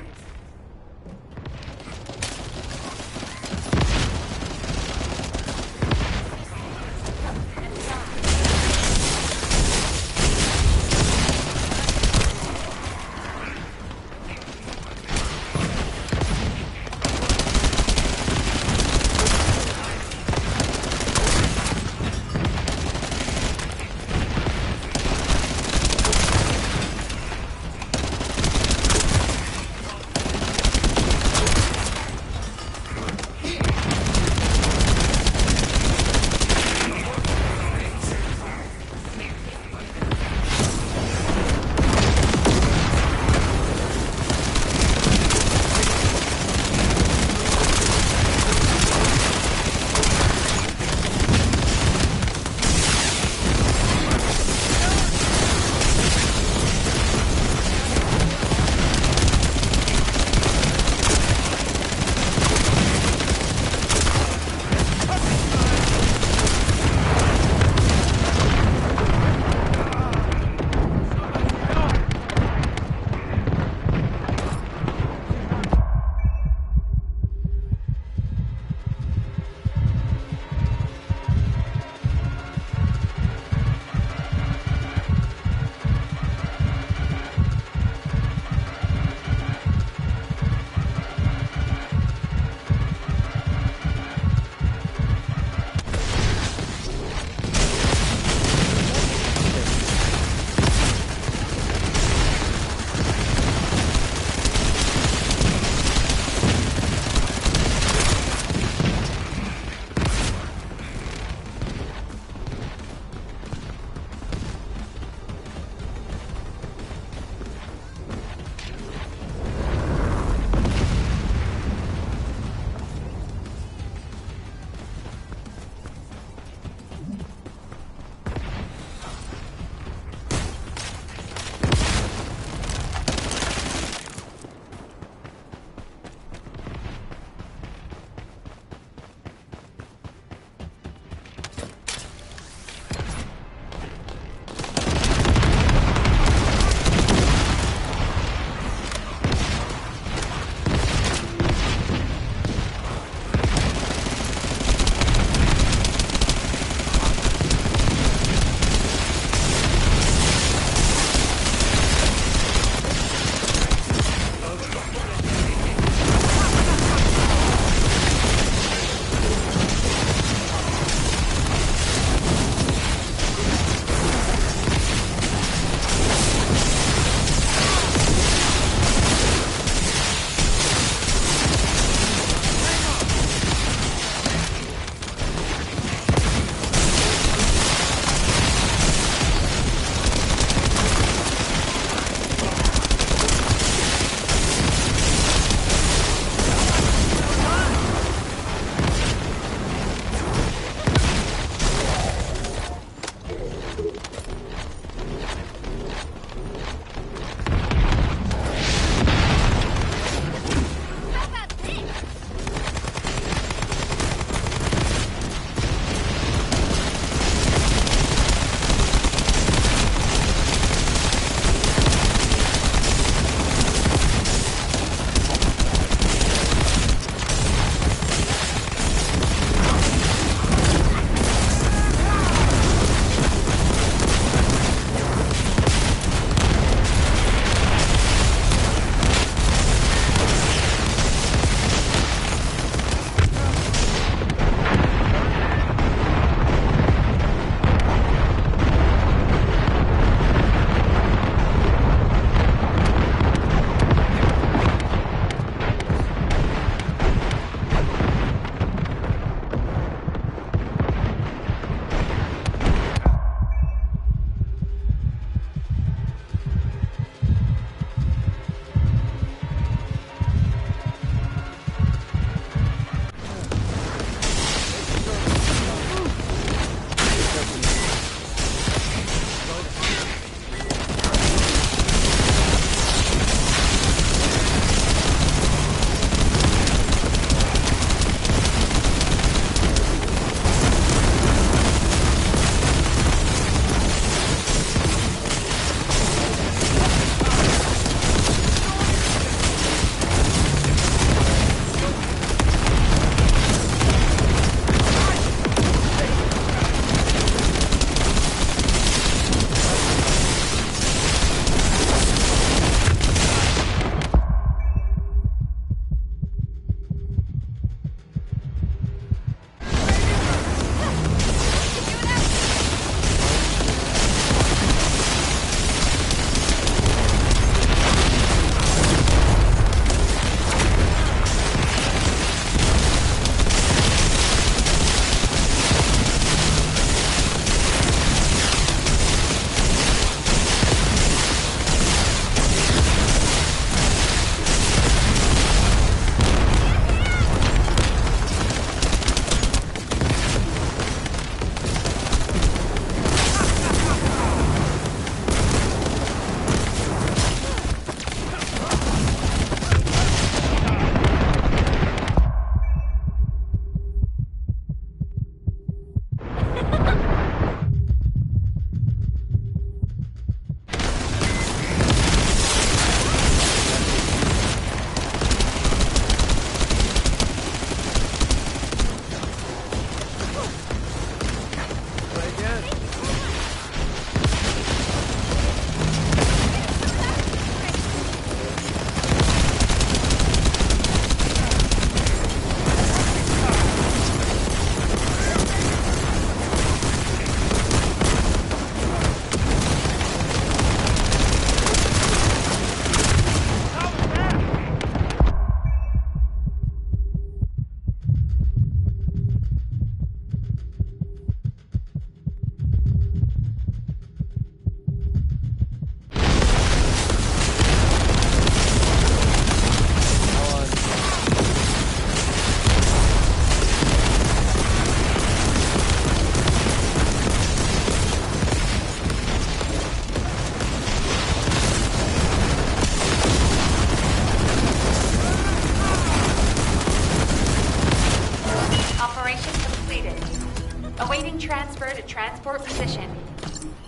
Awaiting transfer to transport position.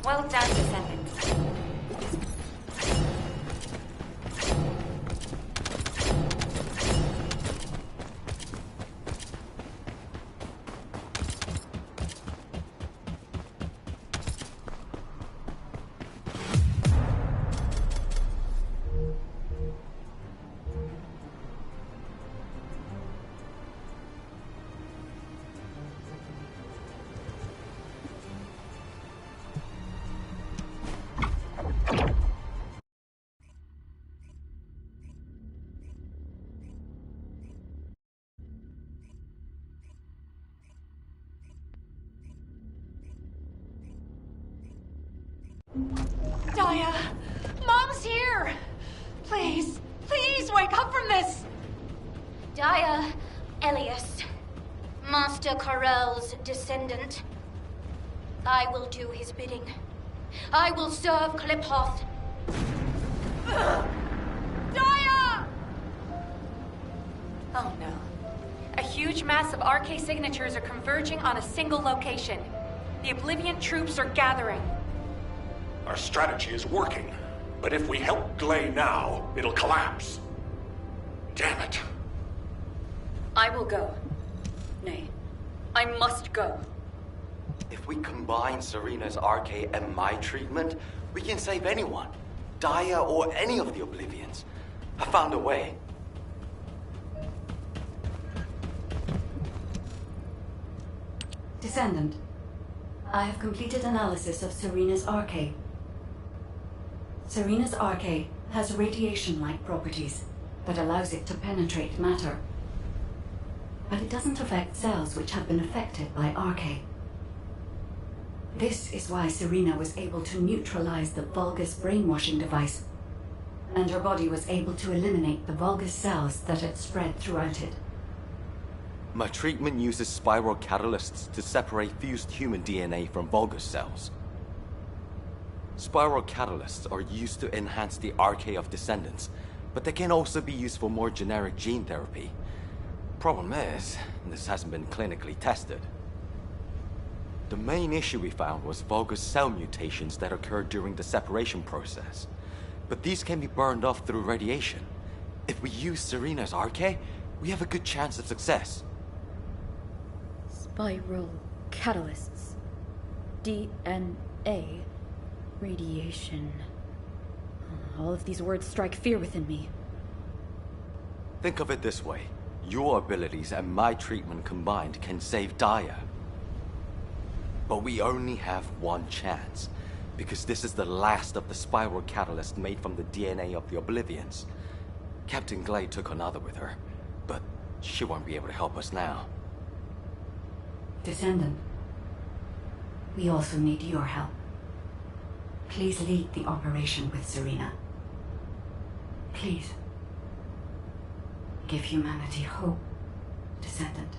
Well done, Descendants. Daya! Mom's here! Please, please wake up from this! Daya, Elias, Master Corell's descendant. I will do his bidding. I will serve Kliphoth. Daya! Oh no. A huge mass of RK signatures are converging on a single location. The Oblivion troops are gathering. Our strategy is working, but if we help Glay now, it'll collapse. Damn it. I will go. Nay, I must go. If we combine Serena's RK and my treatment, we can save anyone. Daya or any of the Oblivions. I found a way. Descendant, I have completed analysis of Serena's RK. Serena's RK has radiation-like properties that allows it to penetrate matter. But it doesn't affect cells which have been affected by RK. This is why Serena was able to neutralize the Vulgus brainwashing device, and her body was able to eliminate the Vulgus cells that had spread throughout it. My treatment uses spiral catalysts to separate fused human DNA from Vulgus cells. Spiral catalysts are used to enhance the RK of Descendants, but they can also be used for more generic gene therapy. Problem is, this hasn't been clinically tested. The main issue we found was Vulgus cell mutations that occurred during the separation process. But these can be burned off through radiation. If we use Serena's RK, we have a good chance of success. Spiral catalysts. DNA. Radiation. All of these words strike fear within me. Think of it this way. Your abilities and my treatment combined can save Daya. But we only have one chance, because this is the last of the spiral catalyst made from the DNA of the Oblivions. Captain Glade took another with her, but she won't be able to help us now. Descendant, we also need your help. Please lead the operation with Serena. Please. Give humanity hope, Descendant.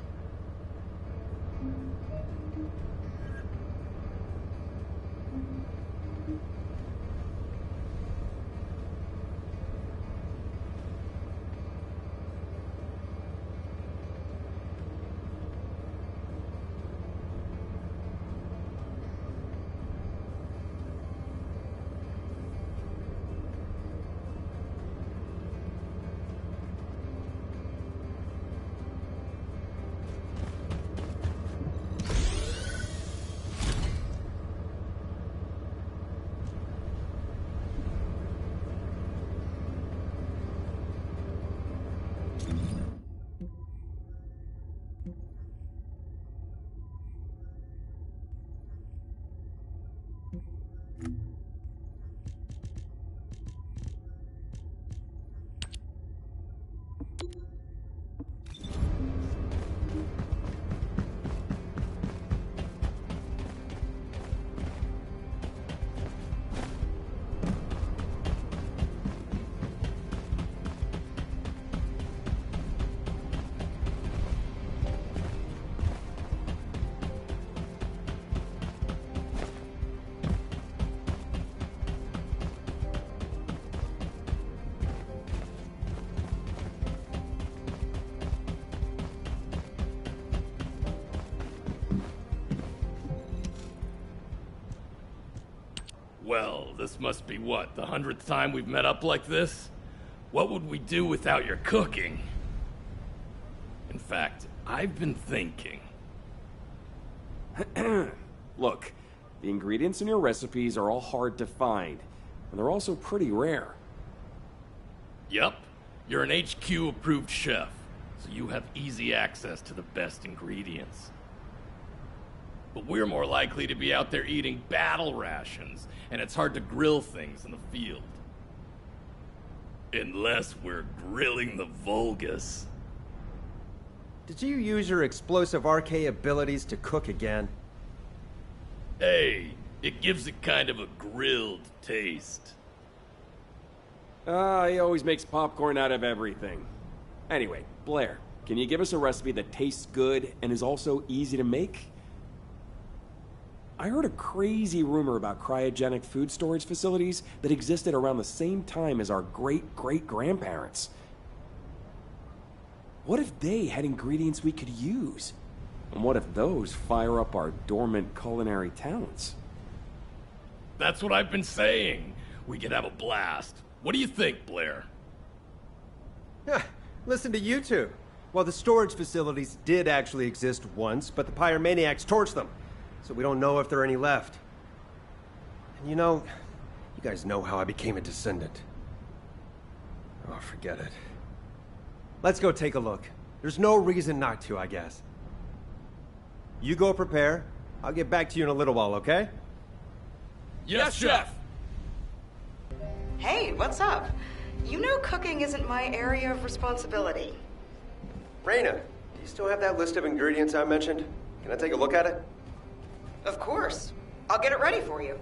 Well, this must be what, the 100th time we've met up like this? What would we do without your cooking? In fact, I've been thinking. Look, the ingredients in your recipes are all hard to find, and they're also pretty rare. Yup, you're an HQ-approved chef, so you have easy access to the best ingredients. But we're more likely to be out there eating battle rations, and it's hard to grill things in the field. Unless we're grilling the Vulgus. Did you use your explosive RK abilities to cook again? Hey, it gives it kind of a grilled taste. He always makes popcorn out of everything. Anyway, Blair, can you give us a recipe that tastes good and is also easy to make? I heard a crazy rumor about cryogenic food storage facilities that existed around the same time as our great-great-grandparents. What if they had ingredients we could use? And what if those fire up our dormant culinary talents? That's what I've been saying. We could have a blast. What do you think, Blair? Listen to you two. Well, the storage facilities did actually exist once, but the pyromaniacs torched them. So we don't know if there are any left. And you guys know how I became a Descendant. Oh, forget it. Let's go take a look. There's no reason not to, I guess. You go prepare. I'll get back to you in a little while, okay? Yes, Chef! Hey, what's up? You know cooking isn't my area of responsibility. Reyna, do you still have that list of ingredients I mentioned? Can I take a look at it? Of course. I'll get it ready for you.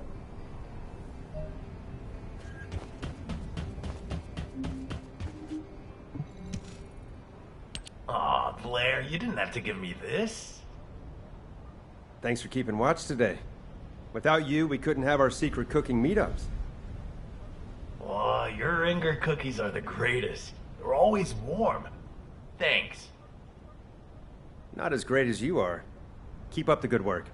Aw, Blair, you didn't have to give me this. Thanks for keeping watch today. Without you, we couldn't have our secret cooking meetups. Aw, your Inger cookies are the greatest. They're always warm. Thanks. Not as great as you are. Keep up the good work.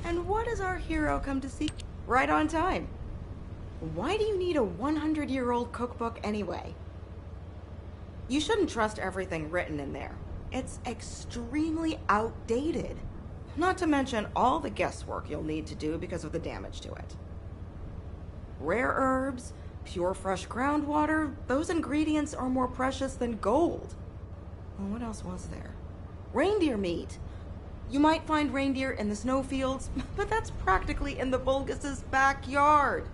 And what does our hero come to see? Right on time. Why do you need a 100-year-old cookbook anyway? You shouldn't trust everything written in there. It's extremely outdated. Not to mention all the guesswork you'll need to do because of the damage to it. Rare herbs, pure fresh groundwater, those ingredients are more precious than gold. Well, what else was there? Reindeer meat. You might find reindeer in the snowfields, but that's practically in the Vulgus' backyard.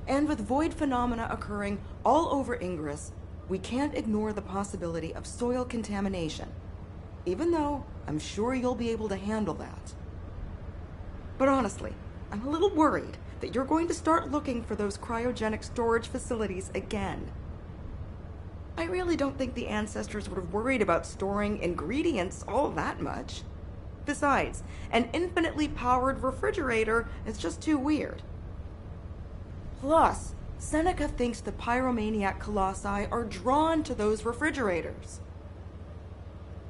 And with void phenomena occurring all over Ingress, we can't ignore the possibility of soil contamination, even though I'm sure you'll be able to handle that. But honestly, I'm a little worried that you're going to start looking for those cryogenic storage facilities again. I really don't think the ancestors would have worried about storing ingredients all that much. Besides, an infinitely powered refrigerator is just too weird. Plus, Seneca thinks the pyromaniac colossi are drawn to those refrigerators.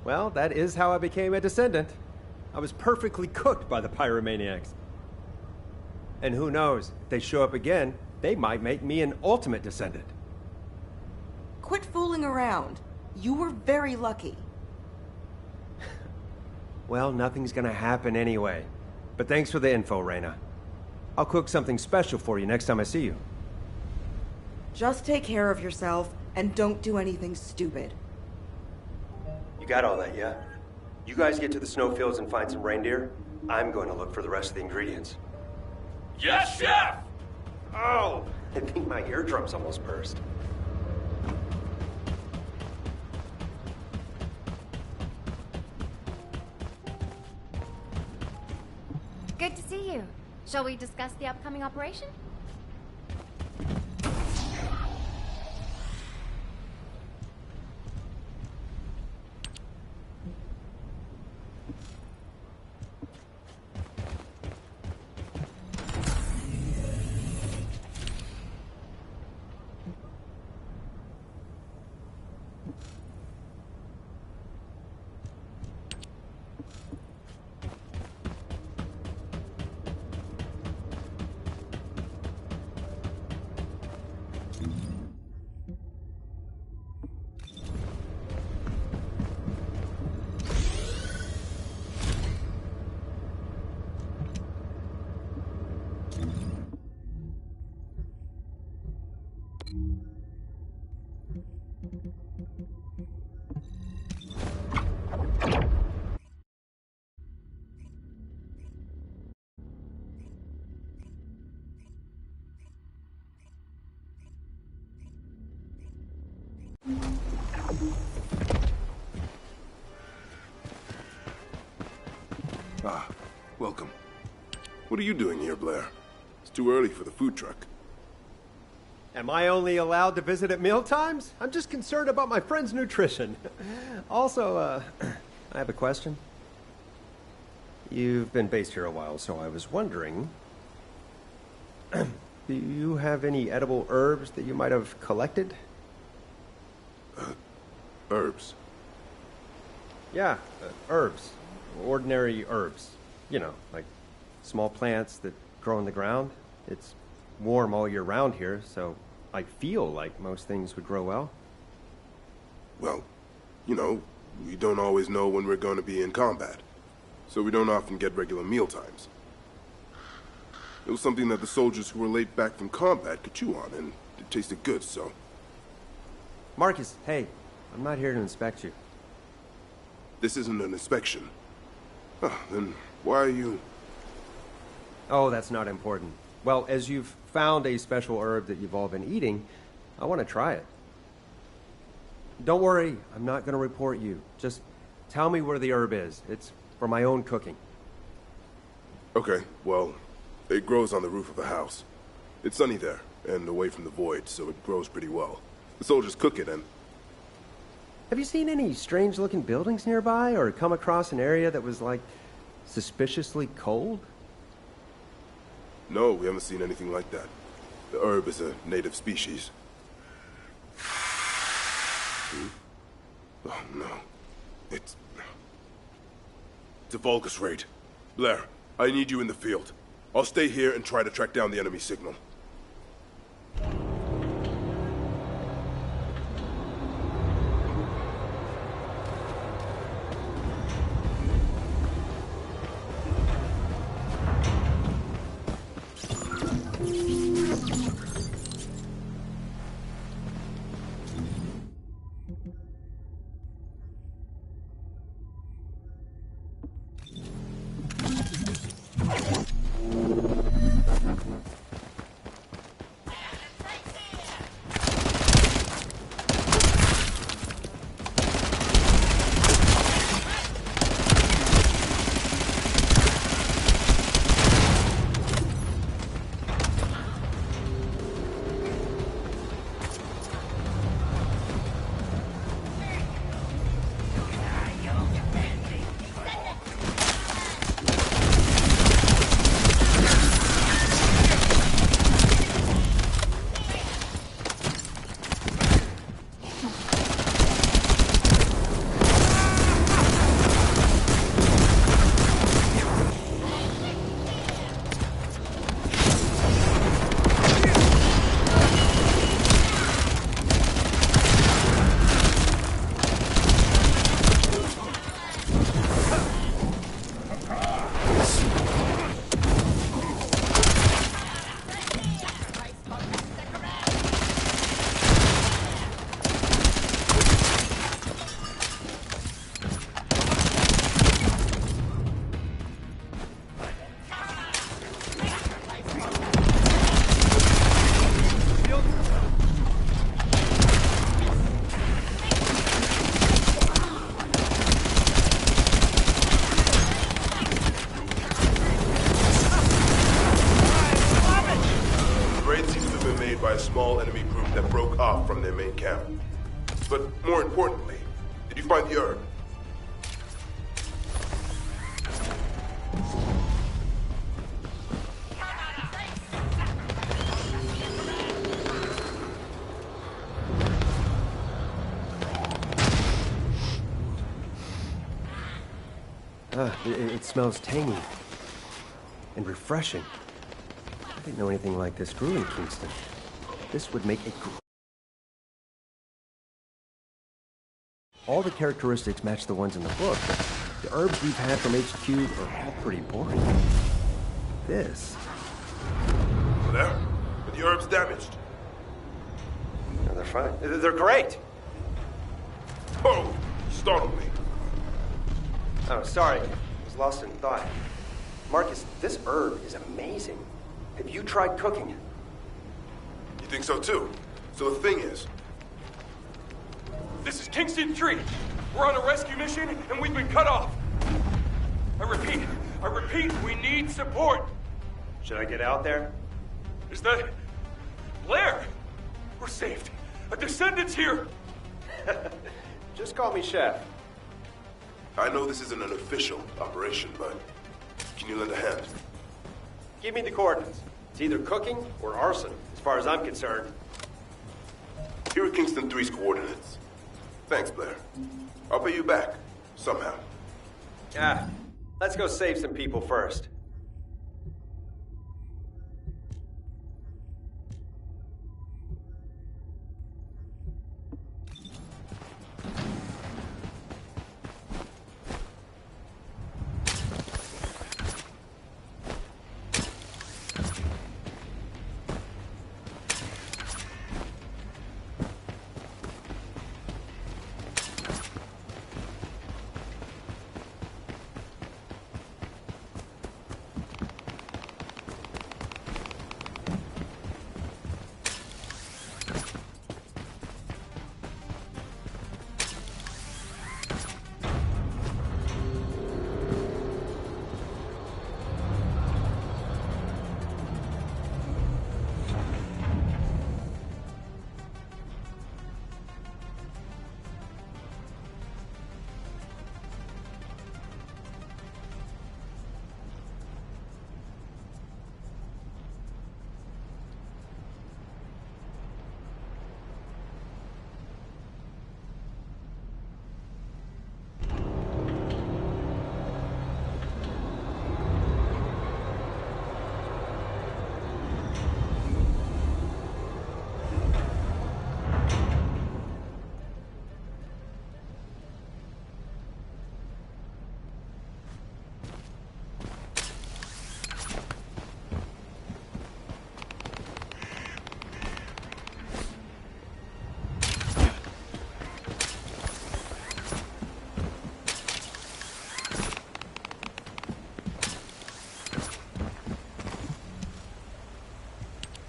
Well, that is how I became a Descendant. I was perfectly cooked by the pyromaniacs. And who knows, if they show up again, they might make me an ultimate Descendant. Quit fooling around. You were very lucky. Well, nothing's gonna happen anyway. But thanks for the info, Reyna. I'll cook something special for you next time I see you. Just take care of yourself, and don't do anything stupid. You got all that, yeah? You guys get to the snowfields and find some reindeer. I'm going to look for the rest of the ingredients. Yes, Chef! Oh, I think my eardrums almost burst. Good to see you. Shall we discuss the upcoming operation? Ah, welcome. What are you doing here, Blair? It's too early for the food truck. Am I only allowed to visit at mealtimes? I'm just concerned about my friend's nutrition. Also, I have a question. You've been based here a while, so I was wondering... do you have any edible herbs that you might have collected? Herbs? Yeah, herbs. Ordinary herbs. You know, like small plants that grow in the ground. It's warm all year round here, so I feel like most things would grow well. Well, you know, we don't always know when we're going to be in combat, so we don't often get regular mealtimes. It was something that the soldiers who were late back from combat could chew on, and it tasted good, so... Marcus, hey, I'm not here to inspect you. This isn't an inspection. Oh, then why are you... Oh, that's not important. Well, as you've found a special herb that you've all been eating, I want to try it. Don't worry, I'm not going to report you. Just tell me where the herb is. It's for my own cooking. Okay, well, it grows on the roof of the house. It's sunny there, and away from the void, so it grows pretty well. The soldiers cook it, and... Have you seen any strange-looking buildings nearby, or come across an area that was, like, suspiciously cold? No, we haven't seen anything like that. The herb is a native species. Hmm? Oh, no. It's a Vulgus raid. Blair, I need you in the field. I'll stay here and try to track down the enemy signal. By a small enemy group that broke off from their main camp. But more importantly, did you find the herb? It smells tangy and refreshing. I didn't know anything like this grew in Kingston. This would make a all the characteristics match the ones in the book, but the herbs we've had from HQ are all pretty boring. This... There? Are the herbs damaged? No, they're fine. They're great! Oh! You startled me. Oh, sorry. I was lost in thought. Marcus, this herb is amazing. Have you tried cooking it? You think so too? So the thing is... This is Kingston 3. We're on a rescue mission, and we've been cut off. I repeat, we need support. Should I get out there? Is that... Blair? We're saved. A Descendant's here. Just call me Chef. I know this isn't an official operation, but can you lend a hand? Give me the coordinates. It's either cooking or arson, as far as I'm concerned. Here are Kingston 3's coordinates. Thanks, Blair. I'll pay you back, somehow. Ah, let's go save some people first.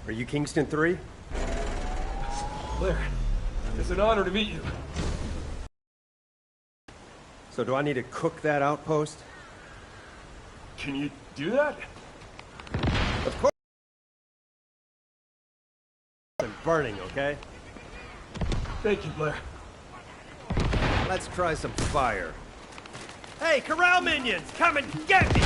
Are you Kingston 3? Blair, it's an honor to meet you. So do I need to cook that outpost? Can you do that? Of course. I'm burning, okay? Thank you, Blair. Let's try some fire. Hey, corral minions, come and get me!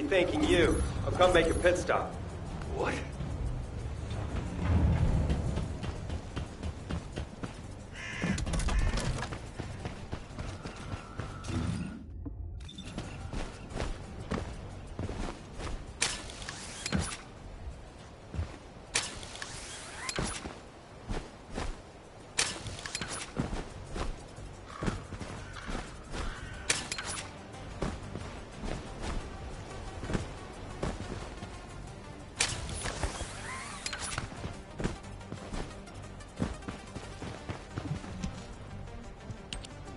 Thanking you. I'll come make a pit stop. What?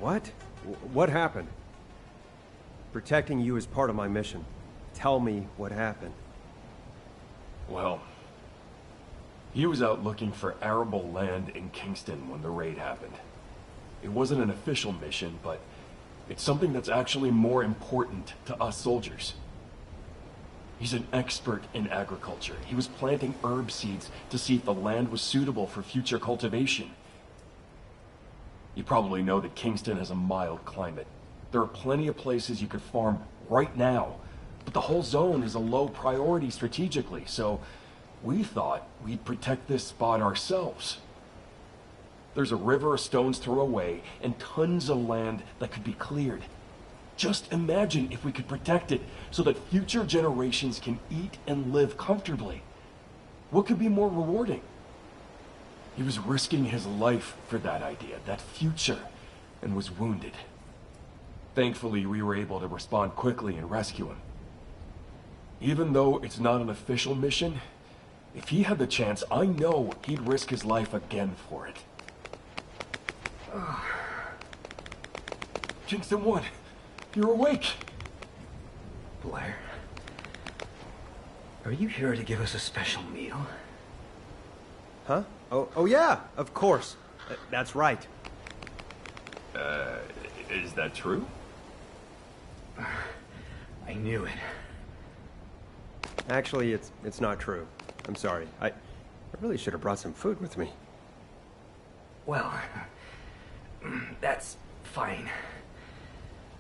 What? What happened? Protecting you is part of my mission. Tell me what happened. Well, he was out looking for arable land in Kingston when the raid happened. It wasn't an official mission, but it's something that's actually more important to us soldiers. He's an expert in agriculture. He was planting herb seeds to see if the land was suitable for future cultivation. You probably know that Kingston has a mild climate. There are plenty of places you could farm right now, but the whole zone is a low priority strategically, so we thought we'd protect this spot ourselves. There's a river a stone's throw away and tons of land that could be cleared. Just imagine if we could protect it so that future generations can eat and live comfortably. What could be more rewarding? He was risking his life for that idea, that future, and was wounded. Thankfully, we were able to respond quickly and rescue him. Even though it's not an official mission, if he had the chance, I know he'd risk his life again for it. Kingston 1, you're awake! Blair, are you here to give us a special meal? Huh? Oh yeah, of course. That's right. Is that true? I knew it. Actually, it's not true. I'm sorry. I really should have brought some food with me. Well, that's fine.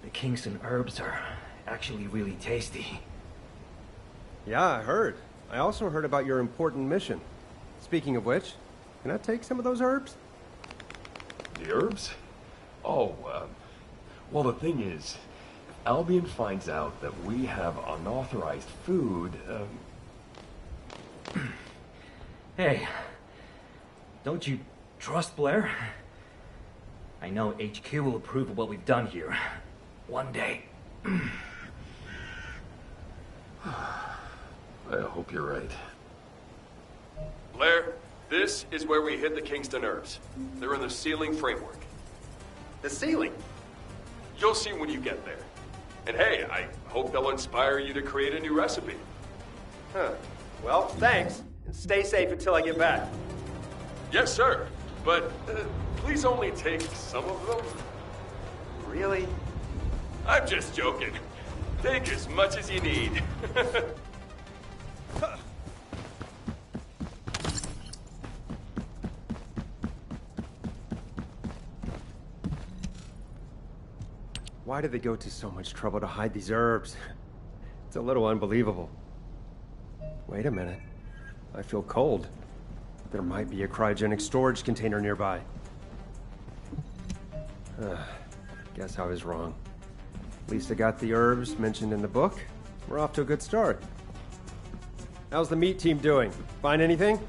The Kingston herbs are actually really tasty. Yeah, I heard. I also heard about your important mission. Speaking of which, can I take some of those herbs? The herbs? Oh, well, the thing is, if Albion finds out that we have unauthorized food, Hey, don't you trust Blair? I know HQ will approve of what we've done here. One day. I hope you're right. Blair, this is where we hid the Kingston herbs. They're in the ceiling framework. The ceiling? You'll see when you get there. And hey, I hope they'll inspire you to create a new recipe. Huh. Well, thanks. And stay safe until I get back. Yes, sir. But please only take some of them. Really? I'm just joking. Take as much as you need. Why did they go to so much trouble to hide these herbs? It's a little unbelievable. Wait a minute. I feel cold. There might be a cryogenic storage container nearby. Guess I was wrong. At least I got the herbs mentioned in the book. We're off to a good start. How's the meat team doing? Find anything?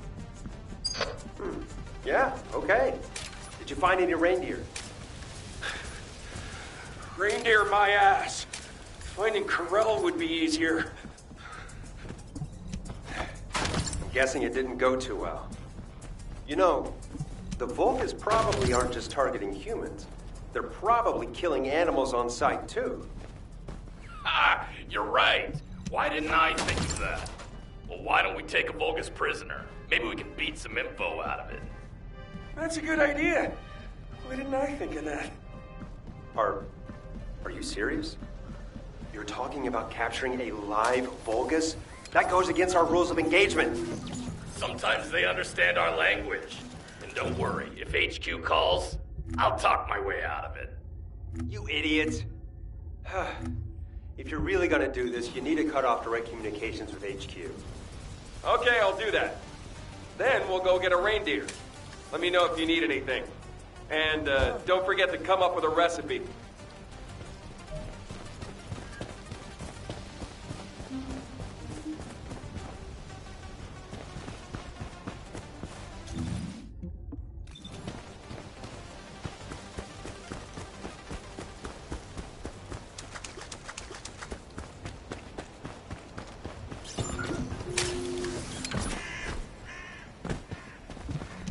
Yeah, okay. Did you find any reindeer? Reindeer my ass. Finding Corell would be easier. Guessing it didn't go too well. You know, the Vulcans probably aren't just targeting humans. They're probably killing animals on sight, too. Ha! You're right. Why didn't I think of that? Well, why don't we take a Vulgus prisoner? Maybe we can beat some info out of it. That's a good idea. Why didn't I think of that? Are you serious? You're talking about capturing a live Vulgus? That goes against our rules of engagement. Sometimes they understand our language. And don't worry, if HQ calls, I'll talk my way out of it. You idiot. If you're really gonna do this, you need to cut off direct communications with HQ. Okay, I'll do that. Then we'll go get a reindeer. Let me know if you need anything. And don't forget to come up with a recipe.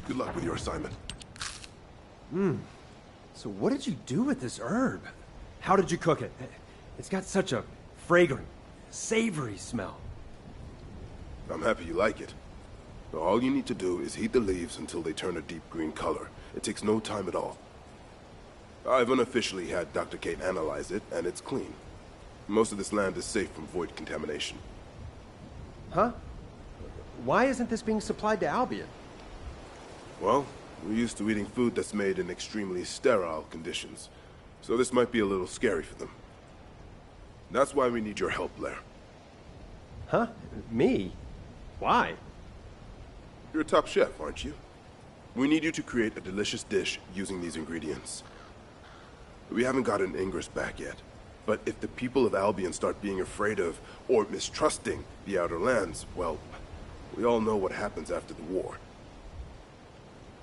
Good luck with your assignment. So what did you do with this herb? How did you cook it? It's got such a fragrant, savory smell. I'm happy you like it. All you need to do is heat the leaves until they turn a deep green color. It takes no time at all. I've unofficially had Dr. Kate analyze it, and it's clean. Most of this land is safe from void contamination. Huh? Why isn't this being supplied to Albion? Well, we're used to eating food that's made in extremely sterile conditions, so this might be a little scary for them. That's why we need your help, Blair. Huh? Me? Why? You're a top chef, aren't you? We need you to create a delicious dish using these ingredients. We haven't gotten Ingress back yet, but if the people of Albion start being afraid of, or mistrusting, the Outer Lands, well, we all know what happens after the war.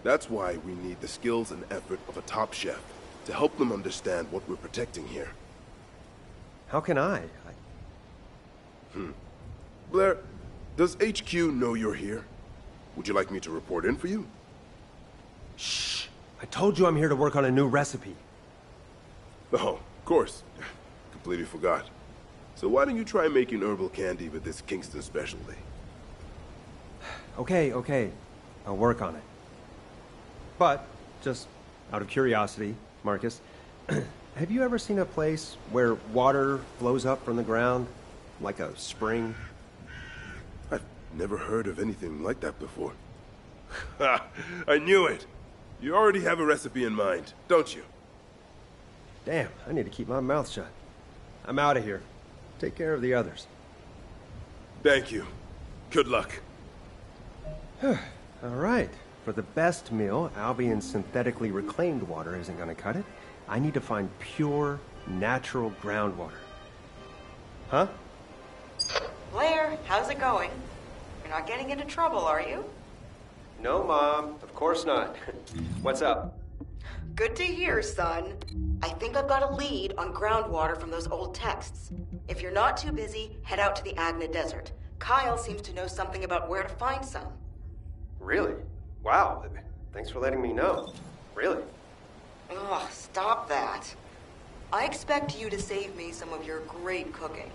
That's why we need the skills and effort of a top chef to help them understand what we're protecting here. How can I? Blair, does HQ know you're here? Would you like me to report in for you? Shh! I told you I'm here to work on a new recipe. Oh, of course. Completely forgot. So why don't you try making herbal candy with this Kingston specialty? Okay. I'll work on it. But, just out of curiosity, Marcus, have you ever seen a place where water flows up from the ground, like a spring? I've never heard of anything like that before. Ha! I knew it! You already have a recipe in mind, don't you? Damn, I need to keep my mouth shut. I'm out of here. Take care of the others. Thank you. Good luck. All right. For the best meal, Albion's synthetically reclaimed water isn't going to cut it. I need to find pure, natural groundwater. Huh? Blair, how's it going? You're not getting into trouble, are you? No, Mom. Of course not. What's up? Good to hear, son. I think I've got a lead on groundwater from those old texts. If you're not too busy, head out to the Agna Desert. Kyle seems to know something about where to find some. Really? Wow. Thanks for letting me know. Really? Ugh, stop that. I expect you to save me some of your great cooking.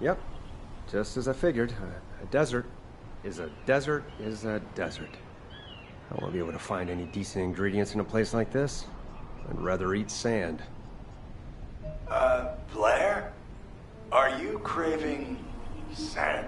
Yep. Just as I figured. A desert is a desert is a desert. I won't be able to find any decent ingredients in a place like this. I'd rather eat sand. Blair? Are you craving sand?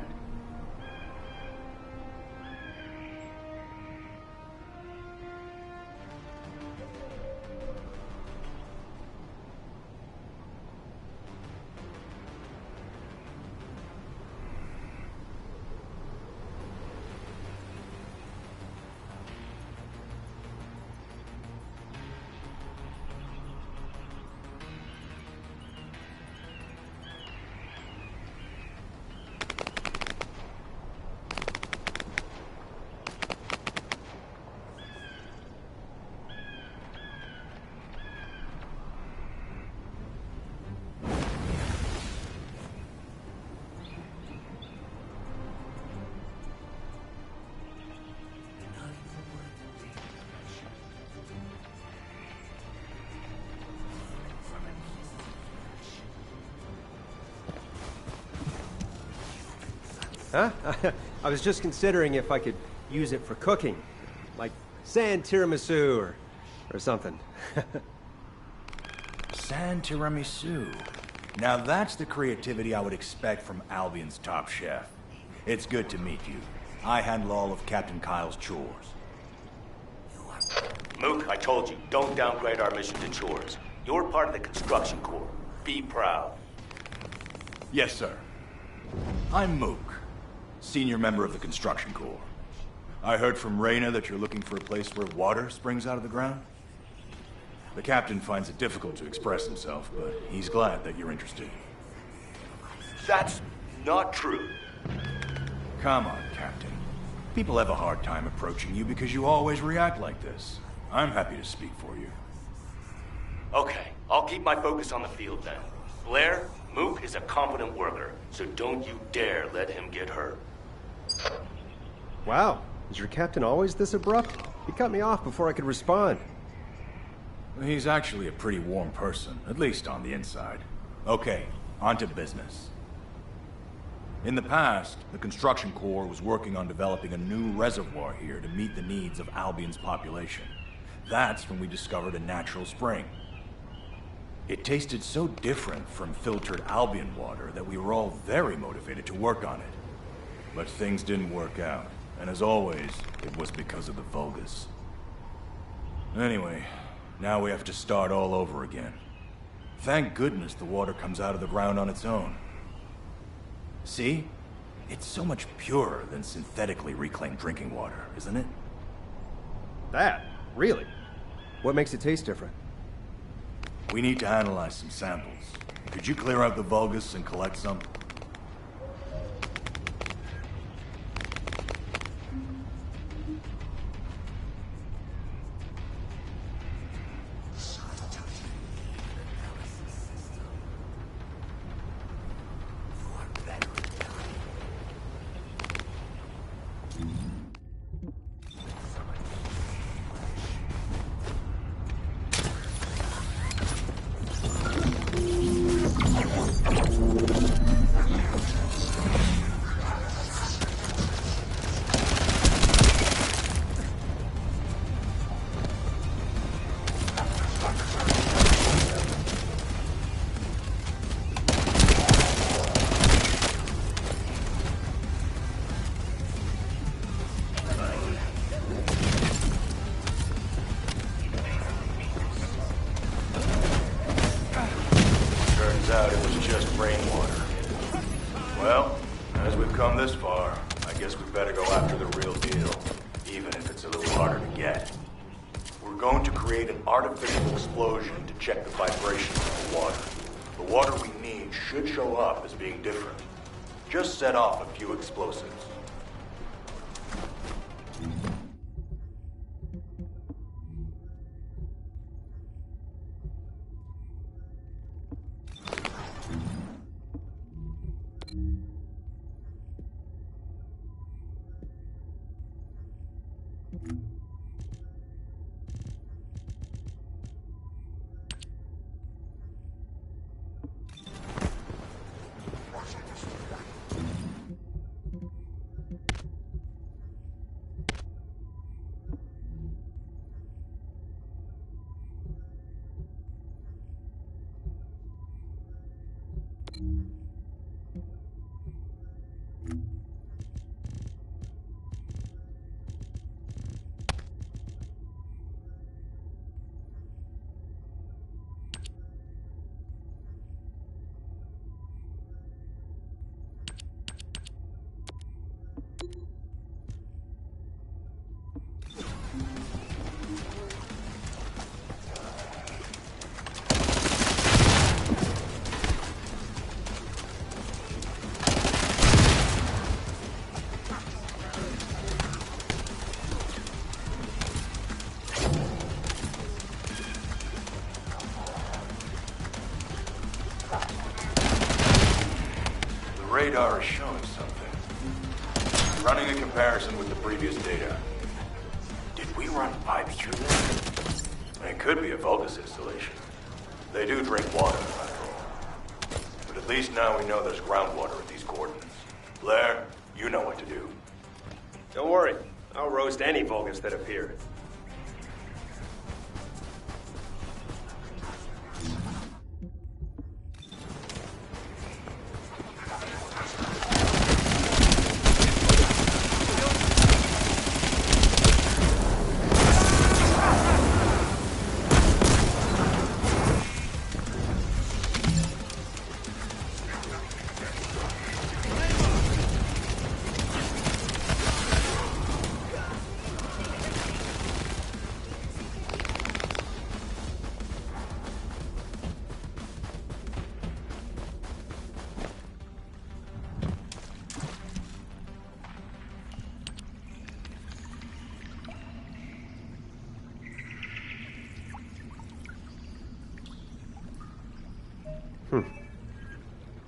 Huh? I was just considering if I could use it for cooking. Like sand tiramisu or something. Sand tiramisu. Now that's the creativity I would expect from Albion's top chef. It's good to meet you. I handle all of Captain Kyle's chores. Mook, I told you, don't downgrade our mission to chores. You're part of the construction corps. Be proud. Yes, sir. I'm Mook, senior member of the construction corps. I heard from Reyna that you're looking for a place where water springs out of the ground. The captain finds it difficult to express himself, but he's glad that you're interested. That's not true. Come on, Captain. People have a hard time approaching you because you always react like this. I'm happy to speak for you. Okay, I'll keep my focus on the field then. Blair, Mook is a competent worker, so don't you dare let him get hurt. Wow, is your captain always this abrupt? He cut me off before I could respond. He's actually a pretty warm person, at least on the inside. Okay, on to business. In the past, the construction corps was working on developing a new reservoir here to meet the needs of Albion's population. That's when we discovered a natural spring. It tasted so different from filtered Albion water that we were all very motivated to work on it. But things didn't work out, and as always, it was because of the Vulgus. Anyway, now we have to start all over again. Thank goodness the water comes out of the ground on its own. See? It's so much purer than synthetically reclaimed drinking water, isn't it? That? Really? What makes it taste different? We need to analyze some samples. Could you clear out the Vulgus and collect some? Out it was just rainwater. Well, as we've come this far, I guess we better go after the real deal, even if it's a little harder to get. We're going to create an artificial explosion to check the vibration of the water. The water we need should show up as being different. Just set off a few explosives. radar is showing something. Running a comparison with the previous data. Did we run pipes through this? It could be a Vulgus installation. They do drink water, after all. But at least now we know there's groundwater at these coordinates. Blair, you know what to do. Don't worry. I'll roast any Vulgus that appear.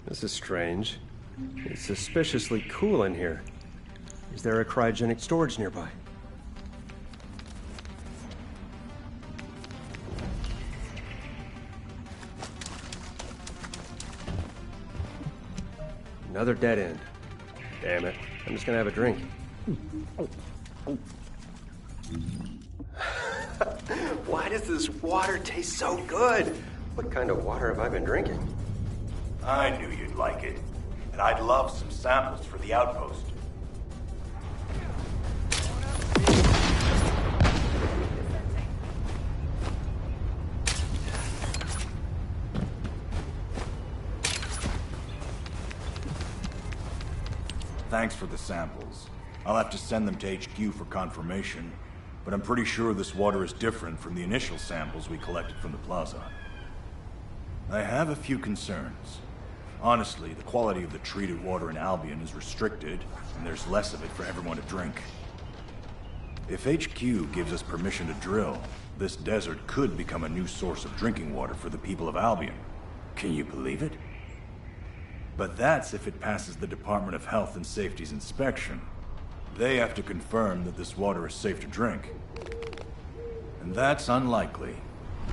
This is strange. It's suspiciously cool in here. Is there a cryogenic storage nearby? Another dead end. Damn it. I'm just gonna have a drink. Why does this water taste so good? What kind of water have I been drinking? I knew you'd like it. And I'd love some samples for the outpost. Thanks for the samples. I'll have to send them to HQ for confirmation, but I'm pretty sure this water is different from the initial samples we collected from the plaza. I have a few concerns. Honestly, the quality of the treated water in Albion is restricted, and there's less of it for everyone to drink. If HQ gives us permission to drill, this desert could become a new source of drinking water for the people of Albion. Can you believe it? But that's if it passes the Department of Health and Safety's inspection. They have to confirm that this water is safe to drink. And that's unlikely.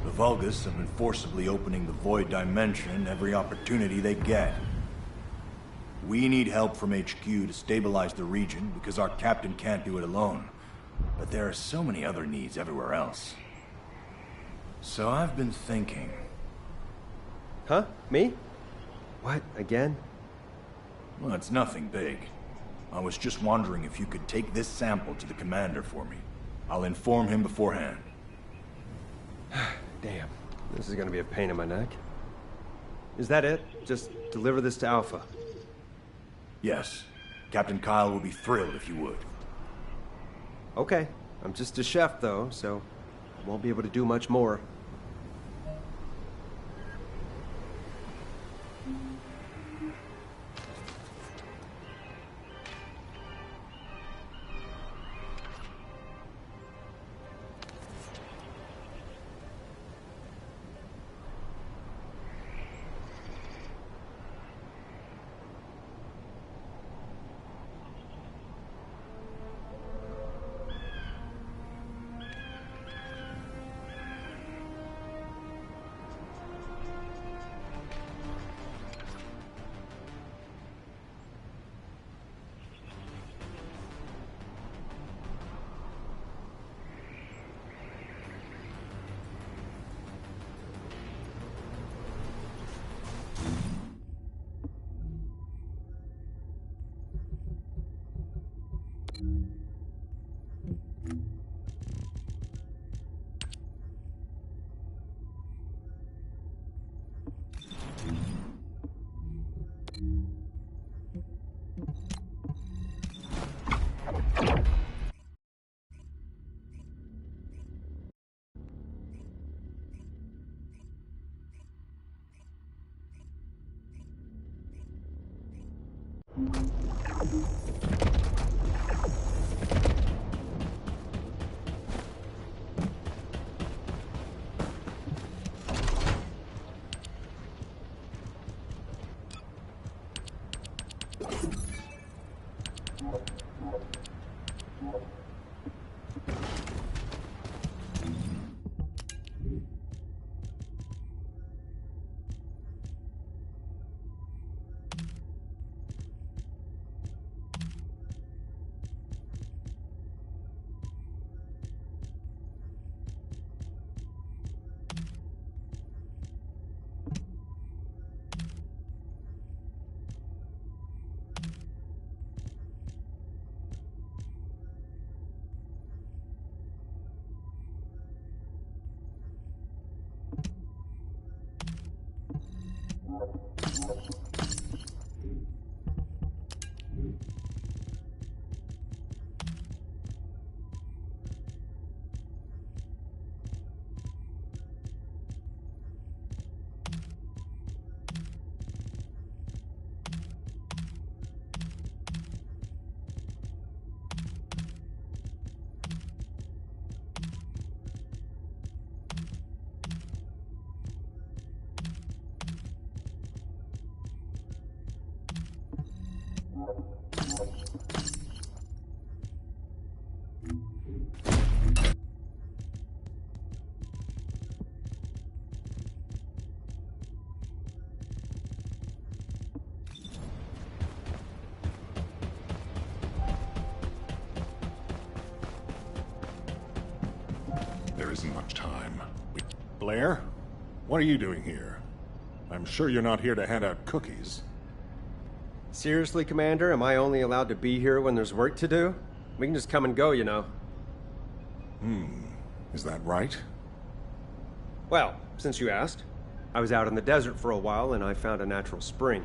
The Vulgus have been forcibly opening the Void Dimension every opportunity they get. We need help from HQ to stabilize the region because our captain can't do it alone. But there are so many other needs everywhere else. So I've been thinking... Huh? Me? What, again? Well, it's nothing big. I was just wondering if you could take this sample to the commander for me. I'll inform him beforehand. Damn, this is gonna be a pain in my neck. Is that it? Just deliver this to Alpha? Yes. Captain Kyle would be thrilled if you would. Okay. I'm just a chef, though, so I won't be able to do much more. There isn't much time. Blair? What are you doing here? I'm sure you're not here to hand out cookies. Seriously, Commander? Am I only allowed to be here when there's work to do? We can just come and go, you know. Is that right? Well, since you asked, I was out in the desert for a while and I found a natural spring.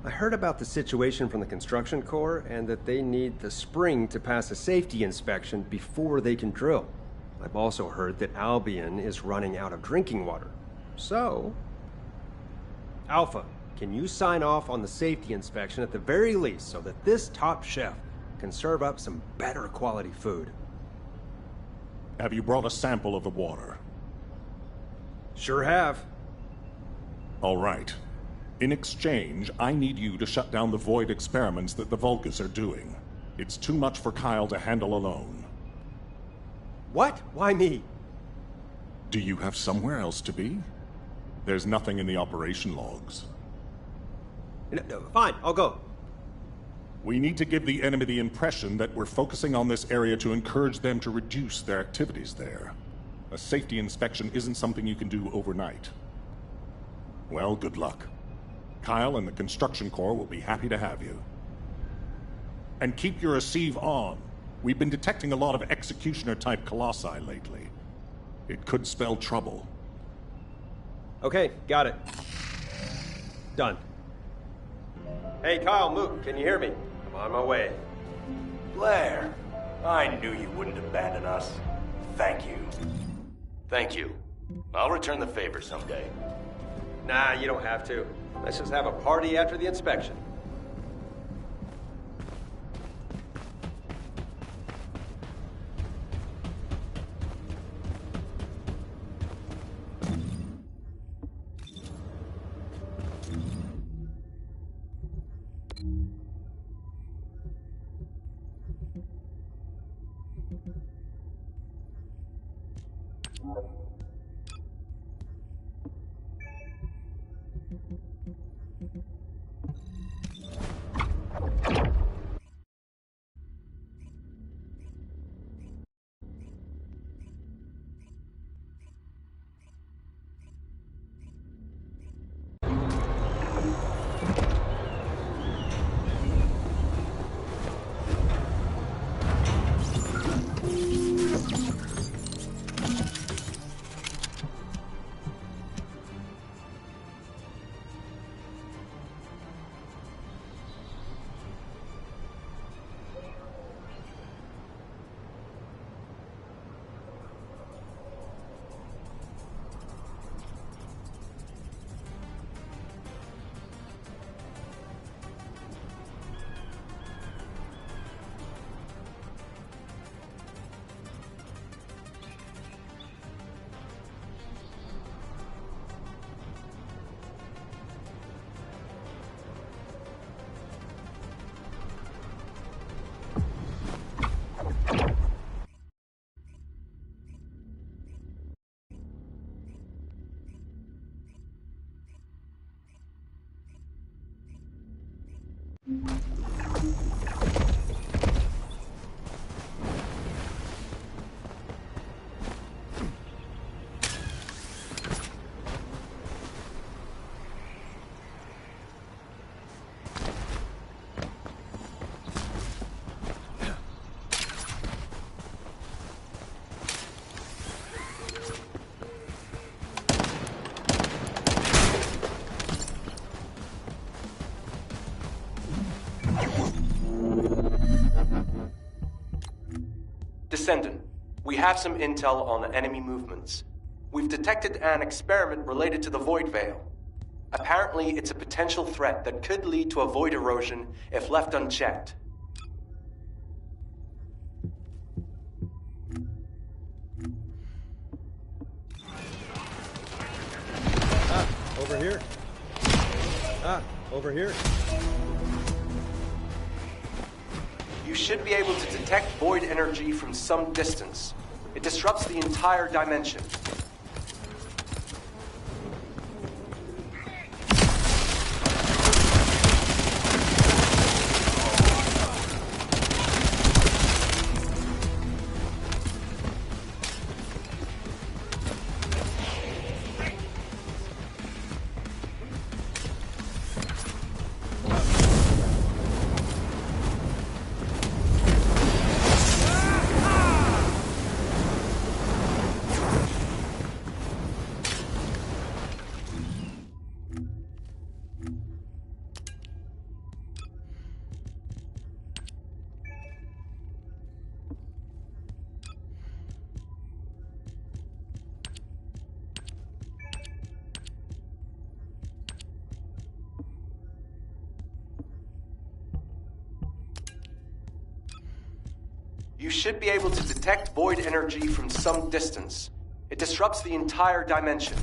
I heard about the situation from the construction corps and that they need the spring to pass a safety inspection before they can drill. I've also heard that Albion is running out of drinking water. So, Alpha, can you sign off on the safety inspection at the very least so that this top chef can serve up some better quality food? Have you brought a sample of the water? Sure have. All right. In exchange, I need you to shut down the Void experiments that the Vulgus are doing. It's too much for Kyle to handle alone. What? Why me? Do you have somewhere else to be? There's nothing in the operation logs. No, fine, I'll go. We need to give the enemy the impression that we're focusing on this area to encourage them to reduce their activities there. A safety inspection isn't something you can do overnight. Well, good luck. Kyle and the construction corps will be happy to have you. And keep your receive on. We've been detecting a lot of executioner-type colossi lately. It could spell trouble. Okay, got it. Done. Hey, Kyle, Mook, can you hear me? I'm on my way. Blair, I knew you wouldn't abandon us. Thank you. Thank you. I'll return the favor someday. Nah, you don't have to. Let's just have a party after the inspection. Descendant, we have some intel on enemy movements. We've detected an experiment related to the Void Veil. Apparently, it's a potential threat that could lead to a void erosion if left unchecked. Over here. Over here. You should be able to detect void energy from some distance. It disrupts the entire dimension. You should be able to detect void energy from some distance. It disrupts the entire dimension.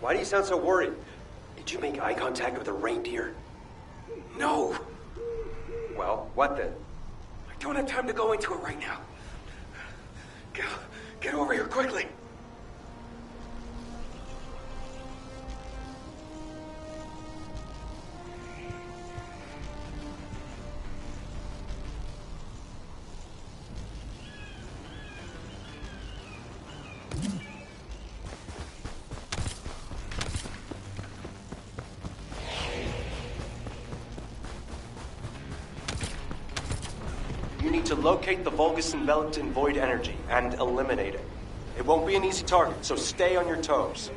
Why do you sound so worried? Did you make eye contact with a reindeer? No! Well, what then? I don't have time to go into it right now. Get over here quickly. You need to locate the Vulgus enveloped in void energy and eliminate it. It won't be an easy target, so stay on your toes.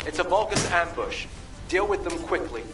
It's a Vulgus ambush. Deal with them quickly.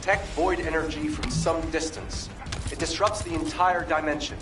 detect void energy from some distance. It disrupts the entire dimension.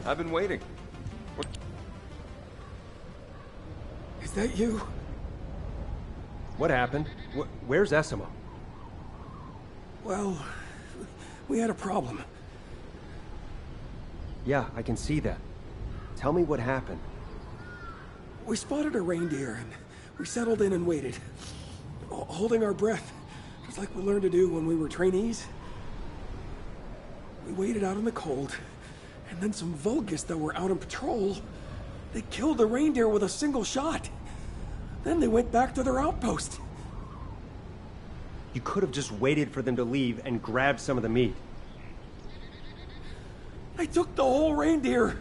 I've been waiting. What? Is that you? What happened? Where's Essimo? Well, we had a problem. Yeah, I can see that. Tell me what happened. We spotted a reindeer and we settled in and waited. Holding our breath. Just like we learned to do when we were trainees. We waited out in the cold. And then some Vulgus that were out on patrol, they killed the reindeer with a single shot. Then they went back to their outpost. You could have just waited for them to leave and grabbed some of the meat. They took the whole reindeer.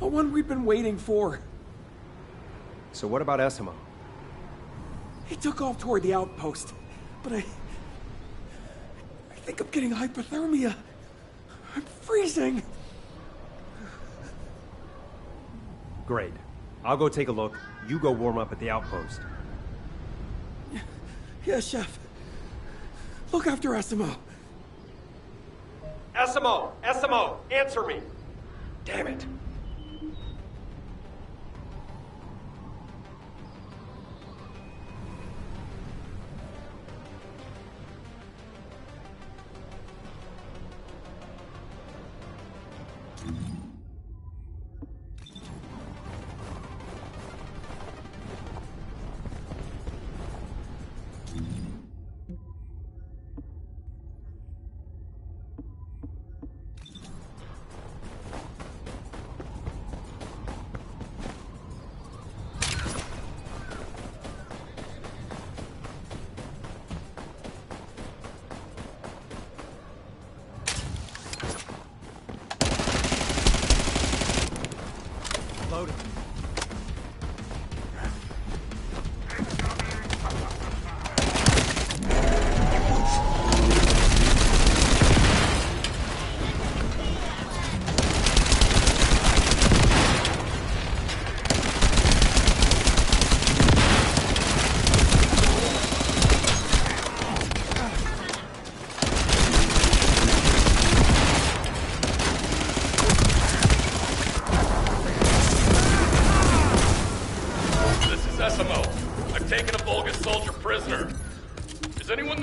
The one we've been waiting for. So what about Essimo? He took off toward the outpost. But I think I'm getting hypothermia. I'm freezing. Great. I'll go take a look. You go warm up at the outpost. Yes, Chef. Look after Essimo. Essimo! Essimo! Answer me! Damn it.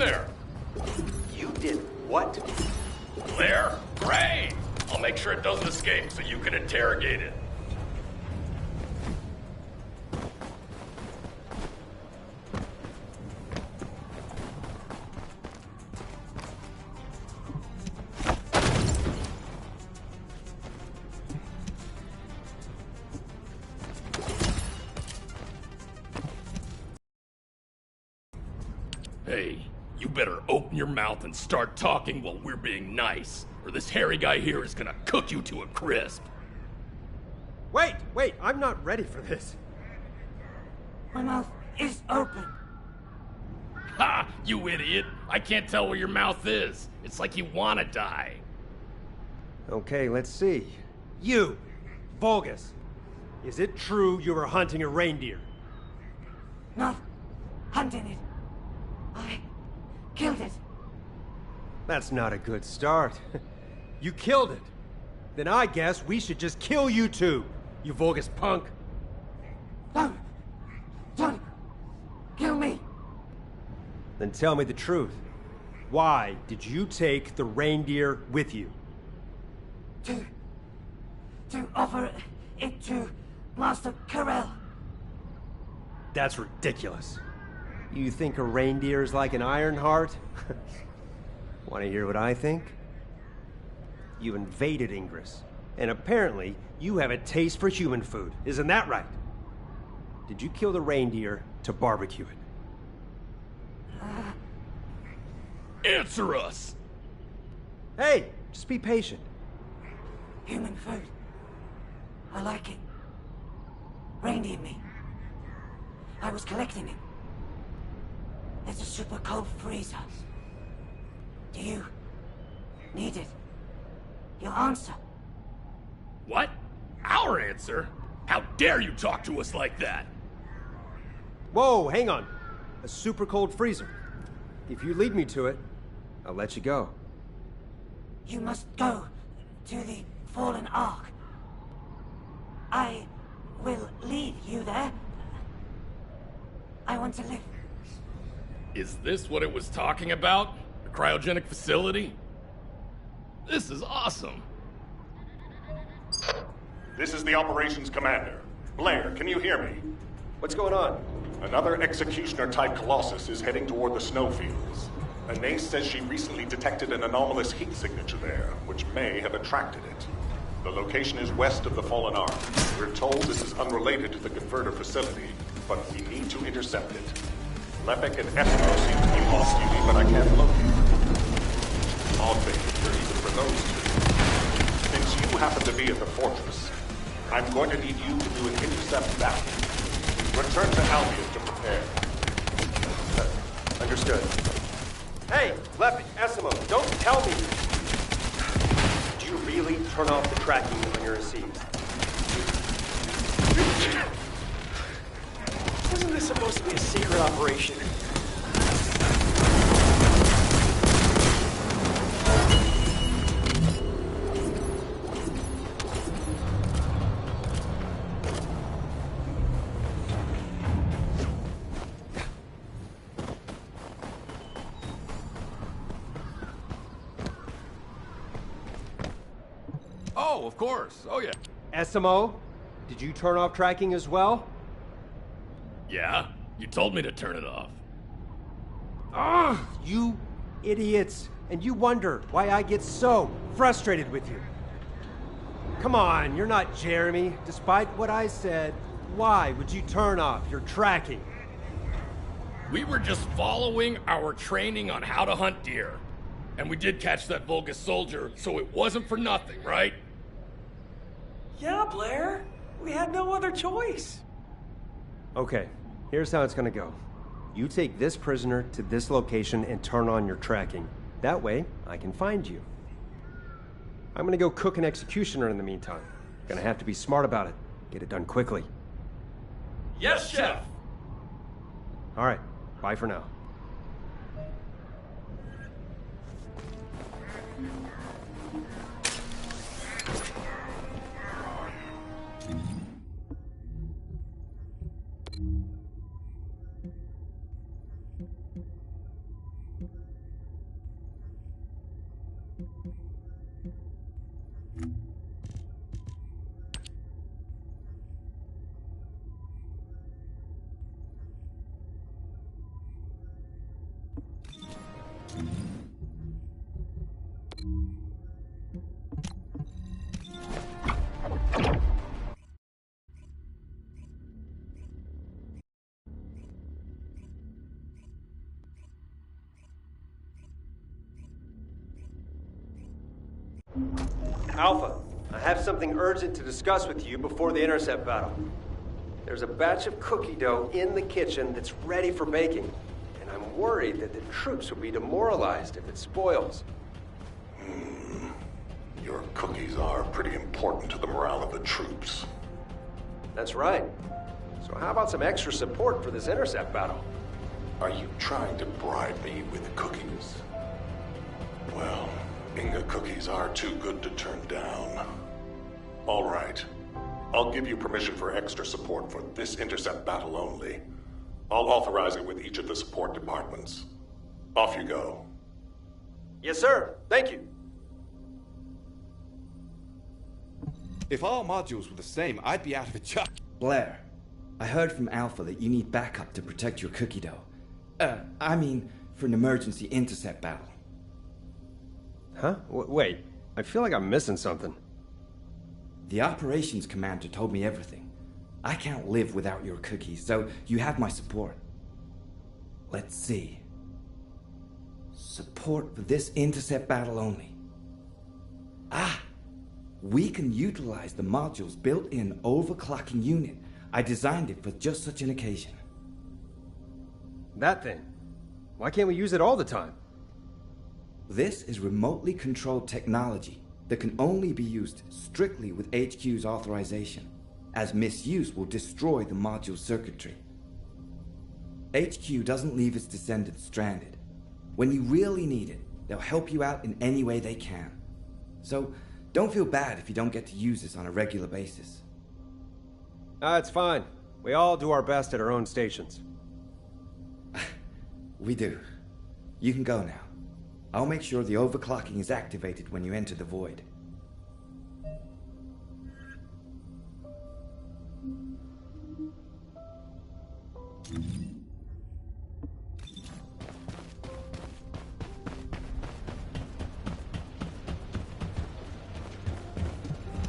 in there? You did what? Blair? Great! I'll make sure it doesn't escape so you can interrogate it. Hey, you better open your mouth and start talking while we're being nice, or this hairy guy here is gonna cook you to a crisp. Wait, I'm not ready for this. My mouth is open. Ha! You idiot! I can't tell where your mouth is. It's like you wanna die. Okay, let's see. You, Vulgus, is it true you were hunting a reindeer? Not hunting it. I killed it. That's not a good start. You killed it. Then I guess we should just kill you too, you Vulgus punk. Don't kill me. Then tell me the truth. Why did you take the reindeer with you? To offer it to Master Corell. That's ridiculous. You think a reindeer is like an iron heart? Want to hear what I think? You invaded Ingress, and apparently you have a taste for human food. Isn't that right? Did you kill the reindeer to barbecue it? Answer us! Hey, just be patient. Human food. I like it. Reindeer meat. I was collecting it. There's a super cold freezer. Do you need it? Your answer. What? Our answer? How dare you talk to us like that? Whoa, hang on. A super cold freezer. If you lead me to it, I'll let you go. You must go to the Fallen Ark. I will lead you there. I want to live. Is this what it was talking about? The cryogenic facility? This is awesome. This is the operations commander. Blair, can you hear me? What's going on? Another executioner-type Colossus is heading toward the snowfields. Anais says she recently detected an anomalous heat signature there, which may have attracted it. The location is west of the Fallen Ark. We're told this is unrelated to the converter facility, but we need to intercept it. Lepek and Eskimo seem to be off-duty, but I can't locate them. Odd thing, you're even for those two. Since you happen to be at the fortress, I'm going to need you to do an intercept back. Return to Albion to prepare. Understood. Hey, Lepek, Eskimo, don't tell me! Do you really turn off the tracking when you're received? Wasn't this supposed to be a secret operation? Oh, of course. Oh, yeah. Eskimo, did you turn off tracking as well? Yeah? You told me to turn it off. Ugh, you idiots. And you wonder why I get so frustrated with you. Come on, you're not Jeremy. Despite what I said, why would you turn off your tracking? We were just following our training on how to hunt deer. And we did catch that Vulgus soldier, so it wasn't for nothing, right? Yeah, Blair. We had no other choice. Okay, here's how it's gonna go. You take this prisoner to this location and turn on your tracking. That way, I can find you. I'm gonna go cook an executioner in the meantime. Gonna have to be smart about it. Get it done quickly. Yes, Chef! All right, bye for now. Alpha, I have something urgent to discuss with you before the intercept battle. There's a batch of cookie dough in the kitchen that's ready for baking, and I'm worried that the troops will be demoralized if it spoils. Your cookies are pretty important to the morale of the troops. That's right. So how about some extra support for this intercept battle? Are you trying to bribe me with cookies? Well, Inga cookies are too good to turn down. All right. I'll give you permission for extra support for this intercept battle only. I'll authorize it with each of the support departments. Off you go. Yes, sir. Thank you. If all modules were the same, I'd be out of a job. Blair, I heard from Alpha that you need backup to protect your cookie dough. I mean, for an emergency intercept battle. Huh? Wait, I feel like I'm missing something. The operations commander told me everything. I can't live without your cookies, so you have my support. Let's see. Support for this intercept battle only. Ah! We can utilize the module's built-in overclocking unit. I designed it for just such an occasion. That thing? Why can't we use it all the time? This is remotely controlled technology that can only be used strictly with HQ's authorization, as misuse will destroy the module's circuitry. HQ doesn't leave its descendants stranded. When you really need it, they'll help you out in any way they can. So, don't feel bad if you don't get to use this on a regular basis. It's fine. We all do our best at our own stations. We do. You can go now. I'll make sure the overclocking is activated when you enter the void.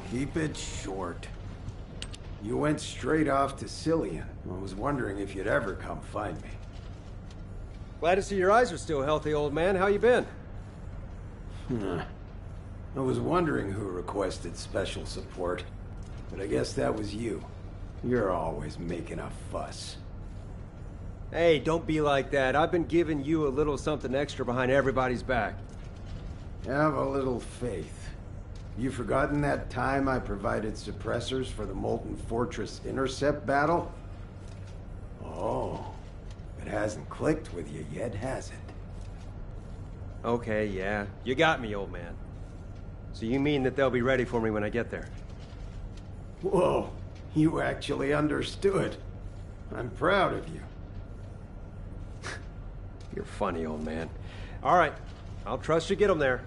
Keep it short. You went straight off to Cillian. I was wondering if you'd ever come find me. Glad to see your eyes are still healthy, old man. How you been? I was wondering who requested special support, but I guess that was you. You're always making a fuss. Hey, don't be like that. I've been giving you a little something extra behind everybody's back. Have a little faith. You forgotten that time I provided suppressors for the Molten Fortress intercept battle? Oh, it hasn't clicked with you yet, has it? Okay, yeah. You got me, old man. So you mean that they'll be ready for me when I get there? Whoa, you actually understood. I'm proud of you. You're funny, old man. All right, I'll trust you get them there.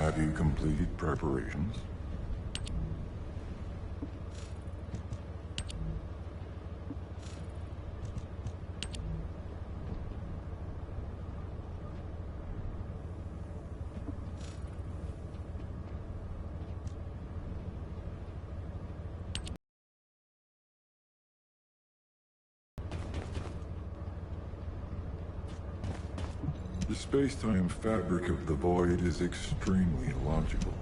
Have you completed preparations? The space-time fabric of the void is extremely illogical.